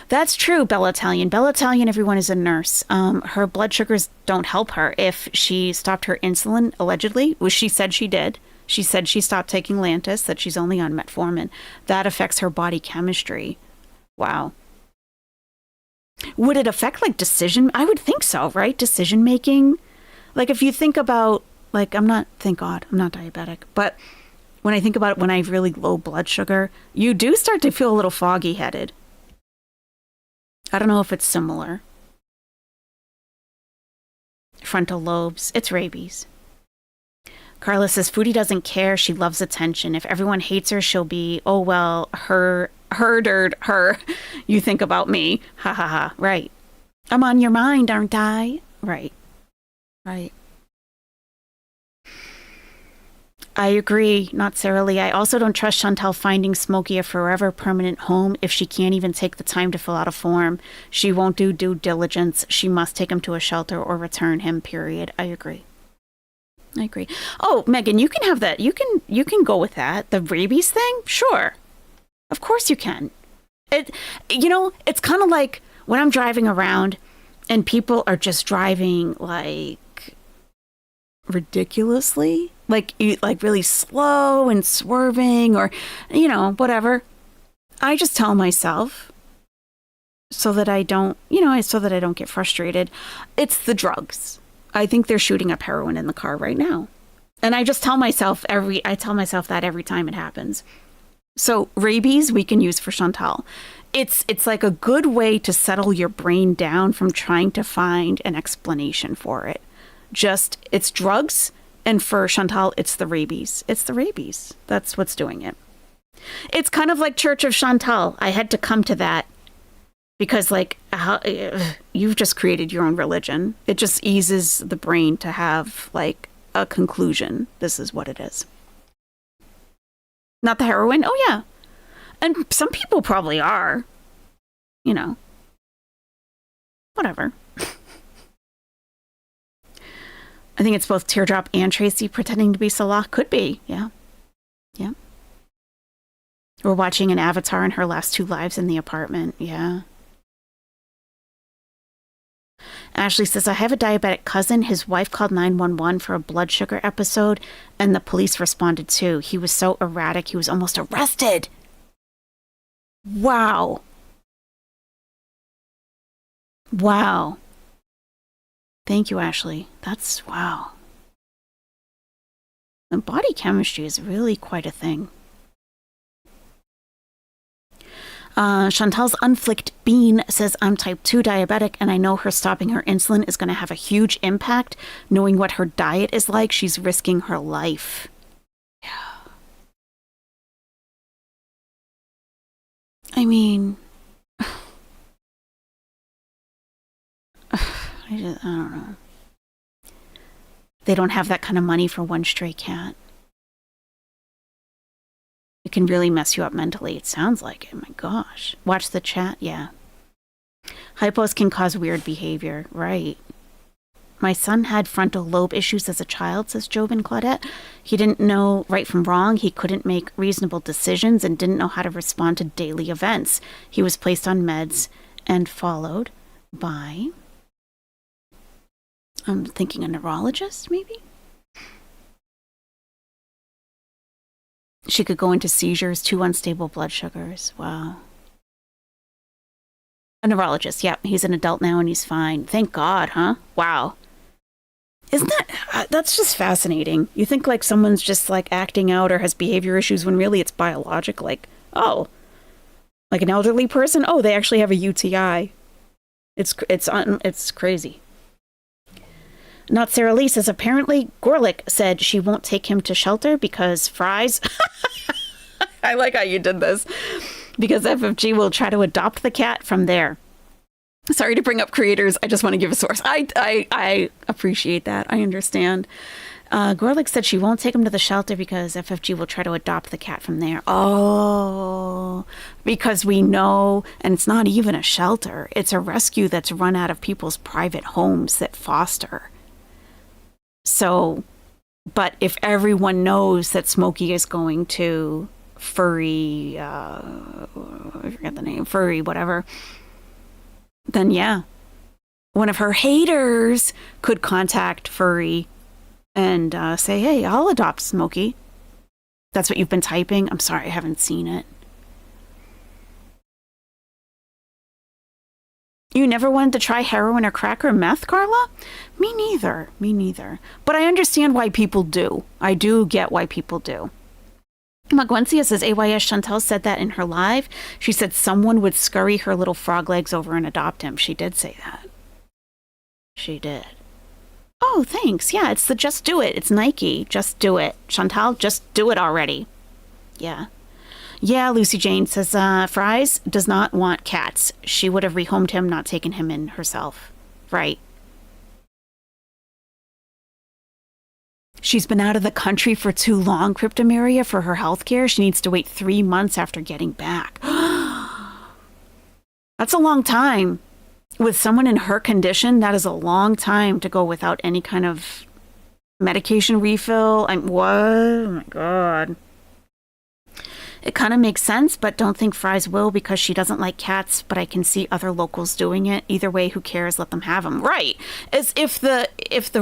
That's true, Bella Italian. Bella Italian, everyone, is a nurse. Her blood sugars don't help her. If she stopped her insulin, allegedly, which she said she did, she said she stopped taking Lantus, that she's only on metformin. That affects her body chemistry. Wow. Would it affect, like, decision? I would think so, right? Decision making? Like, if you think about, like, thank God, I'm not diabetic, but when I think about it, when I have really low blood sugar, you do start to feel a little foggy-headed. I don't know if it's similar. Frontal lobes. It's rabies. Carla says, Foodie doesn't care. She loves attention. If everyone hates her, she'll be, oh, well, her. You think about me. Ha ha ha. Right. I'm on your mind, aren't I? Right. Right. I agree, not Sarah Lee. I also don't trust Chantal finding Smokey a forever permanent home if she can't even take the time to fill out a form. She won't do due diligence. She must take him to a shelter or return him, period. I agree. Oh, Megan, you can have that. You can go with that. The rabies thing? Sure. Of course you can. It's kind of like when I'm driving around and people are just driving like ridiculously, like really slow and swerving or whatever. I just tell myself so that I don't get frustrated. It's the drugs. I think they're shooting up heroin in the car right now. And I just tell myself that every time it happens. So rabies we can use for Chantal. It's like a good way to settle your brain down from trying to find an explanation for it. Just, it's drugs, and for Chantal, it's the rabies. It's the rabies. That's what's doing it. It's kind of like Church of Chantal. I had to come to that because, you've just created your own religion. It just eases the brain to have, a conclusion. This is what it is. Not the heroin? Oh, yeah. And some people probably are. Whatever. I think it's both Teardrop and Tracy pretending to be Salah. Could be, yeah. Yeah. We're watching an avatar in her last 2 lives in the apartment, yeah. Ashley says, I have a diabetic cousin. His wife called 911 for a blood sugar episode, and the police responded too. He was so erratic, he was almost arrested. Wow. Wow. Thank you, Ashley. That's wow. And body chemistry is really quite a thing. Chantal's Unflicked Bean says, I'm type 2 diabetic, and I know her stopping her insulin is going to have a huge impact. Knowing what her diet is like, she's risking her life. Yeah. I mean, I don't know. They don't have that kind of money for one stray cat. It can really mess you up mentally. It sounds like it. My gosh. Watch the chat. Yeah. Hypos can cause weird behavior. Right. My son had frontal lobe issues as a child, says Job and Claudette. He didn't know right from wrong. He couldn't make reasonable decisions and didn't know how to respond to daily events. He was placed on meds and followed by, I'm thinking, a neurologist, maybe? She could go into seizures, 2 unstable blood sugars. Wow. A neurologist, yep. He's an adult now and he's fine. Thank God, huh? Wow. Isn't that's just fascinating. You think like someone's just like acting out or has behavior issues when really it's biologic. Like, oh, like an elderly person? Oh, they actually have a UTI. It's crazy. Not Sarah Lee says, apparently Gorlick said she won't take him to shelter because Fries... I like how you did this. Because FFG will try to adopt the cat from there. Sorry to bring up creators. I just want to give a source. I appreciate that. I understand. Gorlick said she won't take him to the shelter because FFG will try to adopt the cat from there. Oh, because we know, and it's not even a shelter. It's a rescue that's run out of people's private homes that foster. So, but if everyone knows that Smokey is going to Furry, I forget the name, Furry, whatever, then yeah. One of her haters could contact Furry and say, hey, I'll adopt Smokey. That's what you've been typing? I'm sorry, I haven't seen it. You never wanted to try heroin or crack or meth, Carla? Me neither. But I understand why people do. I do get why people do. Magwencia says, AYS Chantal said that in her live. She said someone would scurry her little frog legs over and adopt him. She did say that. She did. Oh, thanks. Yeah, it's the Just Do It. It's Nike. Just do it. Chantal, just do it already. Yeah. Yeah, Lucy Jane says, Fries does not want cats. She would have rehomed him, not taken him in herself. Right. She's been out of the country for too long, Cryptomeria, for her health care. She needs to wait 3 months after getting back. That's a long time. With someone in her condition, that is a long time to go without any kind of medication refill. What? Oh my God. It kind of makes sense, but don't think Fries will because she doesn't like cats, but I can see other locals doing it. Either way, who cares? Let them have them. Right. As if the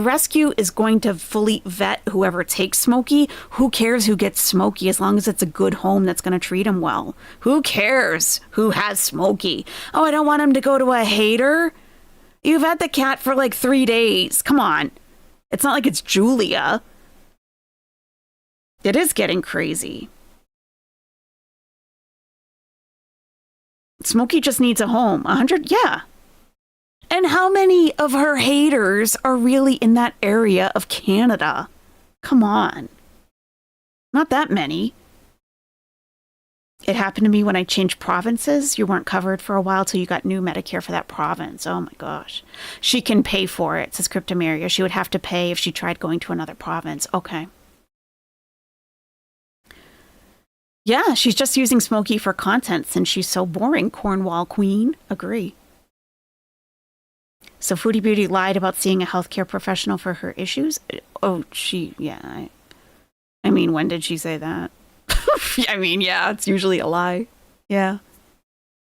rescue is going to fully vet whoever takes Smokey, who cares who gets Smokey as long as it's a good home that's going to treat him well? Who cares who has Smokey? Oh, I don't want him to go to a hater. You've had the cat for like 3 days. Come on. It's not like it's Julia. It is getting crazy. Smokey just needs a home. 100? Yeah. And how many of her haters are really in that area of Canada? Come on. Not that many. It happened to me when I changed provinces. You weren't covered for a while till you got new Medicare for that province. Oh my gosh. She can pay for it, says Cryptomeria. She would have to pay if she tried going to another province. Okay. Yeah, she's just using Smokey for content since she's so boring, Cornwall Queen. Agree. So Foodie Beauty lied about seeing a healthcare professional for her issues? Oh, yeah. I mean, when did she say that? I mean, yeah, it's usually a lie. Yeah.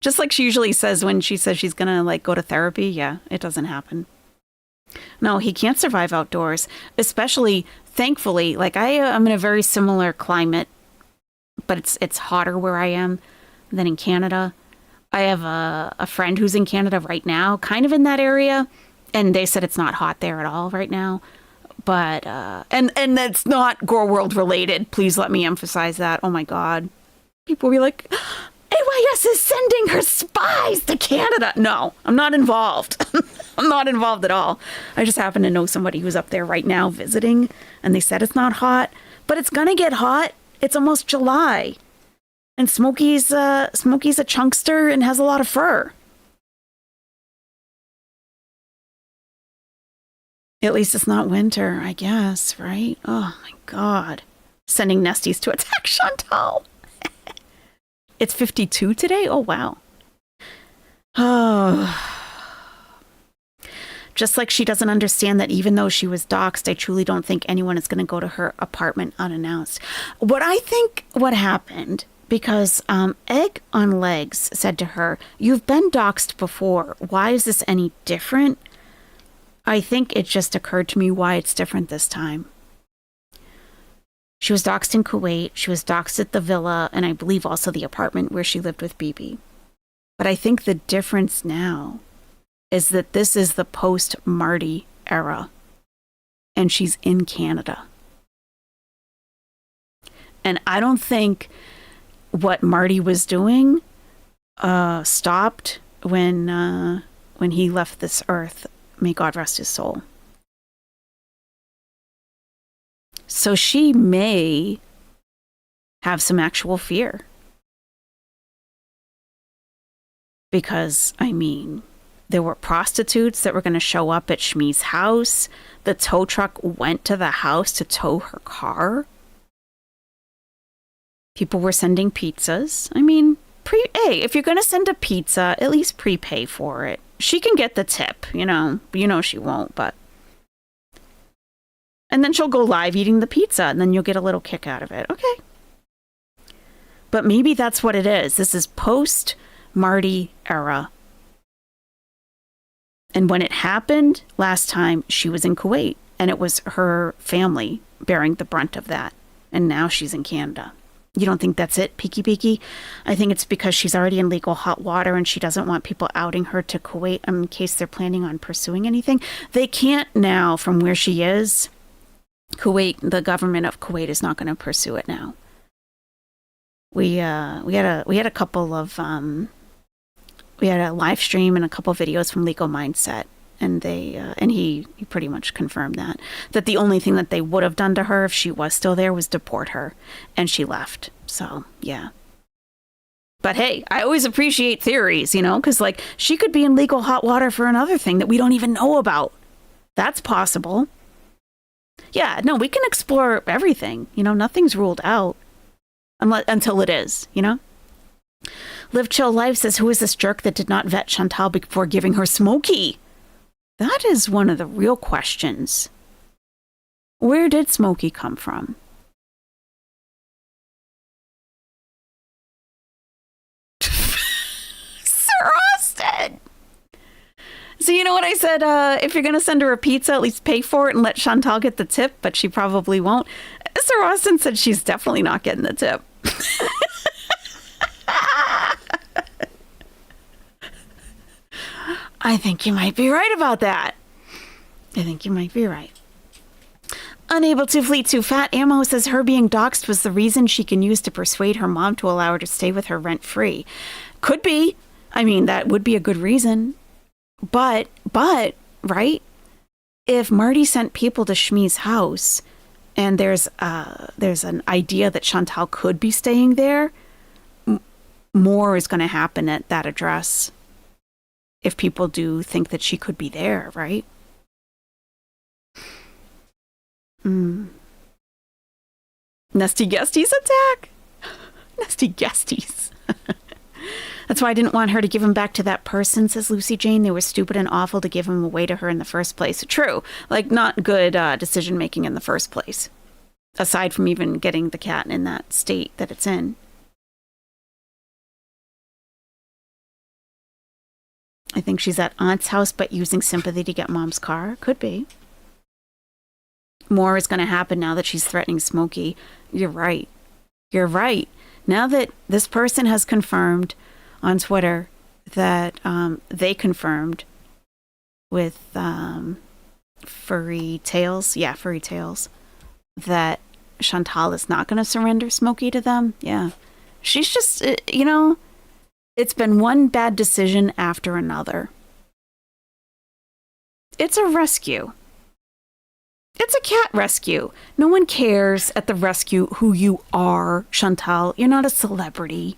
Just like she usually says when she says she's gonna, like, go to therapy. Yeah, it doesn't happen. No, he can't survive outdoors, especially, thankfully, like I'm in a very similar climate, but it's hotter where I am than in Canada. I have a friend who's in Canada right now, kind of in that area, and they said it's not hot there at all right now. But, and that's not Gore World related. Please let me emphasize that. Oh my God. People will be like, AYS is sending her spies to Canada. No, I'm not involved. I'm not involved at all. I just happen to know somebody who's up there right now visiting, and they said it's not hot, but it's gonna get hot. It's almost July. And Smokey's a chunkster and has a lot of fur. At least it's not winter, I guess, right? Oh my God. Sending Nesties to attack Chantal. It's 52 today? Oh, wow. Oh. Just like she doesn't understand that even though she was doxxed, I truly don't think anyone is going to go to her apartment unannounced. What I think what happened, because Egg on Legs said to her, "You've been doxxed before. Why is this any different?" I think it just occurred to me why it's different this time. She was doxxed in Kuwait. She was doxxed at the villa, and I believe also the apartment where she lived with BB. But I think the difference now is that this is the post-Marty era, and she's in Canada. And I don't think what Marty was doing stopped when he left this earth. May God rest his soul. So she may have some actual fear. Because, I mean, there were prostitutes that were going to show up at Shmi's house. The tow truck went to the house to tow her car. People were sending pizzas. I mean, hey, if you're going to send a pizza, at least prepay for it. She can get the tip, you know she won't, but. And then she'll go live eating the pizza, and then you'll get a little kick out of it. Okay. But maybe that's what it is. This is post-Marty era. And when it happened last time, she was in Kuwait, and it was her family bearing the brunt of that. And now she's in Canada. You don't think that's it, Peeky Peeky? I think it's because she's already in legal hot water and she doesn't want people outing her to Kuwait in case they're planning on pursuing anything. They can't now from where she is. Kuwait, the government of Kuwait is not going to pursue it now. We had a couple of we had a live stream and a couple videos from Legal Mindset, and they and he pretty much confirmed that the only thing that they would have done to her if she was still there was deport her, and she left. So yeah. But hey, I always appreciate theories, because like she could be in legal hot water for another thing that we don't even know about. That's possible. Yeah, no, we can explore everything. Nothing's ruled out until it is. Live Chill Life says, who is this jerk that did not vet Chantal before giving her Smokey? That is one of the real questions. Where did Smokey come from? Sir Austin! So you know what I said? If you're going to send her a pizza, at least pay for it and let Chantal get the tip, but she probably won't. Sir Austin said she's definitely not getting the tip. I think you might be right about that. I think you might be right. Unable to flee too fat, Ammo says her being doxxed was the reason she can use to persuade her mom to allow her to stay with her rent-free. Could be. I mean, that would be a good reason. But, right? If Marty sent people to Shmi's house and there's an idea that Chantal could be staying there, more is going to happen at that address. If people do think that she could be there, right? Nestie Besties attack? Nestie Besties. That's why I didn't want her to give him back to that person, says Lucy Jane. They were stupid and awful to give him away to her in the first place. True. Like, not good decision making in the first place. Aside from even getting the cat in that state that it's in. I think she's at aunt's house, but using sympathy to get mom's car. Could be. More is going to happen now that she's threatening Smokey. You're right. You're right. Now that this person has confirmed on Twitter that they confirmed with Furry Tales, that Chantal is not going to surrender Smokey to them. Yeah. She's just, it's been one bad decision after another. It's a rescue. It's a cat rescue. No one cares at the rescue who you are, Chantal. You're not a celebrity.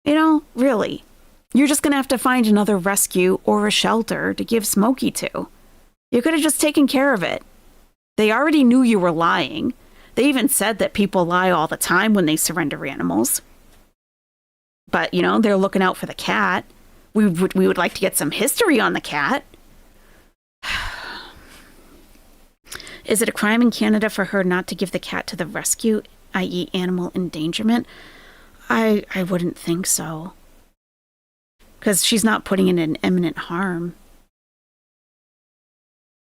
Really. You're just going to have to find another rescue or a shelter to give Smokey to. You could have just taken care of it. They already knew you were lying. They even said that people lie all the time when they surrender animals. But, they're looking out for the cat. We would like to get some history on the cat. Is it a crime in Canada for her not to give the cat to the rescue, i.e. animal endangerment? I wouldn't think so. Because she's not putting it in imminent harm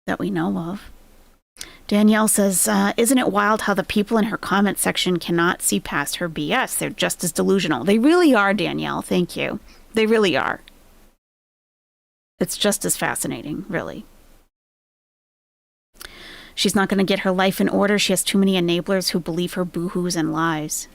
that we know of. Danielle says, isn't it wild how the people in her comment section cannot see past her BS? They're just as delusional. They really are, Danielle. Thank you. They really are. It's just as fascinating, really. She's not going to get her life in order. She has too many enablers who believe her boo-hoos and lies.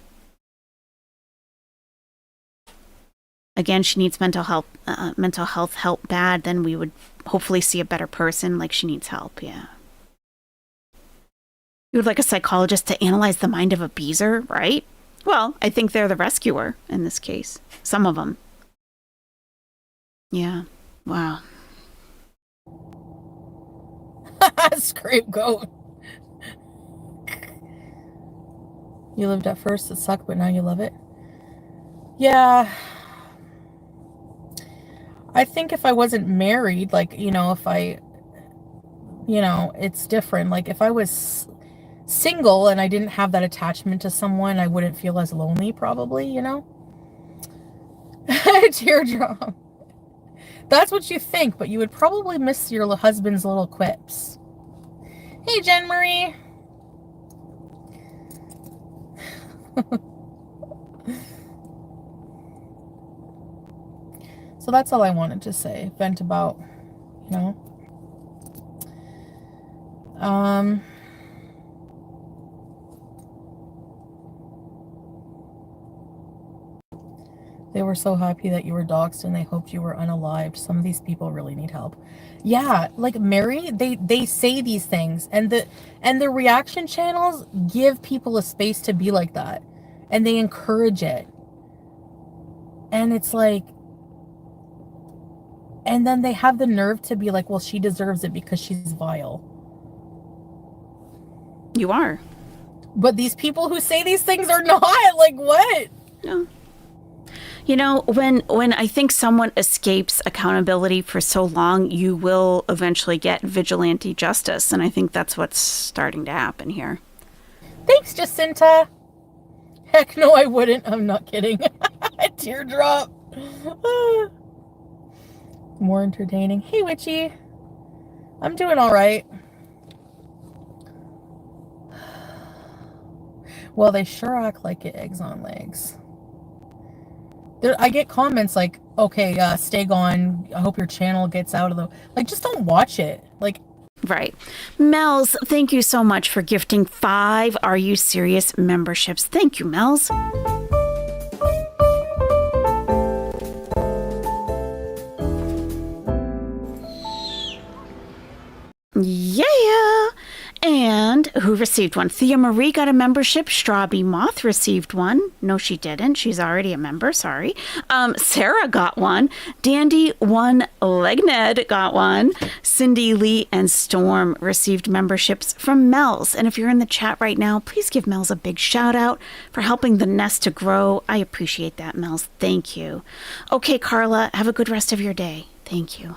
Again, she needs mental health help bad. Then we would hopefully see a better person. Like, she needs help, yeah. You would like a psychologist to analyze the mind of a beezer, right? Well, I think they're the rescuer in this case. Some of them. Yeah. Wow. Scapegoat. You lived at first, it sucked, but now you love it. Yeah. I think if I wasn't married, if I, it's different. Like, if I was single and I didn't have that attachment to someone, I wouldn't feel as lonely, probably, Teardrop. That's what you think, but you would probably miss your husband's little quips. Hey, Jen Marie. So that's all I wanted to say. Vent about, They were so happy that you were doxxed and they hoped you were unalived. Some of these people really need help. Yeah, like Mary, they say these things, and the reaction channels give people a space to be like that, and they encourage it. And it's like, and then they have the nerve to be like, well, she deserves it because she's vile. You are. But these people who say these things are not. Like, what? No. When I think someone escapes accountability for so long, you will eventually get vigilante justice. And I think that's what's starting to happen here. Thanks, Jacinta. Heck no, I wouldn't. I'm not kidding. Teardrop. More entertaining. Hey, Witchy. I'm doing all right. Well, they sure act like it, eggs on legs. I get comments like, okay, stay gone. I hope your channel gets out of the... Like, just don't watch it. Like... Right. Mel's, thank you so much for gifting 5 Are You Serious memberships. Thank you, Mel's. Yeah. And who received one? Thea Marie got a membership. Strawbee Moth received one. No, she didn't. She's already a member. Sorry. Sarah got one. Dandy One Legned got one. Cindy Lee and Storm received memberships from Mel's. And if you're in the chat right now, please give Mel's a big shout out for helping the nest to grow. I appreciate that, Mel's. Thank you. Okay, Carla, have a good rest of your day. Thank you.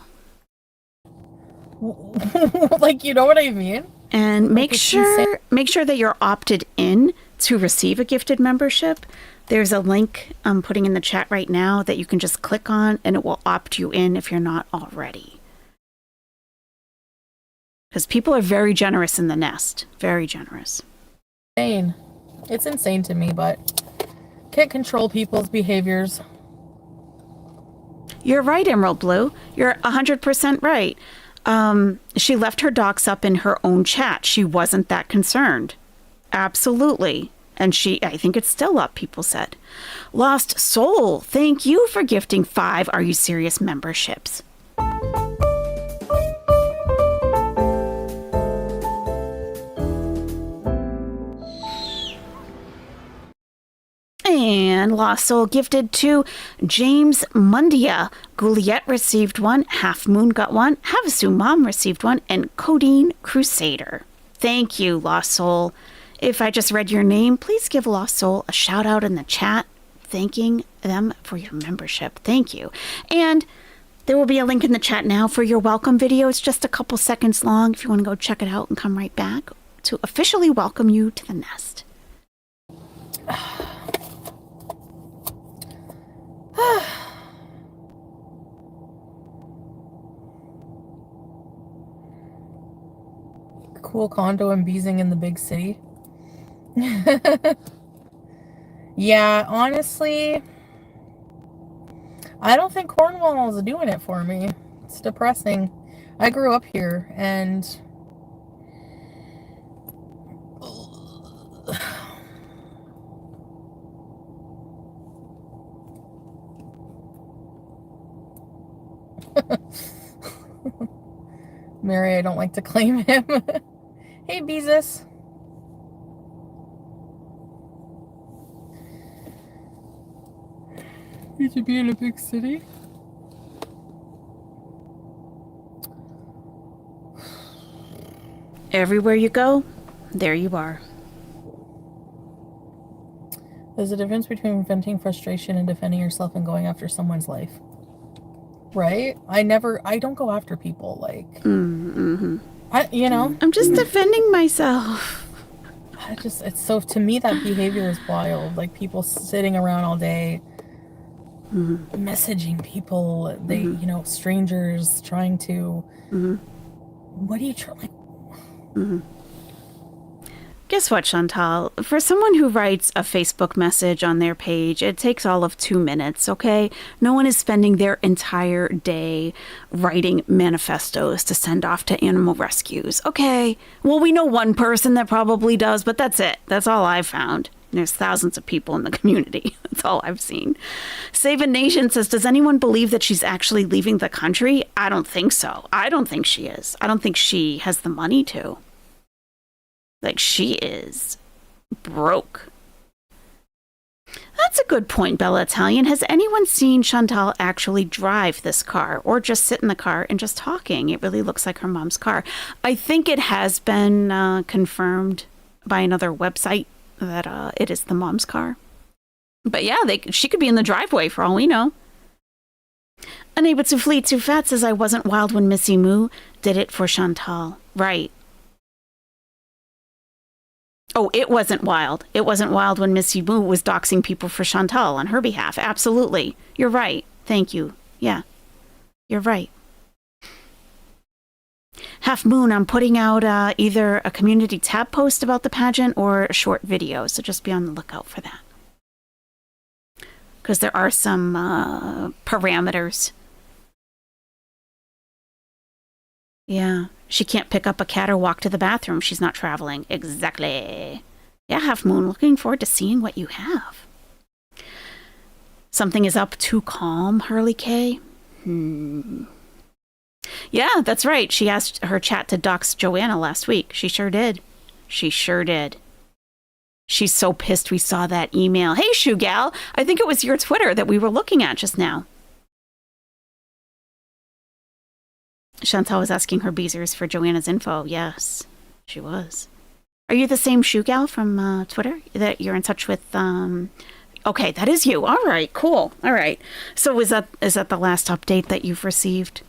Like, you know what I mean? And make sure that you're opted in to receive a gifted membership. There's a link I'm putting in the chat right now that you can just click on, and it will opt you in if you're not already. Because people are very generous in the nest. Very generous. Insane. It's insane to me, but can't control people's behaviors. You're right, Emerald Blue. You're 100% right. She left her docs up in her own chat. She wasn't that concerned. Absolutely. And I think it's still up, people said. Lost Soul, thank you for gifting 5 Are You Serious memberships. And Lost Soul gifted to James Mundia. Gouliette received 1. Half Moon got 1. Havasu Mom received 1. And Codeine Crusader. Thank you, Lost Soul. If I just read your name, please give Lost Soul a shout out in the chat, thanking them for your membership. Thank you. And there will be a link in the chat now for your welcome video. It's just a couple seconds long if you want to go check it out and come right back to officially welcome you to the nest. Cool condo and beezing in the big city. Yeah, honestly, I don't think Cornwall is doing it for me. It's depressing. I grew up here, and Mary, I don't like to claim him. Hey, Beezus. You to be in a big city? Everywhere you go, there you are. There's a difference between venting frustration and defending yourself and going after someone's life. Right? I don't go after people, like, I'm just defending myself. It's so, to me, that behavior is wild. Like, people sitting around all day, messaging people, strangers, trying to, what do you try, like, Guess what, Chantal? For someone who writes a Facebook message on their page, it takes all of 2 minutes, okay? No one is spending their entire day writing manifestos to send off to animal rescues, okay? Well, we know one person that probably does, but that's it. That's all I've found. There's thousands of people in the community. That's all I've seen. Save a Nation says, does anyone believe that she's actually leaving the country? I don't think so. I don't think she is. I don't think she has the money to. Like, she is broke. That's a good point, Bella Italian. Has anyone seen Chantal actually drive this car or just sit in the car and just talking? It really looks like her mom's car. I think it has been confirmed by another website that it is the mom's car. But yeah, she could be in the driveway for all we know. Unable to flee too fat says, I wasn't wild when Missy Moo did it for Chantal. Right. Oh, it wasn't wild. It wasn't wild when Missy Moo was doxing people for Chantal on her behalf. Absolutely. You're right. Thank you. Yeah. You're right. Half Moon, I'm putting out either a community tab post about the pageant or a short video, so just be on the lookout for that. Because there are some parameters. Yeah. She can't pick up a cat or walk to the bathroom. She's not traveling. Exactly. Yeah, Half Moon, looking forward to seeing what you have. Something is up too calm, Hurley K. Yeah, that's right. She asked her chat to dox Joanna last week. She sure did. She sure did. She's so pissed we saw that email. Hey, Shoe Gal, I think it was your Twitter that we were looking at just now. Chantal was asking her Beezers for Joanna's info. Yes, she was. Are you the same Shoe Gal from Twitter that you're in touch with? Okay, that is you. All right, cool. All right. So is that the last update that you've received?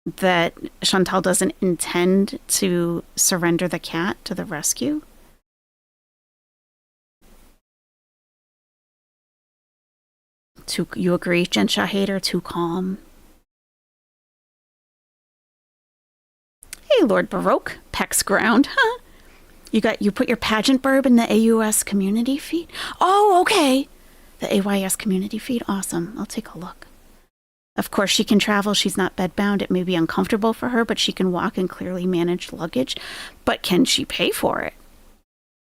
That Chantal doesn't intend to surrender the cat to the rescue? You agree, Gensha hater? Too calm. Hey, Lord Baroque, Peck's ground. Huh? You put your pageant burb in the AUS community feed? Oh, okay. The AYS community feed? Awesome. I'll take a look. Of course, she can travel. She's not bedbound. It may be uncomfortable for her, but she can walk and clearly manage luggage. But can she pay for it?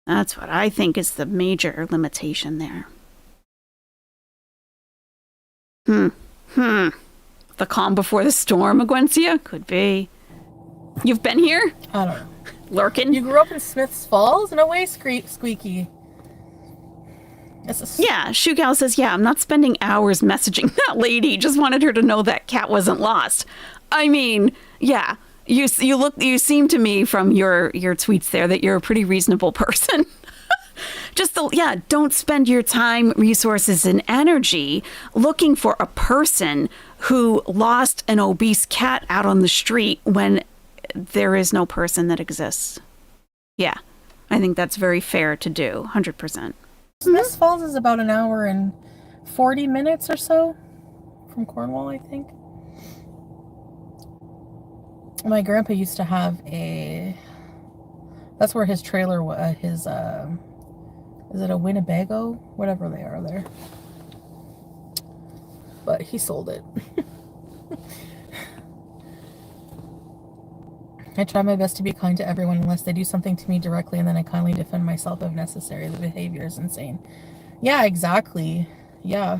That's what I think is the major limitation there. The calm before the storm, Agwencia? Could be. You've been here? I don't know. Lurking? You grew up in Smiths Falls? No way, Squeaky. Yeah, Shugal says, yeah, I'm not spending hours messaging that lady. Just wanted her to know that cat wasn't lost. I mean, yeah, you seem to me from your tweets there that you're a pretty reasonable person. Don't spend your time, resources, and energy looking for a person who lost an obese cat out on the street when there is no person that exists. Yeah, I think that's very fair to do, 100%. Smiths Falls is about an hour and 40 minutes or so from Cornwall, I think. My grandpa used to have that's where his trailer was, is it a Winnebago? Whatever they are there. But he sold it. I try my best to be kind to everyone unless they do something to me directly, and then I kindly defend myself if necessary. The behavior is insane. Yeah, exactly. Yeah.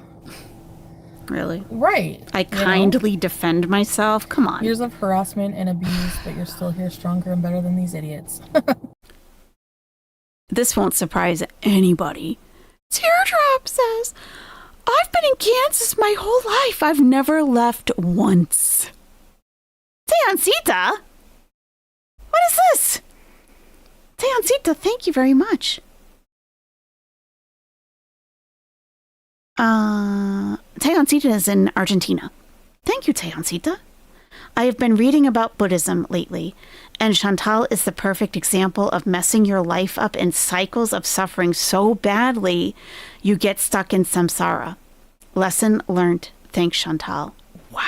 Really? Right. I kindly defend myself? Come on. Years of harassment and abuse, but you're still here stronger and better than these idiots. This won't surprise anybody. Teardrop says, I've been in Kansas my whole life. I've never left once. Teancita? What is this? Teancita, thank you very much. Teancita is in Argentina. Thank you, Teancita. I have been reading about Buddhism lately, and Chantal is the perfect example of messing your life up in cycles of suffering so badly you get stuck in samsara. Lesson learned. Thanks, Chantal. Wow.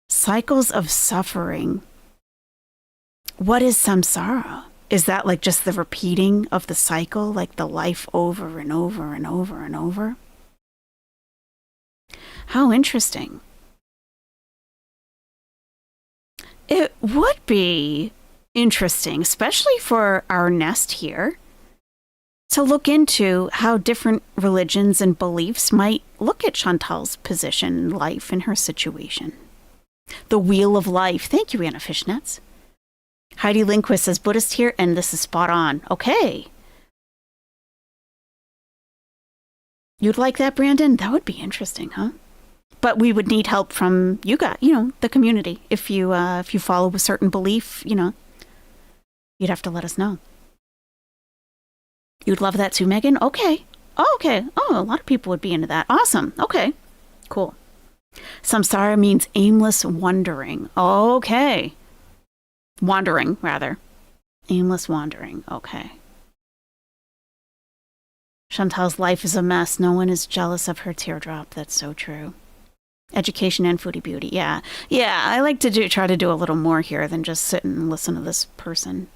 Cycles of suffering. What is samsara? Is that like just the repeating of the cycle, like the life over and over and over and over? How interesting. It would be interesting, especially for our nest here, to look into how different religions and beliefs might look at Chantal's position in life and her situation. The wheel of life. Thank you, Anna Fishnets. Heidi Lindquist says Buddhist here, and this is spot on. Okay. You'd like that, Brandon? That would be interesting, huh? But we would need help from you guys, the community. If you follow a certain belief, you'd have to let us know. You'd love that too, Megan? Okay. Oh, okay. Oh, a lot of people would be into that. Awesome. Okay. Cool. Samsara means aimless wandering. Okay. Wandering, rather. Aimless wandering. Okay. Chantal's life is a mess. No one is jealous of her teardrop. That's so true. Education and foodie beauty. Yeah. Yeah, I like to try to do a little more here than just sit and listen to this person.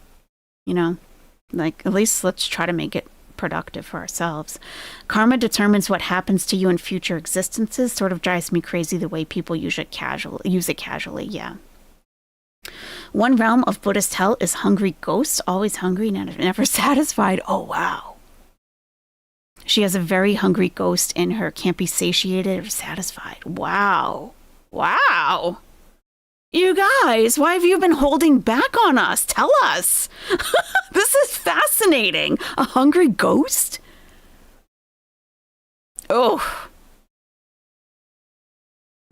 Like, at least let's try to make it productive for ourselves. Karma determines what happens to you in future existences. Sort of drives me crazy the way people use it casually. Yeah. One realm of Buddhist hell is hungry ghosts, always hungry, never satisfied. Oh, wow. She has a very hungry ghost in her, can't be satiated or satisfied. Wow. Wow. You guys, why have you been holding back on us? Tell us. This is fascinating. A hungry ghost? Oh.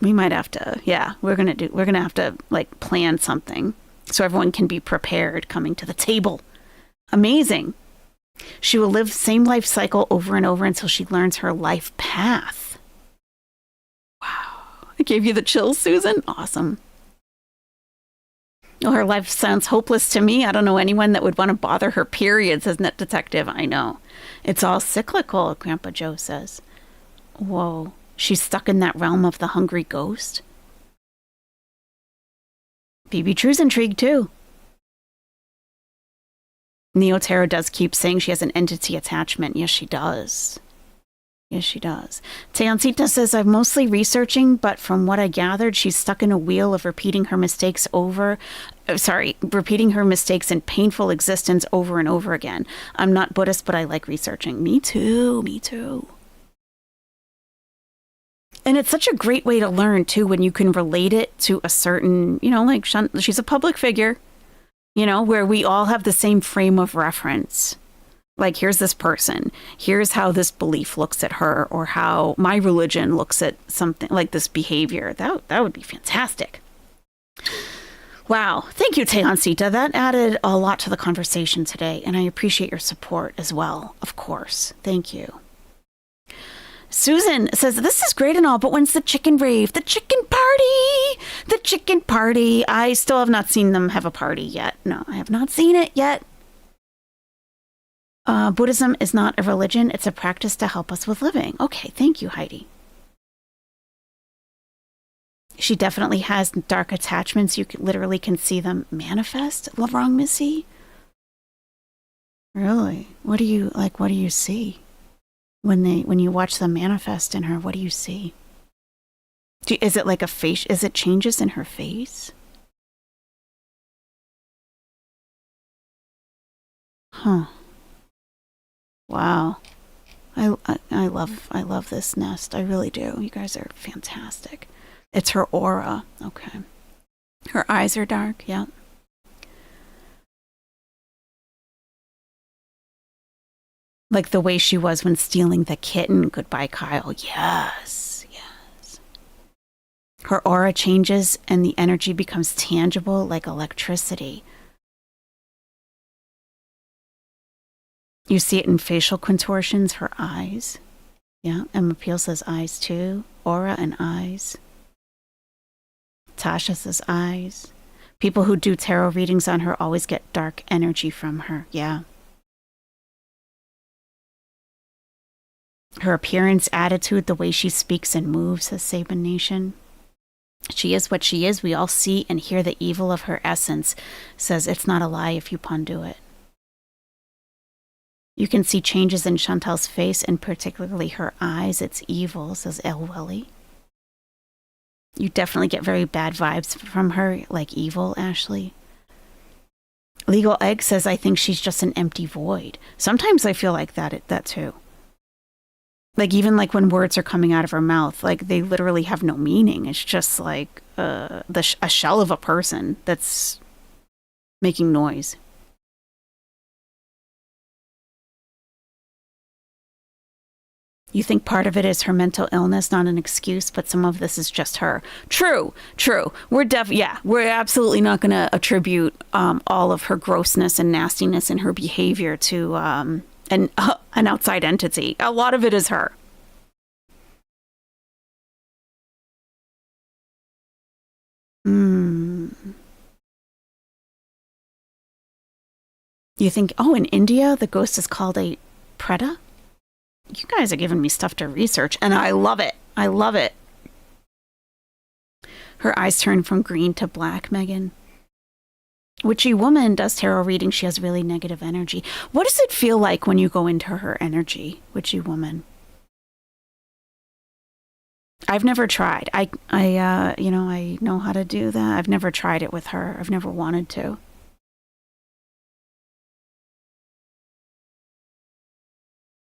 We might have to, we're going to have to plan something so everyone can be prepared coming to the table. Amazing. She will live same life cycle over and over until she learns her life path. Wow. I gave you the chills, Susan. Awesome. Well, her life sounds hopeless to me. I don't know anyone that would want to bother her period, says Net Detective. I know. It's all cyclical, Grandpa Joe says. Whoa. She's stuck in that realm of the hungry ghost? BB True's intrigued, too. Neo Tarot does keep saying she has an entity attachment. Yes, she does. Yes, she does. Teoncita says, I'm mostly researching, but from what I gathered, she's stuck in a wheel of repeating her mistakes repeating her mistakes in painful existence over and over again. I'm not Buddhist, but I like researching. Me too. And it's such a great way to learn, too, when you can relate it to a certain, like she's a public figure, where we all have the same frame of reference. Like, here's this person. Here's how this belief looks at her, or how my religion looks at something like this behavior. That would be fantastic. Wow. Thank you, Teoncita. That added a lot to the conversation today, and I appreciate your support as well, of course. Thank you. Susan says, this is great and all, but when's the chicken rave? The chicken party! The chicken party. I still have not seen them have a party yet. No, I have not seen it yet. Buddhism is not a religion. It's a practice to help us with living. Okay, thank you, Heidi. She definitely has dark attachments. You literally can see them manifest. Wrong, Missy? Really? What do you see? When you watch them manifest in her, what do you see? Is it like a face? Is it changes in her face? Huh. Wow. I love this nest. I really do. You guys are fantastic. It's her aura. Okay. Her eyes are dark. Yeah. Like the way she was when stealing the kitten. Goodbye, Kyle. Yes. Her aura changes and the energy becomes tangible like electricity. You see it in facial contortions, her eyes. Yeah, Emma Peel says eyes too. Aura and eyes. Tasha says eyes. People who do tarot readings on her always get dark energy from her. Yeah. Her appearance, attitude, the way she speaks and moves, says Sabin Nation. She is what she is. We all see and hear the evil of her essence, says it's not a lie if you pondu it. You can see changes in Chantal's face and particularly her eyes. It's evil, says El Welly. You definitely get very bad vibes from her, like evil, Ashley. Legal Egg says, I think she's just an empty void. Sometimes I feel like that too. Like even like when words are coming out of her mouth, like they literally have no meaning. It's just like a shell of a person that's making noise. You think part of it is her mental illness, not an excuse, but some of this is just her. True. We're absolutely not going to attribute all of her grossness and nastiness in her behavior to an outside entity. A lot of it is her. You think, in India, the ghost is called a preta? You guys are giving me stuff to research, and I love it. Her eyes turn from green to black, Megan. Witchy woman does tarot reading. She has really negative energy. What does it feel like when you go into her energy, witchy woman? I've never tried. I know how to do that. I've never tried it with her. I've never wanted to.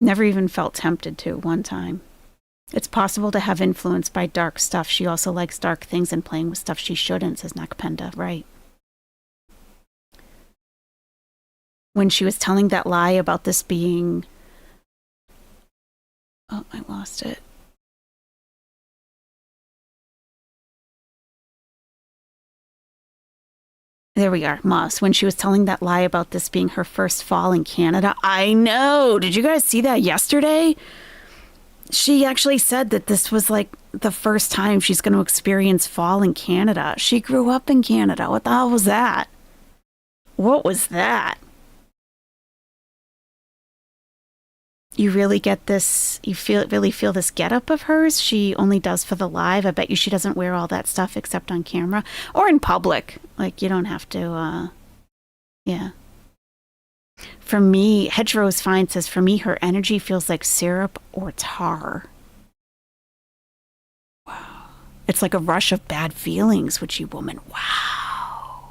Never even felt tempted to one time. It's possible to have influence by dark stuff. She also likes dark things and playing with stuff she shouldn't, says Nakpenda. Right. When she was telling that lie about this being... Oh, I lost it. There we are, Moss. When she was telling that lie about this being her first fall in Canada. I know. Did you guys see that yesterday? She actually said that this was like the first time she's going to experience fall in Canada. She grew up in Canada. What the hell was that? What was that? You really get this, really feel this getup of hers she only does for the live. I bet you she doesn't wear all that stuff except on camera or in public. Like, you don't have to, yeah. For me, Hedgerow's Fine says, for me, her energy feels like syrup or tar. Wow. It's like a rush of bad feelings, witchy woman. Wow.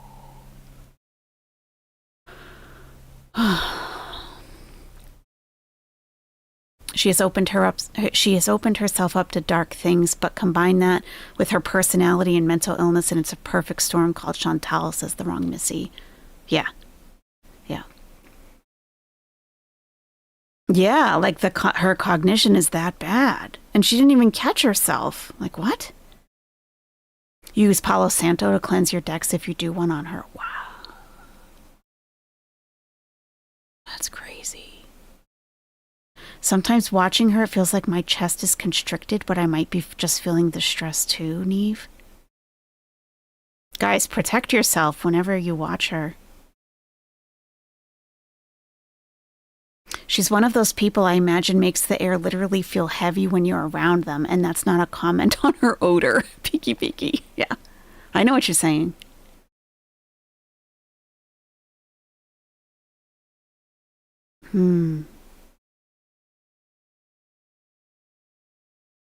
She has opened herself up to dark things, but combine that with her personality and mental illness, and it's a perfect storm called Chantal, says the wrong Missy. Yeah. Yeah. Yeah, like her cognition is that bad. And she didn't even catch herself. Like, what? Use Palo Santo to cleanse your decks if you do one on her. Wow. That's crazy. Sometimes watching her, it feels like my chest is constricted, but I might be just feeling the stress too, Neve. Guys, protect yourself whenever you watch her. She's one of those people I imagine makes the air literally feel heavy when you're around them, and that's not a comment on her odor. Peeky peeky. Yeah. I know what you're saying.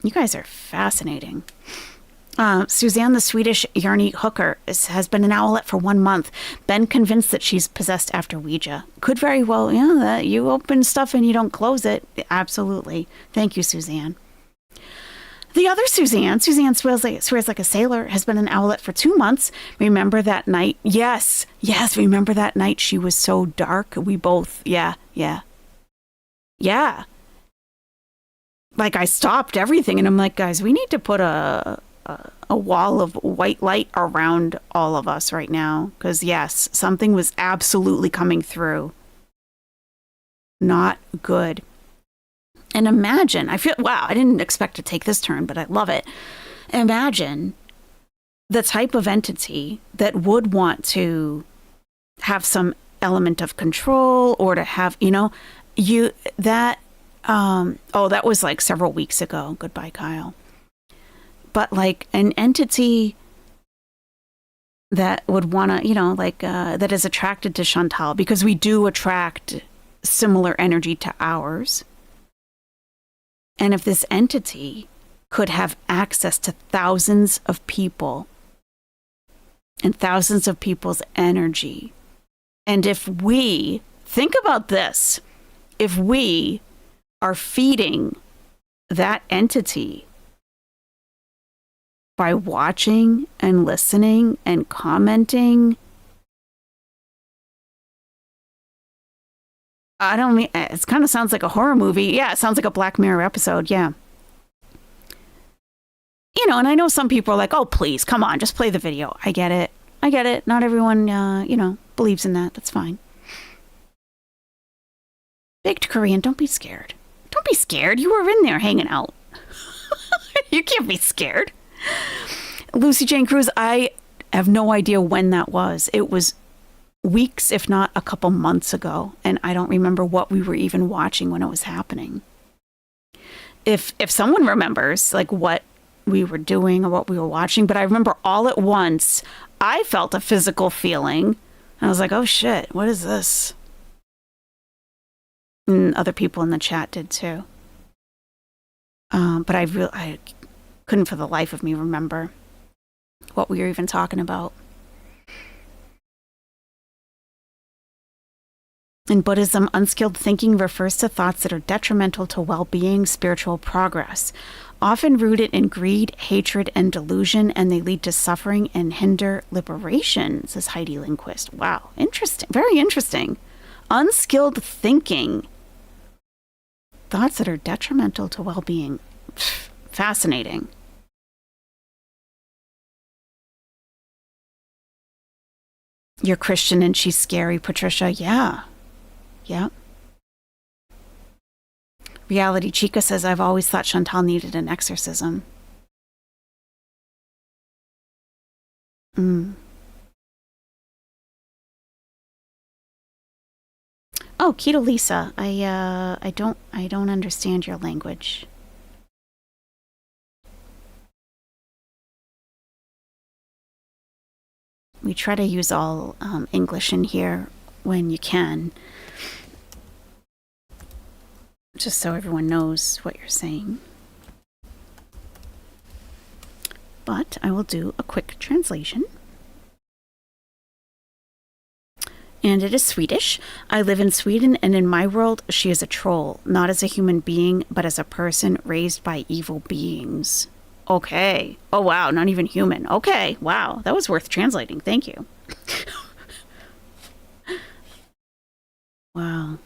You guys are fascinating. Suzanne, the Swedish Yarny hooker, has been an owlet for 1 month. Been convinced that she's possessed after Ouija. Could very well, that you open stuff and you don't close it. Absolutely. Thank you, Suzanne. The other Suzanne swears like a sailor, has been an owlet for 2 months. Remember that night? Yes, remember that night she was so dark? We both, yeah. Like, I stopped everything and I'm like, guys, we need to put a wall of white light around all of us right now. Because, yes, something was absolutely coming through. Not good. And imagine, I didn't expect to take this turn, but I love it. Imagine the type of entity that would want to have some element of control or to have, that was like several weeks ago. Goodbye, Kyle. But like an entity that would want to, that is attracted to Chantal, because we do attract similar energy to ours. And if this entity could have access to thousands of people and thousands of people's energy, and if we, think about this, if we are feeding that entity by watching and listening and commenting, it kind of sounds like a horror movie. Yeah, it sounds like a Black Mirror episode. Yeah. And I know some people are like, oh, please, come on, just play the video. I get it. Not everyone, believes in that. That's fine. Baked Korean, don't be scared. Don't be scared. You were in there hanging out. You can't be scared. Lucy Jane Cruz, I have no idea when that was. It was weeks, if not a couple months ago, and I don't remember what we were even watching when it was happening. If someone remembers, like, what we were doing or what we were watching, but I remember all at once, I felt a physical feeling, and I was like, oh shit, what is this? And other people in the chat did too. But I couldn't for the life of me remember what we were even talking about. In Buddhism, unskilled thinking refers to thoughts that are detrimental to well-being, spiritual progress, often rooted in greed, hatred, and delusion, and they lead to suffering and hinder liberation, says Heidi Lindquist. Wow, interesting. Very interesting. Unskilled thinking. Thoughts that are detrimental to well-being. Fascinating. You're Christian and she's scary, Patricia. Yeah. Reality Chica says, I've always thought Chantal needed an exorcism. Oh, Keto Lisa, I don't understand your language. We try to use all English in here when you can, just so everyone knows what you're saying. But I will do a quick translation. And it is Swedish. I live in Sweden, and in my world, she is a troll, not as a human being, but as a person raised by evil beings. Okay. Oh, wow. Not even human. Okay. Wow. That was worth translating. Thank you. Wow.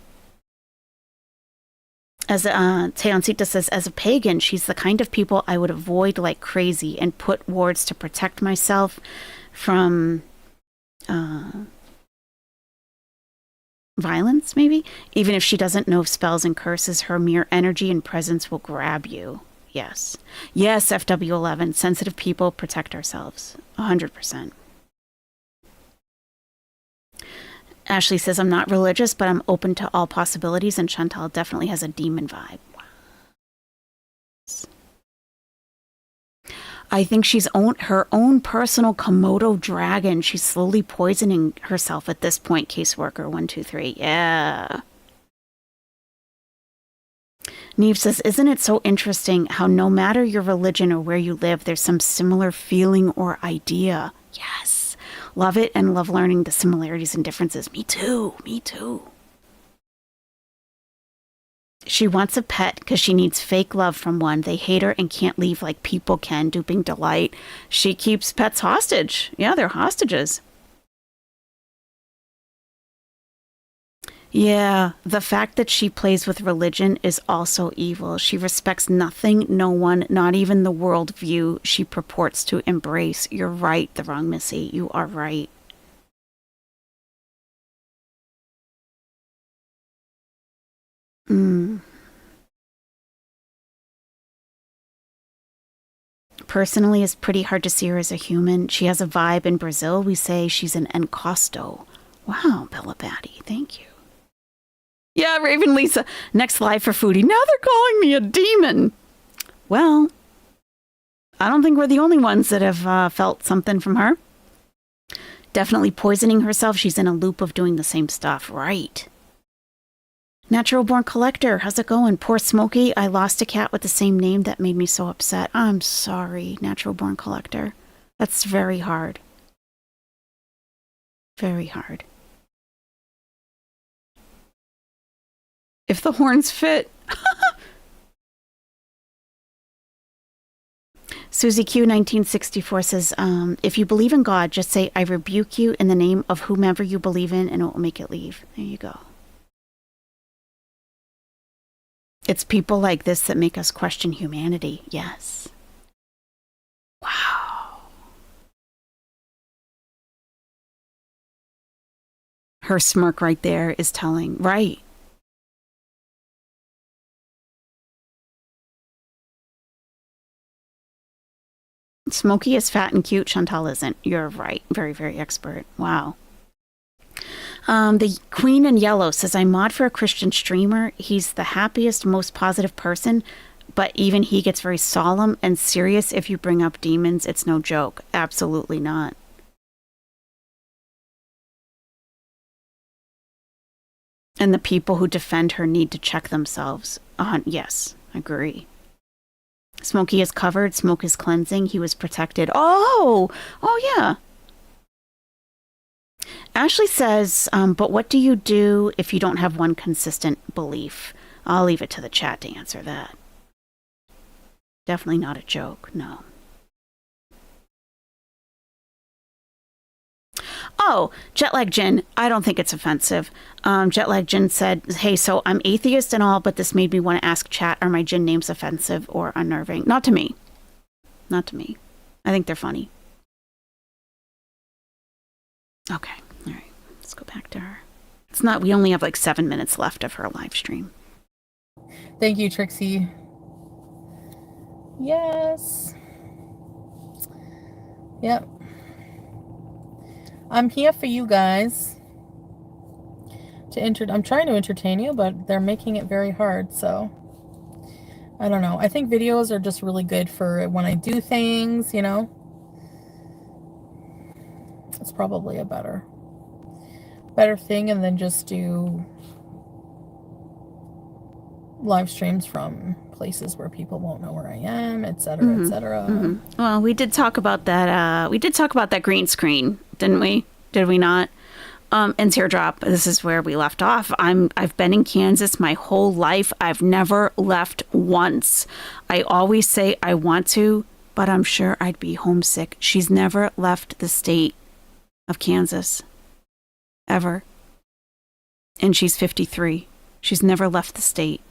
As Teoncita says, as a pagan, she's the kind of people I would avoid like crazy and put wards to protect myself from violence, maybe? Even if she doesn't know spells and curses, her mere energy and presence will grab you. Yes. Yes, FW11. Sensitive people protect ourselves. 100%. Ashley says, I'm not religious, but I'm open to all possibilities, and Chantal definitely has a demon vibe. I think she's her own personal Komodo dragon. She's slowly poisoning herself at this point, caseworker 123. Yeah. Neve says, isn't it so interesting how no matter your religion or where you live, there's some similar feeling or idea? Yes. Love it and love learning the similarities and differences. Me too. Me too. She wants a pet because she needs fake love from one. They hate her and can't leave like people can, duping delight. She keeps pets hostage. Yeah, they're hostages. Yeah, the fact that she plays with religion is also evil. She respects nothing, no one, not even the worldview she purports to embrace. You're right, the wrong Missy. You are right. Personally, it's pretty hard to see her as a human. She has a vibe. In Brazil, we say she's an encosto. Wow, Bella Batty, thank you. Yeah, Raven Lisa. Next live for Foodie. Now they're calling me a demon. Well, I don't think we're the only ones that have felt something from her. Definitely poisoning herself. She's in a loop of doing the same stuff. Right. Natural Born Collector, how's it going? Poor Smokey, I lost a cat with the same name. That made me so upset. I'm sorry, Natural Born Collector. That's very hard. Very hard. If the horns fit. Susie Q 1964 says, if you believe in God, just say, I rebuke you in the name of whomever you believe in, and it will make it leave. There you go. It's people like this that make us question humanity. Yes. Wow. Her smirk right there is telling. Right. Smokey is fat and cute. Chantal isn't. You're right. Very, very expert. Wow. The Queen in Yellow says, I mod for a Christian streamer. He's the happiest, most positive person, but even he gets very solemn and serious if you bring up demons. It's no joke. Absolutely not. And the people who defend her need to check themselves. Yes, agree. Smokey is covered. Smoke is cleansing. He was protected. Oh, yeah. Ashley says, but what do you do if you don't have one consistent belief? I'll leave it to the chat to answer that. Definitely not a joke, no. Oh, Jetlag Jin, I don't think it's offensive. Jetlag Jin said, hey, so I'm atheist and all, but this made me want to ask chat, are my Jin names offensive or unnerving? Not to me. Not to me. I think they're funny. Okay, all right. Let's go back to her. It's not, we only have like 7 minutes left of her live stream. Thank you, Trixie. Yes. Yep. I'm here for you guys. I'm trying to entertain you, but they're making it very hard, so I don't know. I think videos are just really good for when I do things, you know. It's probably a better thing, and then just do live streams from places where people won't know where I am, etc., etc. Well, we did talk about that. We did talk about that green screen, didn't we? Did we not? And Teardrop, this is where we left off. I've been in Kansas my whole life. I've never left once. I always say I want to, but I'm sure I'd be homesick. She's never left the state of Kansas. Ever. And she's 53. She's never left the state.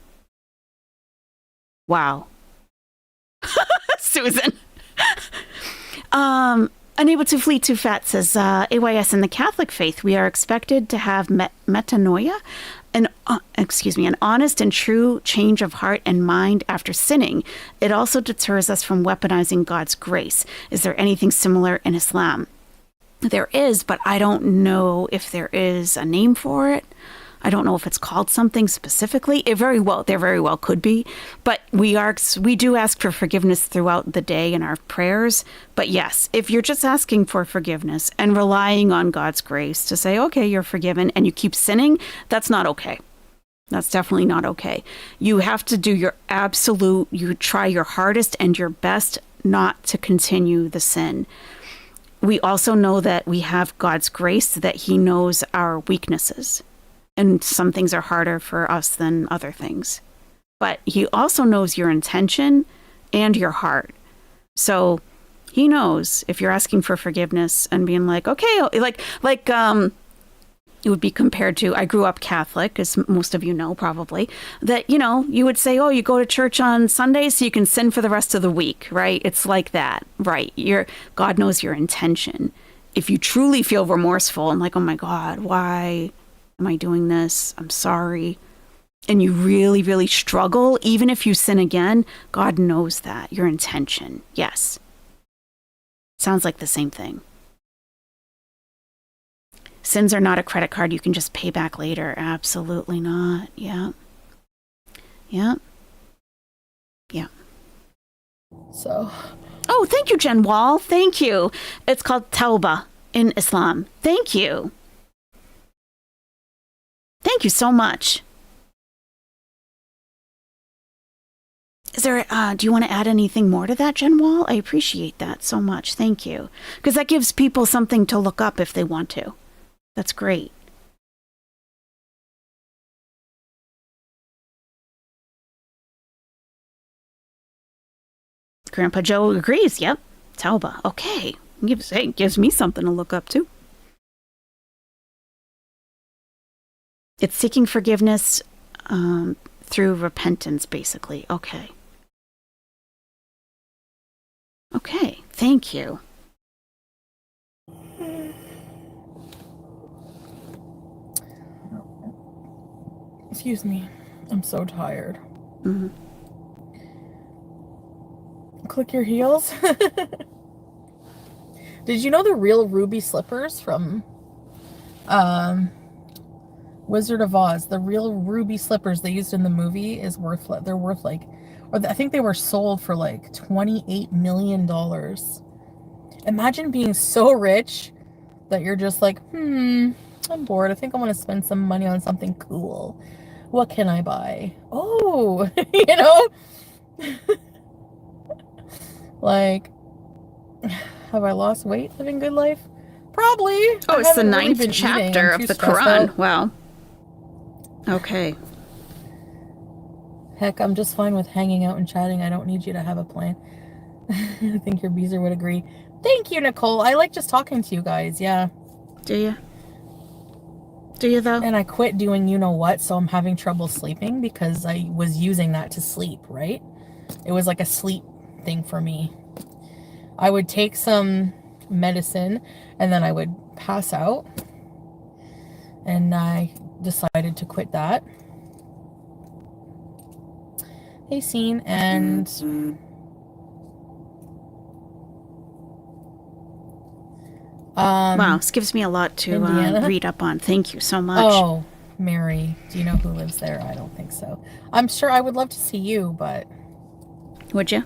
Wow. Susan. Unable to flee too fat, says AYS. In the Catholic faith, we are expected to have metanoia, an honest and true change of heart and mind after sinning. It also deters us from weaponizing God's grace. Is there anything similar in Islam? There is, but I don't know if there is a name for it. I don't know if it's called something specifically. There very well could be. But we do ask for forgiveness throughout the day in our prayers. But yes, if you're just asking for forgiveness and relying on God's grace to say, okay, you're forgiven, and you keep sinning, that's not okay. That's definitely not okay. You have to do your absolute, you try your hardest and your best not to continue the sin. We also know that we have God's grace, that He knows our weaknesses. And some things are harder for us than other things. But He also knows your intention and your heart. So He knows if you're asking for forgiveness and being like, okay, it would be compared to, I grew up Catholic, as most of you know probably, that, you would say, oh, you go to church on Sundays so you can sin for the rest of the week, right? It's like that, right? God knows your intention. If you truly feel remorseful and like, oh my God, why am I doing this? I'm sorry. And you really, really struggle, even if you sin again, God knows that, your intention. Yes. Sounds like the same thing. Sins are not a credit card you can just pay back later. Absolutely not. Yeah. Yeah. Yeah. So. Oh, thank you, Jen Wall. Thank you. It's called Tauba in Islam. Thank you. Thank you so much. Is there, do you want to add anything more to that, Jen Wall? I appreciate that so much. Thank you. Because that gives people something to look up if they want to. That's great. Grandpa Joe agrees. Yep. Tauba. Okay. Gives me something to look up too. It's seeking forgiveness through repentance, basically. Okay. Okay. Thank you. Excuse me. I'm so tired. Mm-hmm. Click your heels. Did you know the real ruby slippers from Wizard of Oz, the real ruby slippers they used in the movie they're worth like, I think they were sold for like $28 million. Imagine being so rich that you're just like, I'm bored. I think I want to spend some money on something cool. What can I buy? Oh, like, have I lost weight living good life? Probably. Oh, it's the 9th chapter of the Quran. Wow. Okay. Heck, I'm just fine with hanging out and chatting. I don't need you to have a plan. I think your Beezer would agree. Thank you, Nicole. I like just talking to you guys. Yeah. Do you? Do you, though? And I quit doing you-know-what, so I'm having trouble sleeping because I was using that to sleep, right? It was like a sleep thing for me. I would take some medicine and then I would pass out. And I decided to quit that. Hey, Scene, and Wow, this gives me a lot to Indiana. read up on. Thank you so much. Oh, Mary, do you know who lives there? I don't think so. I'm sure I would love to see you, but Would you?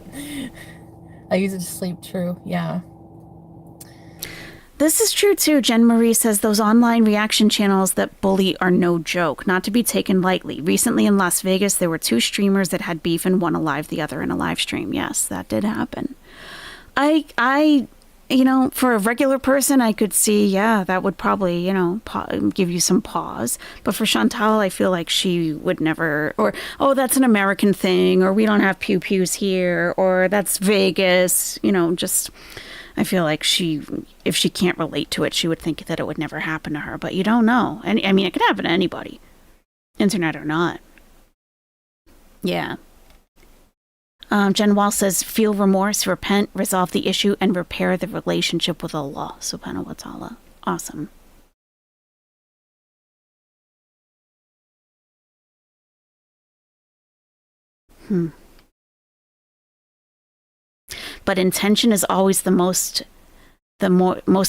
I use it to sleep. True, yeah. This is true too. Jen Marie says those online reaction channels that bully are no joke, not to be taken lightly. Recently in Las Vegas, there were 2 streamers that had beef, and one alive, the other in a live stream. Yes, that did happen. I for a regular person, I could see, yeah, that would probably, give you some pause. But for Chantal, I feel like she would never, or, oh, that's an American thing, or we don't have pew-pews here, or that's Vegas, just... I feel like if she can't relate to it, she would think that it would never happen to her. But you don't know. And I mean, it could happen to anybody, internet or not. Yeah. Jen Wall says, feel remorse, repent, resolve the issue, and repair the relationship with Allah subhanahu wa ta'ala. Awesome. But intention is always the most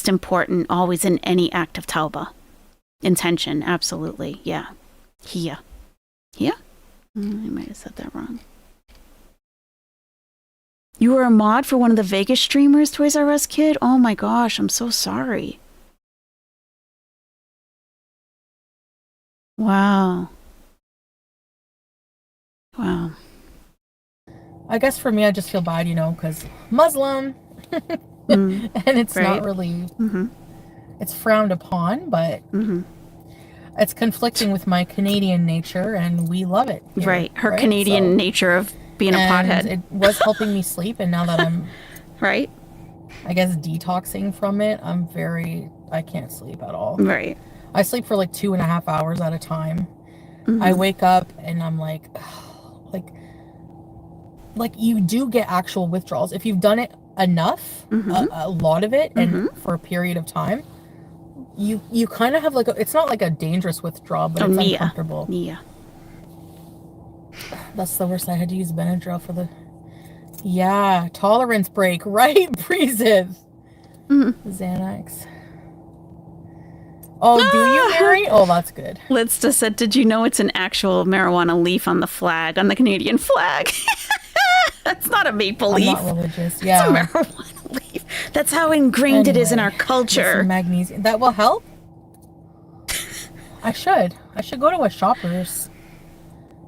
important, always in any act of tauba. Intention, absolutely, yeah. Here. I might have said that wrong. You were a mod for one of the Vegas streamers, Toys R Us Kid? Oh my gosh, I'm so sorry. Wow. I guess for me, I just feel bad, because Muslim, and it's right. not really, it's frowned upon, but it's conflicting with my Canadian nature, and we love it here, right. Her Canadian nature of being a pothead. It was helping me sleep, and now that I'm, right, I guess, detoxing from it, I can't sleep at all. Right. I sleep for like 2.5 hours at a time. I wake up, and I'm like you do get actual withdrawals if you've done it enough, a lot of it, and for a period of time. You kind of have it's not like a dangerous withdrawal, but it's uncomfortable. Yeah. That's the worst. I had to use Benadryl for the tolerance break, right? Breeziv. Xanax. Oh, do you, Mary? Oh, that's good. Lista said, did you know it's an actual marijuana leaf on the flag, on the Canadian flag? That's not a maple leaf. I'm not religious. Yeah. It's a marijuana leaf. That's how ingrained it is in our culture. Magnesium. That will help? I should go to a Shoppers.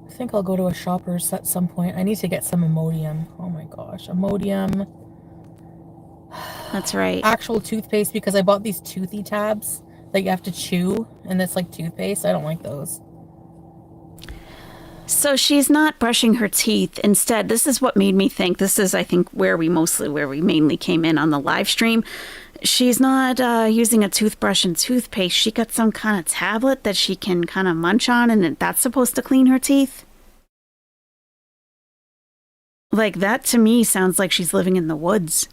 I think I'll go to a Shoppers at some point. I need to get some Imodium. Oh my gosh. Imodium. That's right. Actual toothpaste, because I bought these toothy tabs that you have to chew, and it's like toothpaste. I don't like those. So she's not brushing her teeth. Instead, this is what made me think. This is, I think, where we mainly came in on the live stream. She's not using a toothbrush and toothpaste. She got some kind of tablet that she can kind of munch on, and that's supposed to clean her teeth. Like, that to me sounds like she's living in the woods.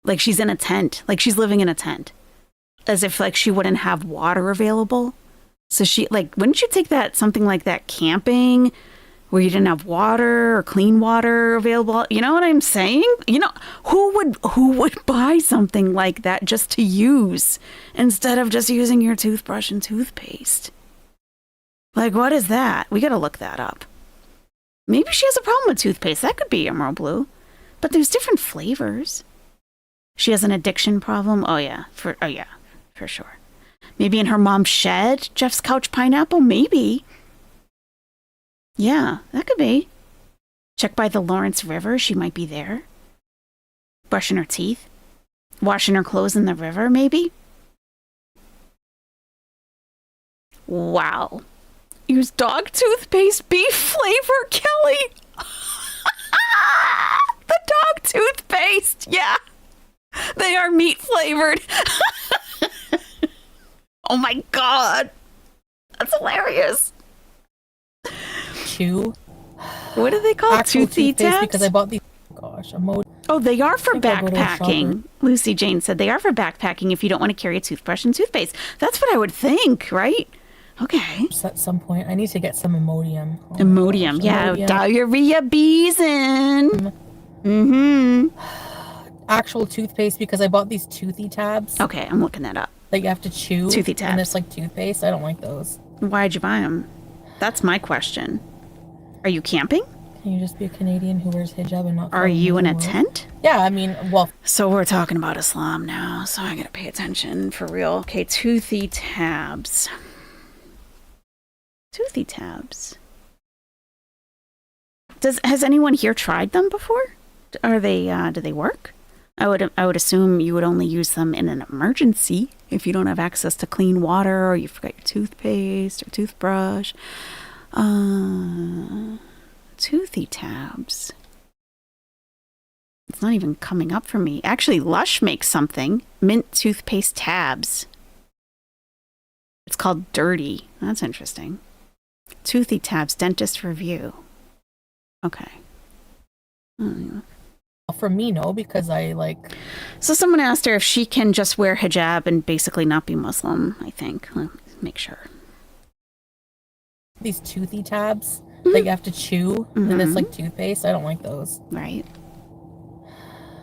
Like she's in a tent. Like she's living in a tent. As if like she wouldn't have water available. So she, like, wouldn't you take something like that camping where you didn't have water or clean water available? You know what I'm saying? Who would buy something like that just to use instead of just using your toothbrush and toothpaste? Like, what is that? We got to look that up. Maybe she has a problem with toothpaste. That could be Emerald Blue. But there's different flavors. She has an addiction problem. Oh yeah, for sure. Maybe in her mom's shed, Jeff's couch pineapple, maybe. Yeah, that could be. Check by the Lawrence River, she might be there. Brushing her teeth. Washing her clothes in the river, maybe. Wow. Use dog toothpaste, beef flavor, Kelly. The dog toothpaste, yeah. They are meat flavored. Oh my God. That's hilarious. Chew. What do they call toothy tabs? Because I bought these. Gosh, oh, they are for backpacking. Lucy Jane said they are for backpacking if you don't want to carry a toothbrush and toothpaste. That's what I would think, right? Okay. At some point. I need to get some Imodium. Oh my Imodium. gosh, Yeah. Imodium. Diarrhea beeson. Mm-hmm. Actual toothpaste, because I bought these toothy tabs Okay, I'm looking that up. that you have to chew. Toothy tabs. And it's like toothpaste. I don't like those. Why'd you buy them? That's my question. Are you camping? Can you just be a Canadian who wears hijab and not... Are you in a Muslim rules? tent? Yeah, I mean, well... So we're talking about Islam now, so I gotta pay attention for real. Okay, toothy tabs. Toothy tabs. Has anyone here tried them before? Are they, do they work? I would assume you would only use them in an emergency if you don't have access to clean water or you forgot your toothpaste or toothbrush. Toothy tabs. It's not even coming up for me. Actually, Lush makes something. Mint toothpaste tabs. It's called Dirty. That's interesting. Toothy tabs, dentist review. Okay. For me, no, because I like... So someone asked her if she can just wear hijab and basically not be Muslim, I think. Let me make sure. These toothy tabs that you have to chew, and it's like toothpaste. I don't like those. Right.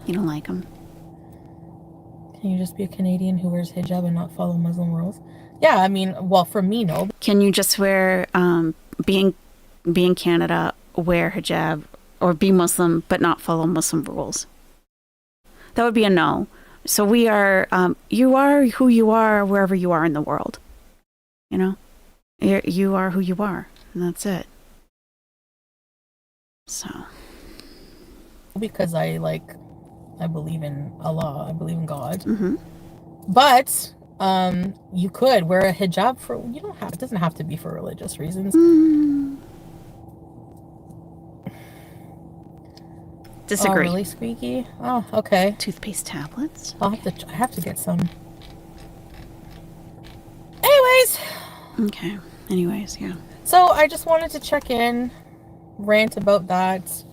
You don't like them? Can you just be a Canadian who wears hijab and not follow Muslim rules? Yeah, I mean, well, for me, no. Can you just wear, be in Canada, wear hijab, or be Muslim but not follow Muslim rules? That would be a no. So we are, you are who you are wherever you are in the world. You know? You are who you are, and that's it. So. Because I believe in Allah, I believe in God. Mm-hmm. But you could wear a hijab for, you don't have, it doesn't have to be for religious reasons. Disagree. Oh, really, Squeaky? Oh, okay. Toothpaste tablets. I have to get some. Anyways. Okay. Anyways, yeah. So I just wanted to check in, rant about that.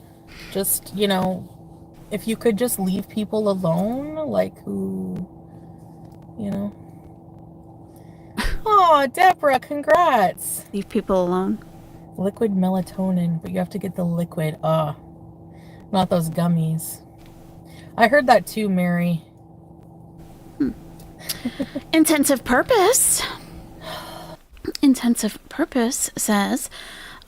Just, you know, if you could just leave people alone, like who, you know. Oh, Deborah, congrats. Leave people alone. Liquid melatonin, but you have to get the liquid. Not those gummies. I heard that too, Mary. Intensive Purpose. Intensive Purpose says,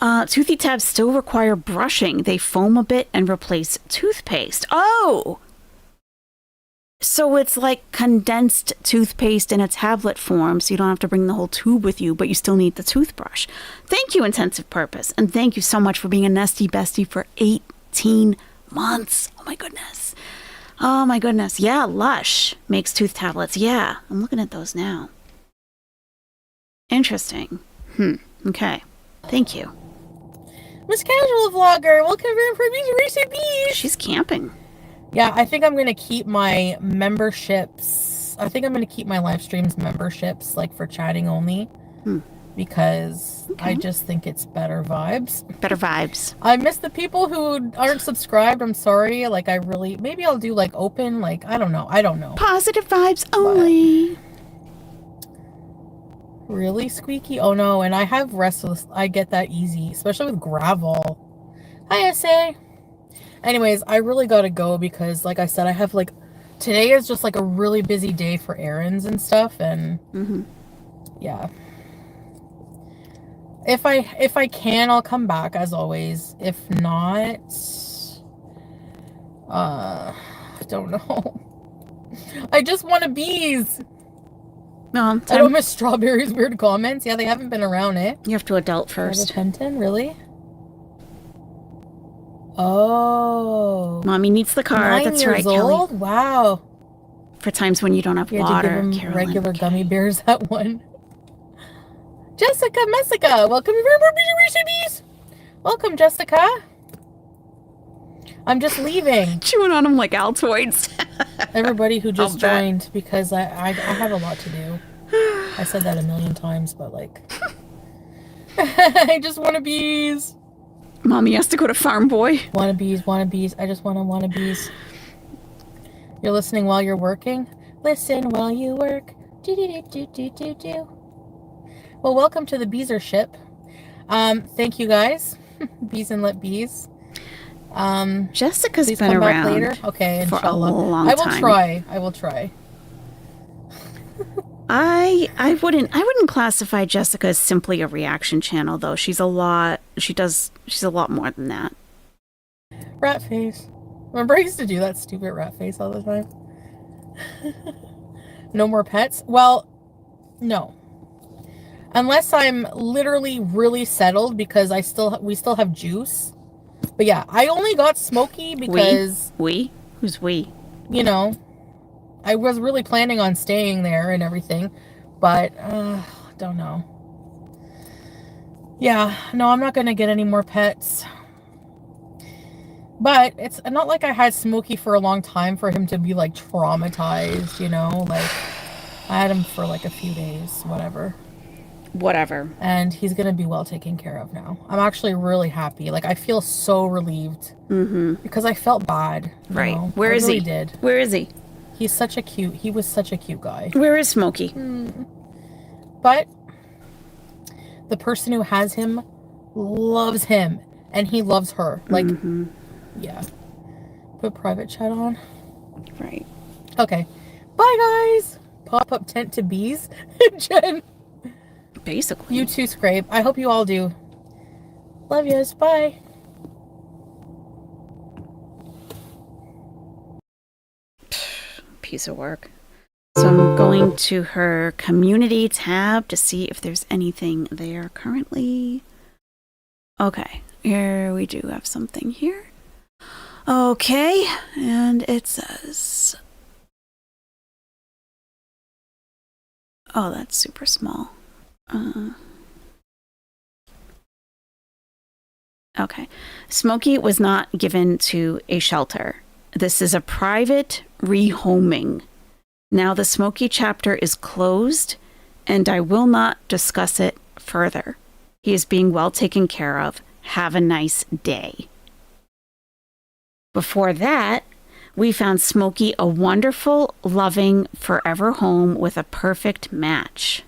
toothy tabs still require brushing. They foam a bit and replace toothpaste. Oh! So it's like condensed toothpaste in a tablet form, so you don't have to bring the whole tube with you, but you still need the toothbrush. Thank you, Intensive Purpose. And thank you so much for being a Nestie Bestie for 18 months. Oh my goodness. Oh my goodness. Yeah, Lush makes tooth tablets. Yeah, I'm looking at those now. Interesting. Okay. Thank you. Miss Casual Vlogger, welcome for recent bees. She's camping. Yeah, I think I'm going to keep my memberships. I think I'm going to keep my live streams memberships, like for chatting only. Because I just think it's better vibes. Better vibes. I miss the people who aren't subscribed. I'm sorry. Like, maybe I'll do like open, like, I don't know. Positive vibes only. Really, Squeaky? Oh no, and I have restless. I get that easy, especially with gravel. Hi, SA. Anyways, I really gotta go because, like I said, I have like, today is just like a really busy day for errands and stuff, and yeah. If I can, I'll come back as always. If not, I don't know. I just want a bees. No, I don't miss Strawberry's weird comments. Yeah, they haven't been around, eh? You have to adult first. Penton, really? Oh. Mommy needs the card. 9 That's years right, old? Kelly. Wow. For times when you don't have You had water, to give him Carolyn. regular gummy bears at one. Jessica Messica, welcome to Bees. Welcome, Jessica. I'm just leaving. Chewing on them like Altoids. Everybody who just joined, because I have a lot to do. I said that a million times, but like, I just want to bees. Mommy has to go to Farm Boy. Wanna bees. I just wanna bees. You're listening while you're working? Listen while you work. Do. Well, welcome to the Beezership. Thank you guys. Bees and let bees. Jessica's Please been come back around later. Okay, for a inshallah. long I will time. try. I will try. I wouldn't classify Jessica as simply a reaction channel though. She's a lot more than that. Rat face. Remember I used to do that stupid rat face all the time? No more pets? Well, no. Unless I'm literally really settled because we still have Juice. But yeah, I only got Smokey because... We? Who's we? You know, I was really planning on staying there and everything. But, don't know. Yeah, no, I'm not going to get any more pets. But it's not like I had Smokey for a long time for him to be, like, traumatized, you know? Like, I had him for, like, a few days, whatever. And he's going to be well taken care of now. I'm actually really happy. Like, I feel so relieved. Mm-hmm. Because I felt bad. Right. Know? Where is he? Did. Where is he? He was such a cute guy. Where is Smokey? But the person who has him loves him. And he loves her. Like, yeah. Put private chat on. Right. Okay. Bye, guys. Pop-up tent to bees. Jen. Basically. You too, Scrape. I hope you all do. Love yous. Bye. Piece of work. So I'm going to her community tab to see if there's anything there currently. Okay. Here we do have something here. Okay. And it says... Oh, that's super small. Okay. Smokey was not given to a shelter. This is a private rehoming. Now the Smokey chapter is closed, and I will not discuss it further. He is being well taken care of. Have a nice day. Before that, we found Smokey a wonderful, loving, forever home with a perfect match.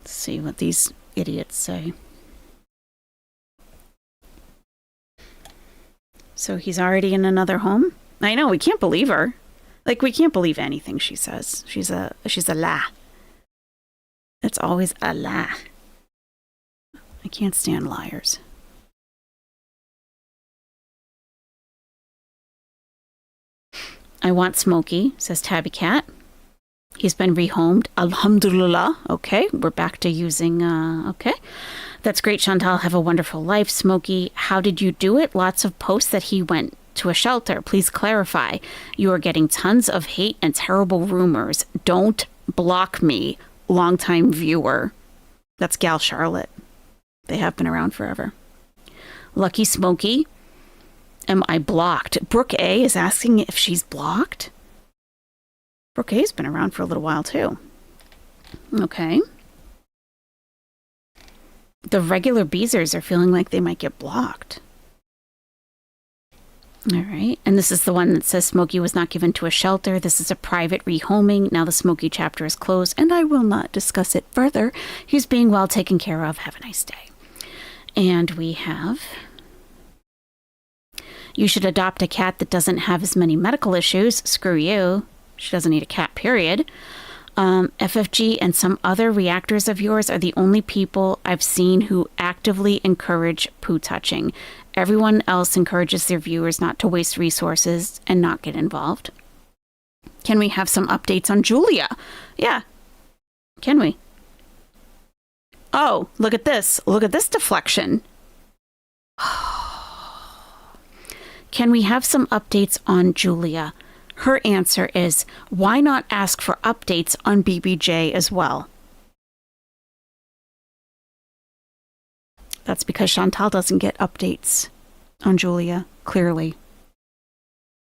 Let's see what these idiots say. So he's already in another home? I know, we can't believe her. Like, we can't believe anything she says. She's a lie. It's always a lie. I can't stand liars. I want Smokey, says Tabby Cat. He's been rehomed. Alhamdulillah. Okay, we're back to using, okay. That's great, Chantal. Have a wonderful life. Smokey, how did you do it? Lots of posts that he went to a shelter. Please clarify. You are getting tons of hate and terrible rumors. Don't block me, longtime viewer. That's Gal Charlotte. They have been around forever. Lucky Smokey, am I blocked? Brooke A is asking if she's blocked. Brooke A's been around for a little while too. Okay. The regular Beezers are feeling like they might get blocked. All right. And this is the one that says Smokey was not given to a shelter. This is a private rehoming. Now the Smokey chapter is closed, and I will not discuss it further. He's being well taken care of. Have a nice day. And we have... You should adopt a cat that doesn't have as many medical issues. Screw you. She doesn't need a cat, period. FFG and some other reactors of yours are the only people I've seen who actively encourage poo touching. Everyone else encourages their viewers not to waste resources and not get involved. Can we have some updates on Julia? Yeah. Can we? Oh, look at this. Look at this deflection. Can we have some updates on Julia? Her answer is, why not ask for updates on BBJ as well? That's because Chantal doesn't get updates on Julia, clearly.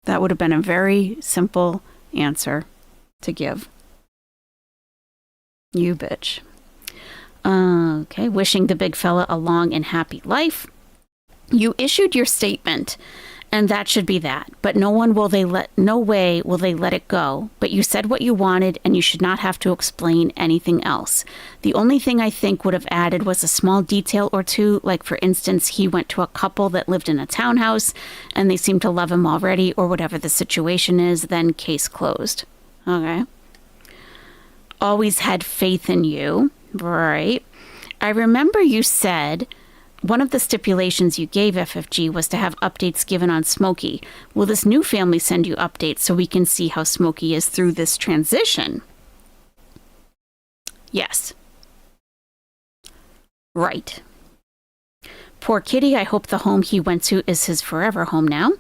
That would have been a very simple answer to give. You bitch. Okay, wishing the big fella a long and happy life. You issued your statement And that should be that. But no way will they let it go. But you said what you wanted, and you should not have to explain anything else. The only thing I think would have added was a small detail or two, like for instance, he went to a couple that lived in a townhouse, and they seemed to love him already, or whatever the situation is, then case closed. Okay. Always had faith in you. Right. I remember you said one of the stipulations you gave FFG was to have updates given on Smokey. Will this new family send you updates so we can see how Smokey is through this transition? Yes. Right. Poor kitty, I hope the home he went to is his forever home now.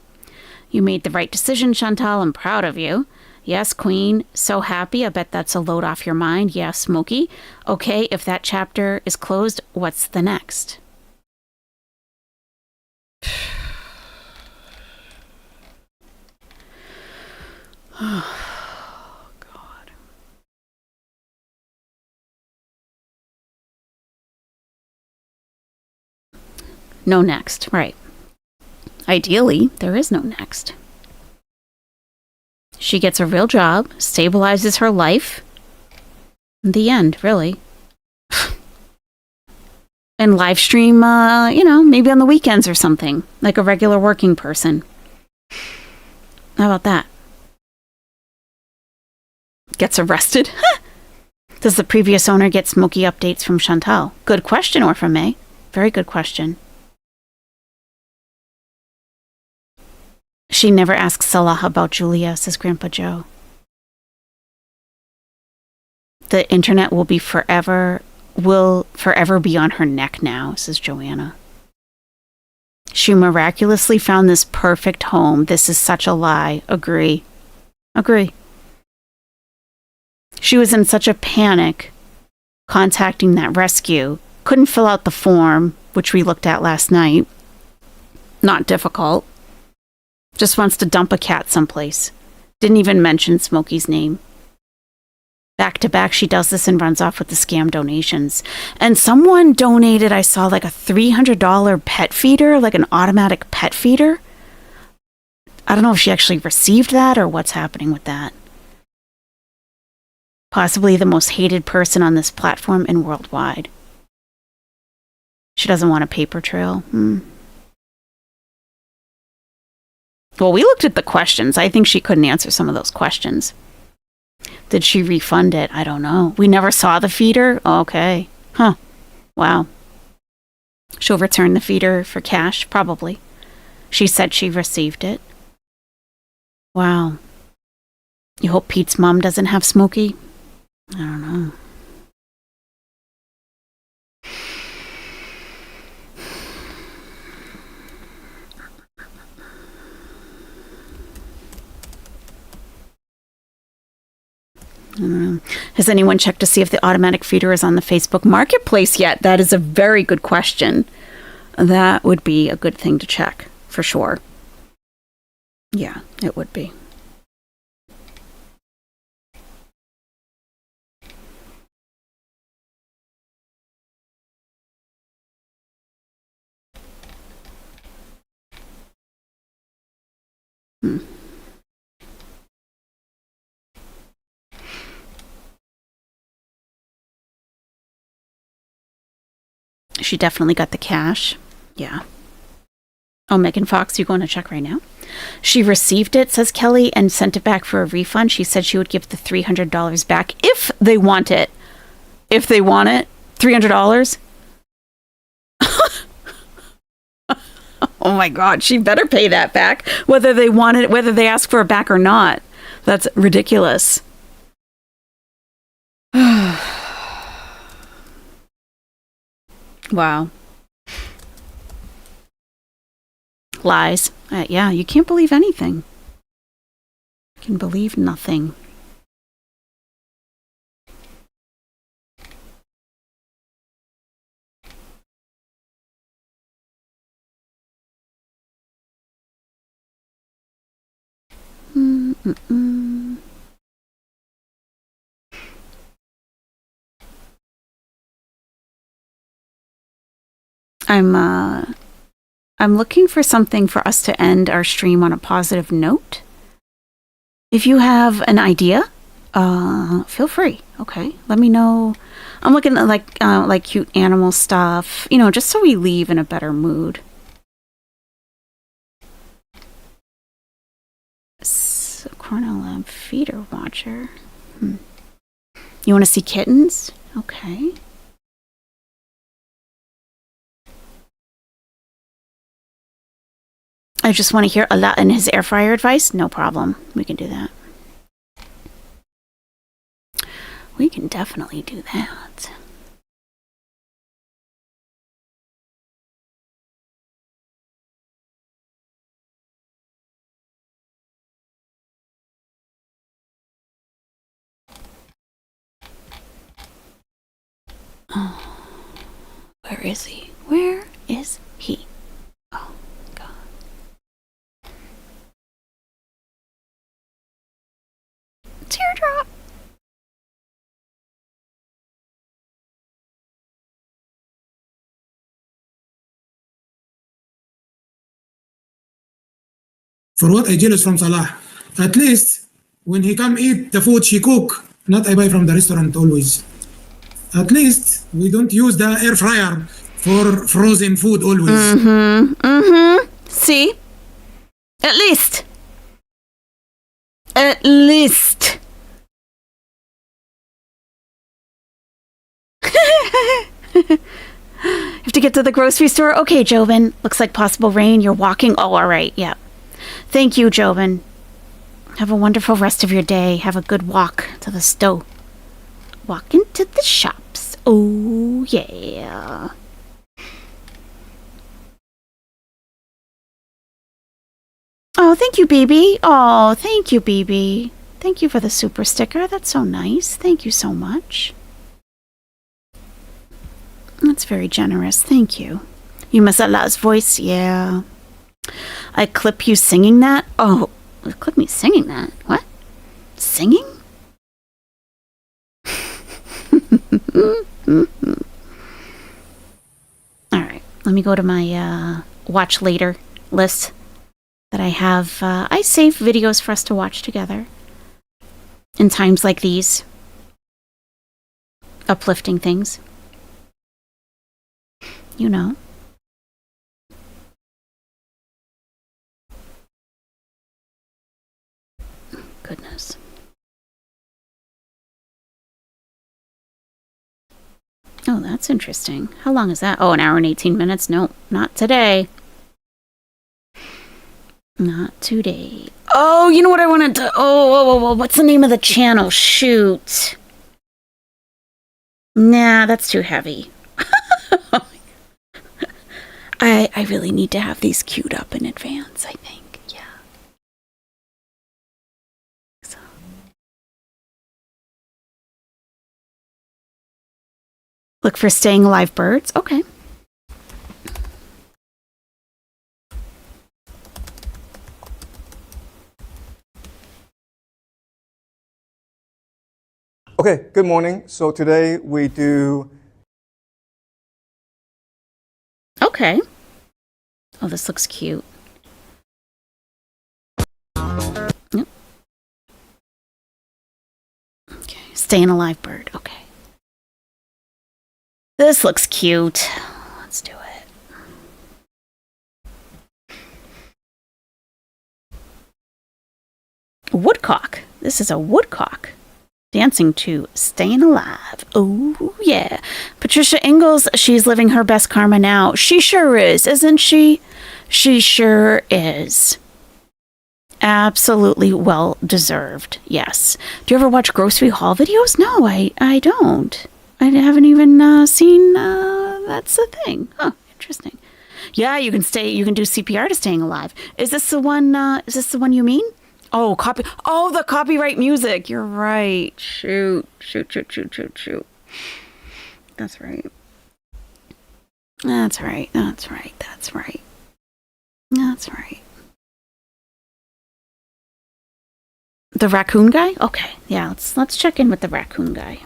You made the right decision, Chantal. I'm proud of you. Yes, Queen. So happy. I bet that's a load off your mind. Yeah, Smokey. Okay, if that chapter is closed, what's the next? Oh, God. No next, right. Ideally, there is no next. She gets a real job, stabilizes her life. The end, really. And live stream, maybe on the weekends or something, like a regular working person. How about that? Gets arrested? Does the previous owner get Smokey updates from Chantal? Good question, Orpha May. Very good question. She never asks Salah about Julia, says Grandpa Joe. The internet will forever be on her neck now, says Joanna. She miraculously found this perfect home. This is such a lie. Agree. She was in such a panic contacting that rescue. Couldn't fill out the form, which we looked at last night. Not difficult. Just wants to dump a cat someplace. Didn't even mention Smokey's name. Back to back, she does this and runs off with the scam donations. And someone donated, I saw, like a $300 pet feeder, like an automatic pet feeder. I don't know if she actually received that or what's happening with that. Possibly the most hated person on this platform and worldwide. She doesn't want a paper trail. Well, we looked at the questions. I think she couldn't answer some of those questions. Did she refund it? I don't know. We never saw the feeder? Okay. Huh. Wow. She'll return the feeder for cash? Probably. She said she received it. Wow. You hope Pete's mom doesn't have Smokey? I don't know. Has anyone checked to see if the automatic feeder is on the Facebook Marketplace yet? That is a very good question. That would be a good thing to check, for sure. Yeah, it would be. She definitely got the cash. Yeah. Oh, Megan Fox, you going to check right now? She received it, says Kelly, and sent it back for a refund. She said she would give the $300 back if they want it. If they want it, $300? Oh my God, she better pay that back, whether they want it, whether they ask for it back or not. That's ridiculous. Wow. Lies. Yeah, you can't believe anything. You can believe nothing. I'm looking for something for us to end our stream on a positive note. If you have an idea, feel free. Okay, let me know. I'm looking at like cute animal stuff, you know, just so we leave in a better mood. So, Cornell Lab feeder watcher. You want to see kittens? Okay. I just want to hear a lot in his air fryer advice. No problem. We can do that. We can definitely do that. Oh, where is he? Where is he? Oh, God. Teardrop. For what I jealous from Salah. At least when he come eat the food she cook, not I buy from the restaurant always. At least we don't use the air fryer for frozen food always. See? At least. At least. Have to get to the grocery store? Okay, Jobin. Looks like possible rain. You're walking. Oh, all right. Yeah. Thank you, Jobin. Have a wonderful rest of your day. Have a good walk to the store. Walk into the shops. Oh, yeah. Oh, thank you, BB. Oh, thank you, BB. Thank you for the super sticker. That's so nice. Thank you so much. That's very generous. Thank you. You miss Allah's voice? Yeah. I clip you singing that? Oh, clip me singing that? What? Singing? Alright, let me go to my watch later list that I have. I save videos for us to watch together in times like these. Uplifting things. You know. Goodness. Oh, that's interesting. How long is that? Oh, an hour and 18 minutes? Nope, not today. Not today. Oh, you know what I wanted to... Oh, what's the name of the channel? Shoot. Nah, that's too heavy. I really need to have these queued up in advance, I think. Yeah. So. Look for staying alive birds. Okay. Okay, good morning. So today we do... Okay. Oh, this looks cute. Yep. Okay, staying alive bird. Okay. This looks cute. Let's do it. Woodcock. This is a woodcock. Dancing to Staying Alive. Oh, yeah. Patricia Ingalls, she's living her best karma now. She sure is, isn't she? She sure is. Absolutely well deserved. Yes. Do you ever watch grocery haul videos? No, I don't. I haven't even seen that's a thing. Huh, interesting. Yeah, you can do CPR to Staying Alive. Is this the one you mean? Oh, the copyright music. You're right. Shoot. That's right. That's right. The raccoon guy? Okay. Yeah, let's check in with the raccoon guy.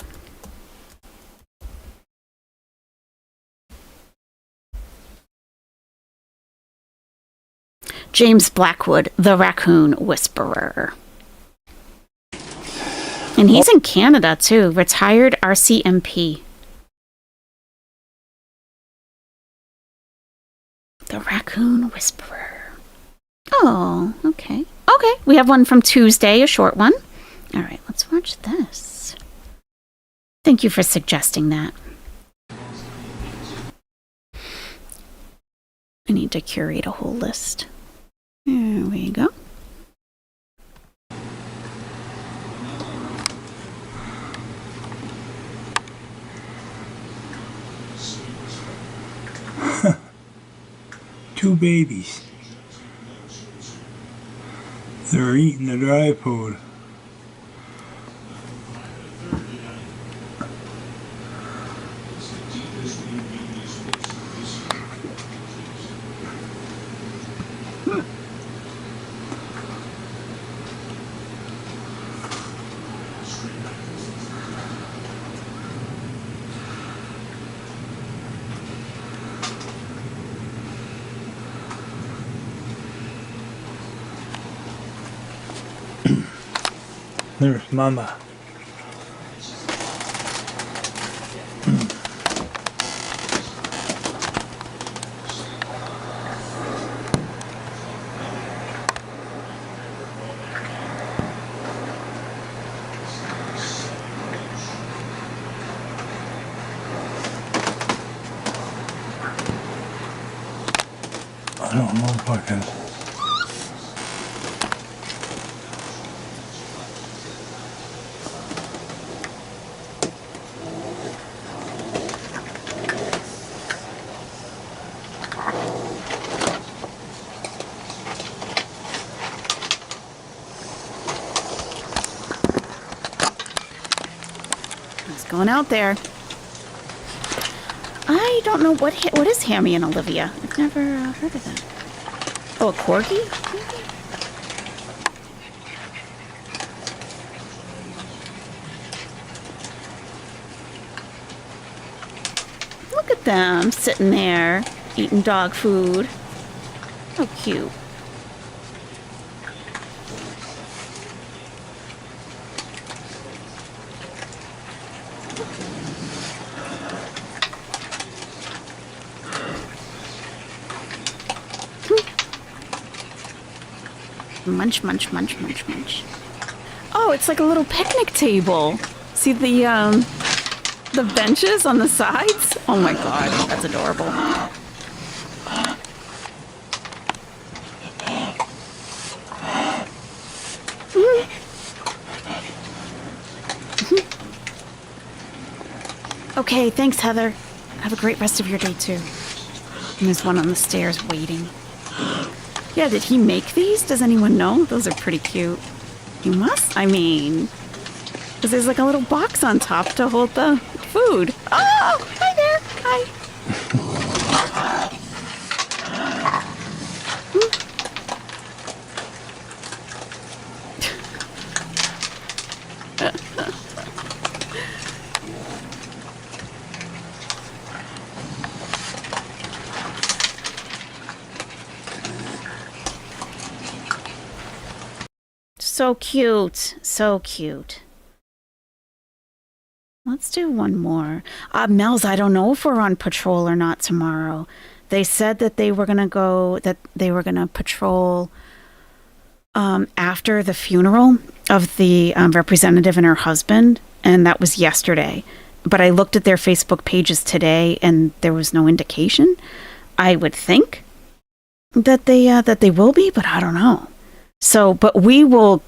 James Blackwood, the Raccoon Whisperer. And he's in Canada, too. Retired RCMP. The Raccoon Whisperer. Oh, okay. Okay, we have one from Tuesday, a short one. All right, let's watch this. Thank you for suggesting that. I need to curate a whole list. There we go. Two babies. They're eating the dry food. There's Mama. I don't know if I can. He's going out there. I don't know what is Hammy and Olivia. I've never heard of that. Oh, a corgi? Maybe? Look at them sitting there eating dog food. How cute. Munch, munch, munch, munch, munch. Oh, it's like a little picnic table. See the benches on the sides? Oh my god, that's adorable. Okay, thanks, Heather. Have a great rest of your day, too. And there's one on the stairs waiting. Yeah, did he make these? Does anyone know? Those are pretty cute. He must? I mean, because there's like a little box on top to hold the food. Oh, hi there. Hi. So cute. So cute. Let's do one more. Mel's, I don't know if we're on patrol or not tomorrow. They said that they were going to patrol after the funeral of the representative and her husband, and that was yesterday. But I looked at their Facebook pages today, and there was no indication. I would think that they will be, but I don't know. So, but we will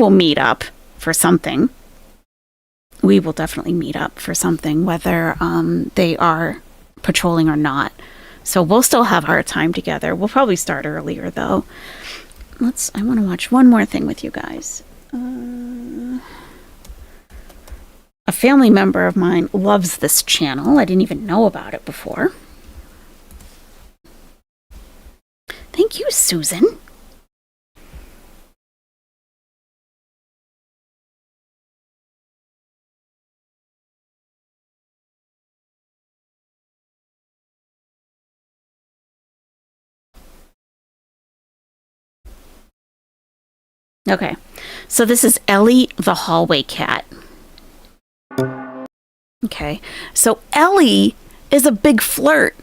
meet up for something. We will definitely meet up for something, whether they are patrolling or not. So we'll still have our time together. We'll probably start earlier, though. I want to watch one more thing with you guys. A family member of mine loves this channel. I didn't even know about it before. Thank you, Susan. Okay. So this is Ellie the hallway cat. Okay. So Ellie is a big flirt.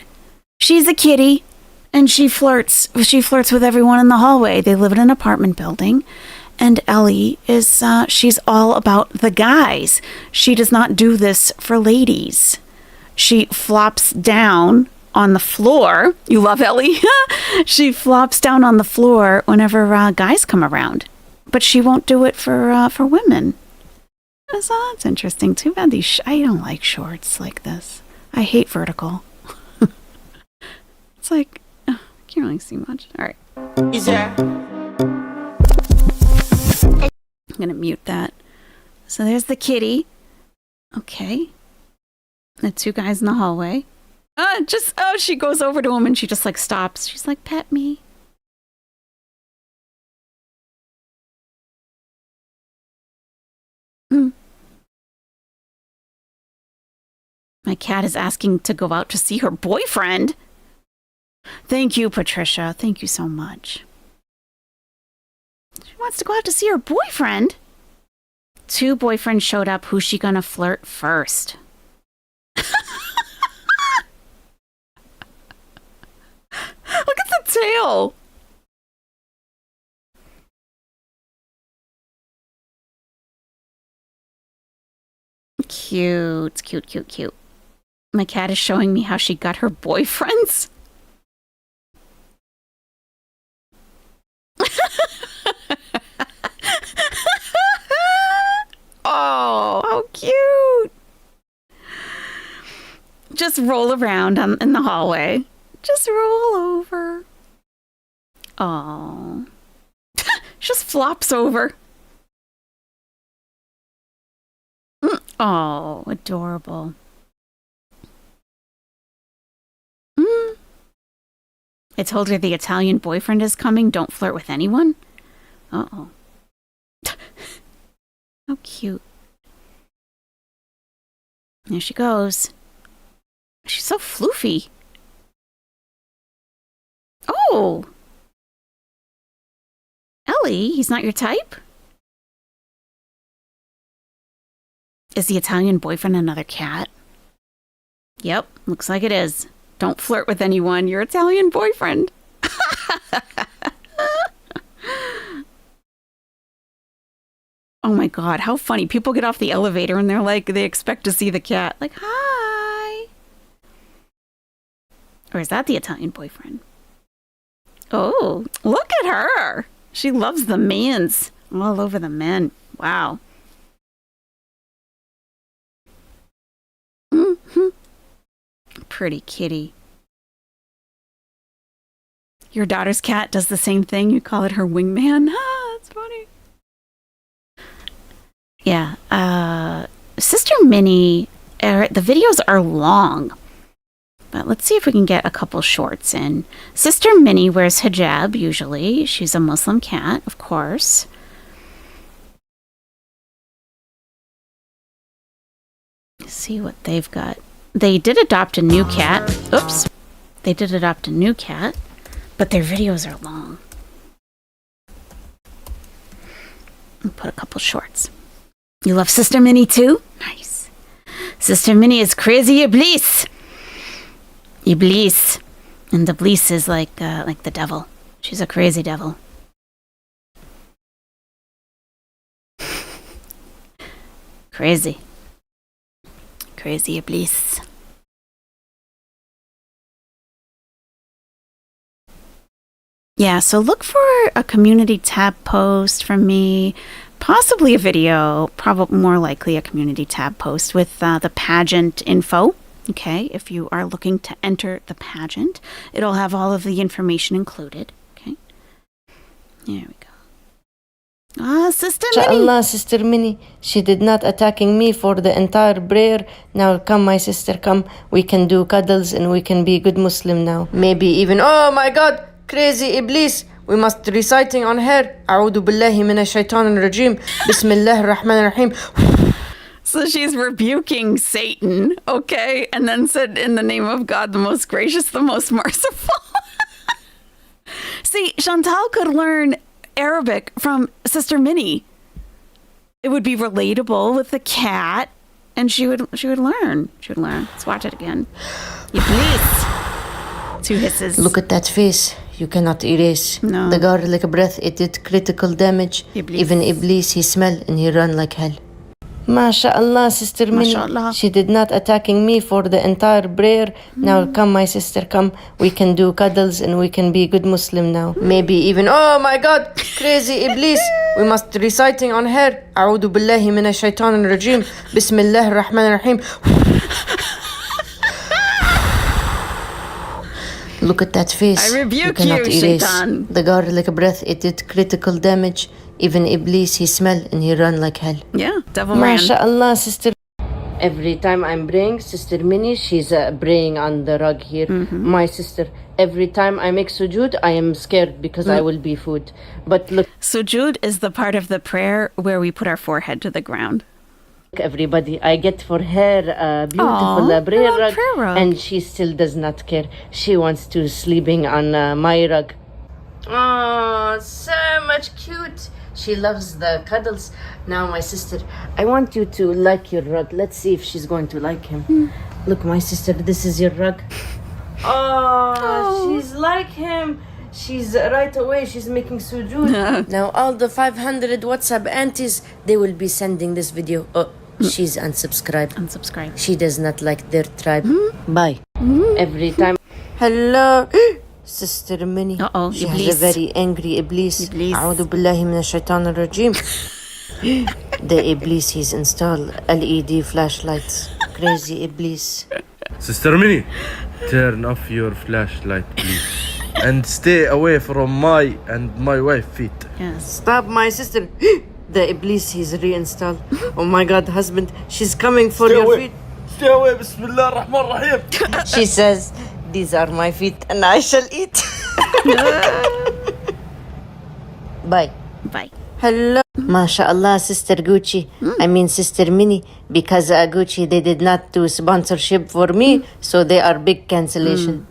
She's a kitty and she flirts with everyone in the hallway. They live in an apartment building. And Ellie is, she's all about the guys. She does not do this for ladies. She flops down on the floor. You love Ellie? She flops down on the floor whenever guys come around. But she won't do it for women. So that's interesting. Too bad I don't like shorts like this. I hate vertical. It's like, I can't really see much. All right. I'm going to mute that. So there's the kitty. Okay. The two guys in the hallway. She goes over to him and she just like stops. She's like, pet me. My cat is asking to go out to see her boyfriend. Thank you, Patricia. Thank you so much. She wants to go out to see her boyfriend. Two boyfriends showed up. Who's she gonna flirt first? Look at the tail. Cute, cute, cute, cute. My cat is showing me how she got her boyfriends. Oh, how cute. Just roll around in the hallway. Just roll over. Oh. Just flops over. Oh, adorable. I told her the Italian boyfriend is coming. Don't flirt with anyone. Uh-oh. How cute. There she goes. She's so floofy. Oh! Ellie, he's not your type? Is the Italian boyfriend another cat? Yep, looks like it is. Don't flirt with anyone, your Italian boyfriend. Oh my God, how funny. People get off the elevator and they're like, they expect to see the cat. Like, hi. Or is that the Italian boyfriend? Oh, look at her. She loves the mans. All over the men. Wow. Mm-hmm. Pretty kitty. Your daughter's cat does the same thing. You call it her wingman. Ah, that's funny. Yeah. Sister Minnie, the videos are long. But let's see if we can get a couple shorts in. Sister Minnie wears hijab, usually. She's a Muslim cat, of course. Let's see what they've got. They did adopt a new cat. Oops. They did adopt a new cat, but their videos are long. I'll put a couple shorts. You love Sister Minnie too? Nice. Sister Minnie is crazy Iblis. Iblis. And Iblis is like the devil. She's a crazy devil. Crazy. Crazy Iblis. Yeah, so look for a community tab post from me. Possibly a video, probably more likely a community tab post with the pageant info. Okay, if you are looking to enter the pageant, it'll have all of the information included. Okay, there we go. Ah, Sister Minnie. Inshallah, Sister Minnie. She did not attacking me for the entire prayer. Now come, my sister, come. We can do cuddles and we can be good Muslim now. Maybe even, oh my God, crazy Iblis. We must reciting on her. A'udhu billahi minash shaitanir rajim. Bismillahir rahmanir rahim. So she's rebuking Satan, okay? And then said, in the name of God, the most gracious, the most merciful. See, Chantal could learn Arabic from Sister Minnie. It would be relatable with the cat, and she would learn. She would learn. Let's watch it again. Iblis. 2 hisses. Look at that face. You cannot erase. No. The garlic breath, it did critical damage. Iblis. Even Iblis, he smell and he run like hell. MashaAllah, Sister Minnie. MashaAllah. She did not attacking me for the entire prayer. Now come, my sister, come. We can do cuddles and we can be good Muslim now. Maybe even, oh my God, crazy Iblis. We must reciting on her. أعوذ بالله من الشيطان الرجيم. بسم الله الرحمن الرحيم. Look at that face. I rebuke you cannot you, erase. Shaitan. The garlic breath, it did critical damage. Even Iblis, he smell and he run like hell. Yeah, devil ran. MashaAllah, Sister. Every time I'm praying, Sister Minnie, she's praying on the rug here. My sister, every time I make sujood, I am scared because I will be food. But look, Sujud is the part of the prayer where we put our forehead to the ground. everybody, I get for her a beautiful prayer rug, and she still does not care. She wants to sleeping on my rug. Oh, so much cute. She loves the cuddles. Now, my sister, I want you to like your rug. Let's see if she's going to like him. Look, my sister, this is your rug. Oh, she's like him. She's right away. She's making sujood. Now, all the 500 WhatsApp aunties, they will be sending this video. Oh, she's unsubscribed. Unsubscribe. She does not like their tribe. Bye. Every time. Hello. Sister Minnie. Uh-oh, She Iblis. has a very angry Iblis. أعوذ بالله من الشيطان الرجيم. The Iblis, he's installed LED flashlights. Crazy Iblis. Sister Minnie, turn off your flashlight, please. And stay away from my and my wife's feet. Yes. Stop, my sister. The Iblis, he's reinstalled. Oh my God, husband, she's coming for Stay your away. feet. Stay away, Bismillah ar-Rahman ar-Rahim. She says, these are my feet and I shall eat. Bye. Bye. Hello. MashaAllah, Sister Gucci. I mean, Sister Minnie. Because Gucci, they did not do sponsorship for me, so they are big cancellation.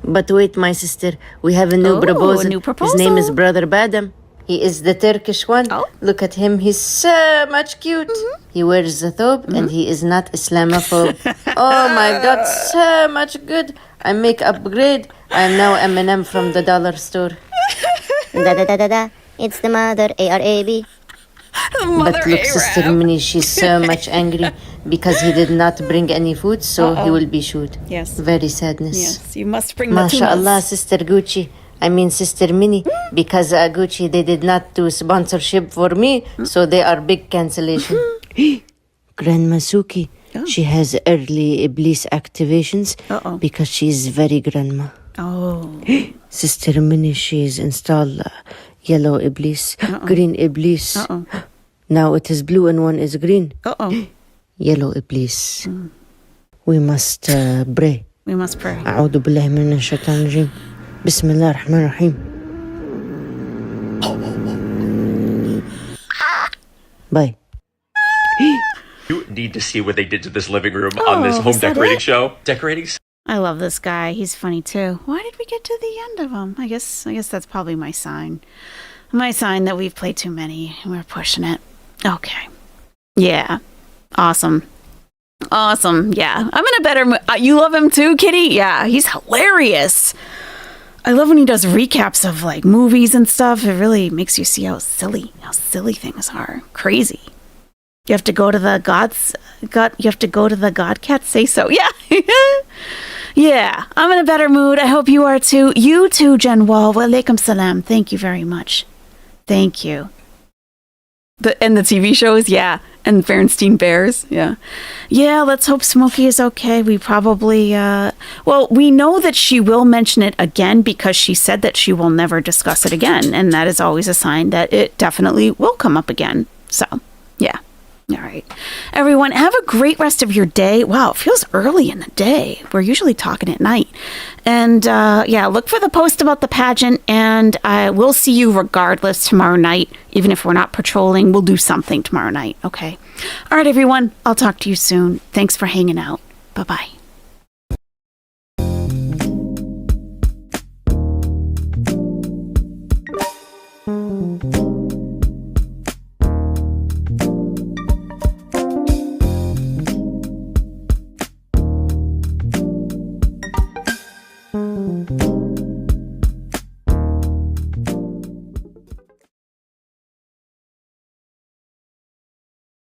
But wait, my sister, we have a new proposal. A new His name is proposal. Brother Badam. He is the Turkish one. Oh. Look at him. He's so much cute. He wears the thobe and he is not Islamophobe. Oh my God, so much good. I make upgrade. I am now M&M from the dollar store. Da. It's the mother, ARAB. But look, Sister Minnie, she's so much angry because he did not bring any food, so he will be shoot. Yes. Very sadness. Yes, you must bring the MashaAllah, tunas. Sister Gucci. I mean, Sister Minnie. Because Gucci, they did not do sponsorship for me, so they are big cancellation. Grandma Suki, she has early Iblis activations because she is very grandma. Oh. Sister Minnie, she is installed yellow Iblis, green Iblis. Now it is blue and one is green. Yellow Iblis. We must pray. We must pray. أعوذ بالله من الشيطان الرجيم. بسم الله الرحمن الرحيم. Bye. You need to see what they did to this living room on this home is that decorating it? show. Decorating. I love this guy. He's funny too. Why did we get to the end of him? I guess that's probably my sign. My sign that we've played too many and we're pushing it. Okay. Yeah. Awesome. Yeah. I'm in a better mood. You love him too, Kitty? Yeah. He's hilarious. I love when he does recaps of like movies and stuff. It really makes you see how silly things are. Crazy. You have to go to the God cat say so. Yeah. Yeah. I'm in a better mood. I hope you are too. You too, Jen Wall. Wa alaikum salam. Thank you very much. Thank you. And the TV shows, yeah. And Berenstein Bears, yeah. Yeah, let's hope Smokey is okay. We probably, we know that she will mention it again because she said that she will never discuss it again. And that is always a sign that it definitely will come up again. So, yeah. All right. Everyone, have a great rest of your day. Wow, it feels early in the day. We're usually talking at night. And look for the post about the pageant, and we'll see you regardless tomorrow night. Even if we're not patrolling, we'll do something tomorrow night, okay? All right, everyone, I'll talk to you soon. Thanks for hanging out. Bye-bye.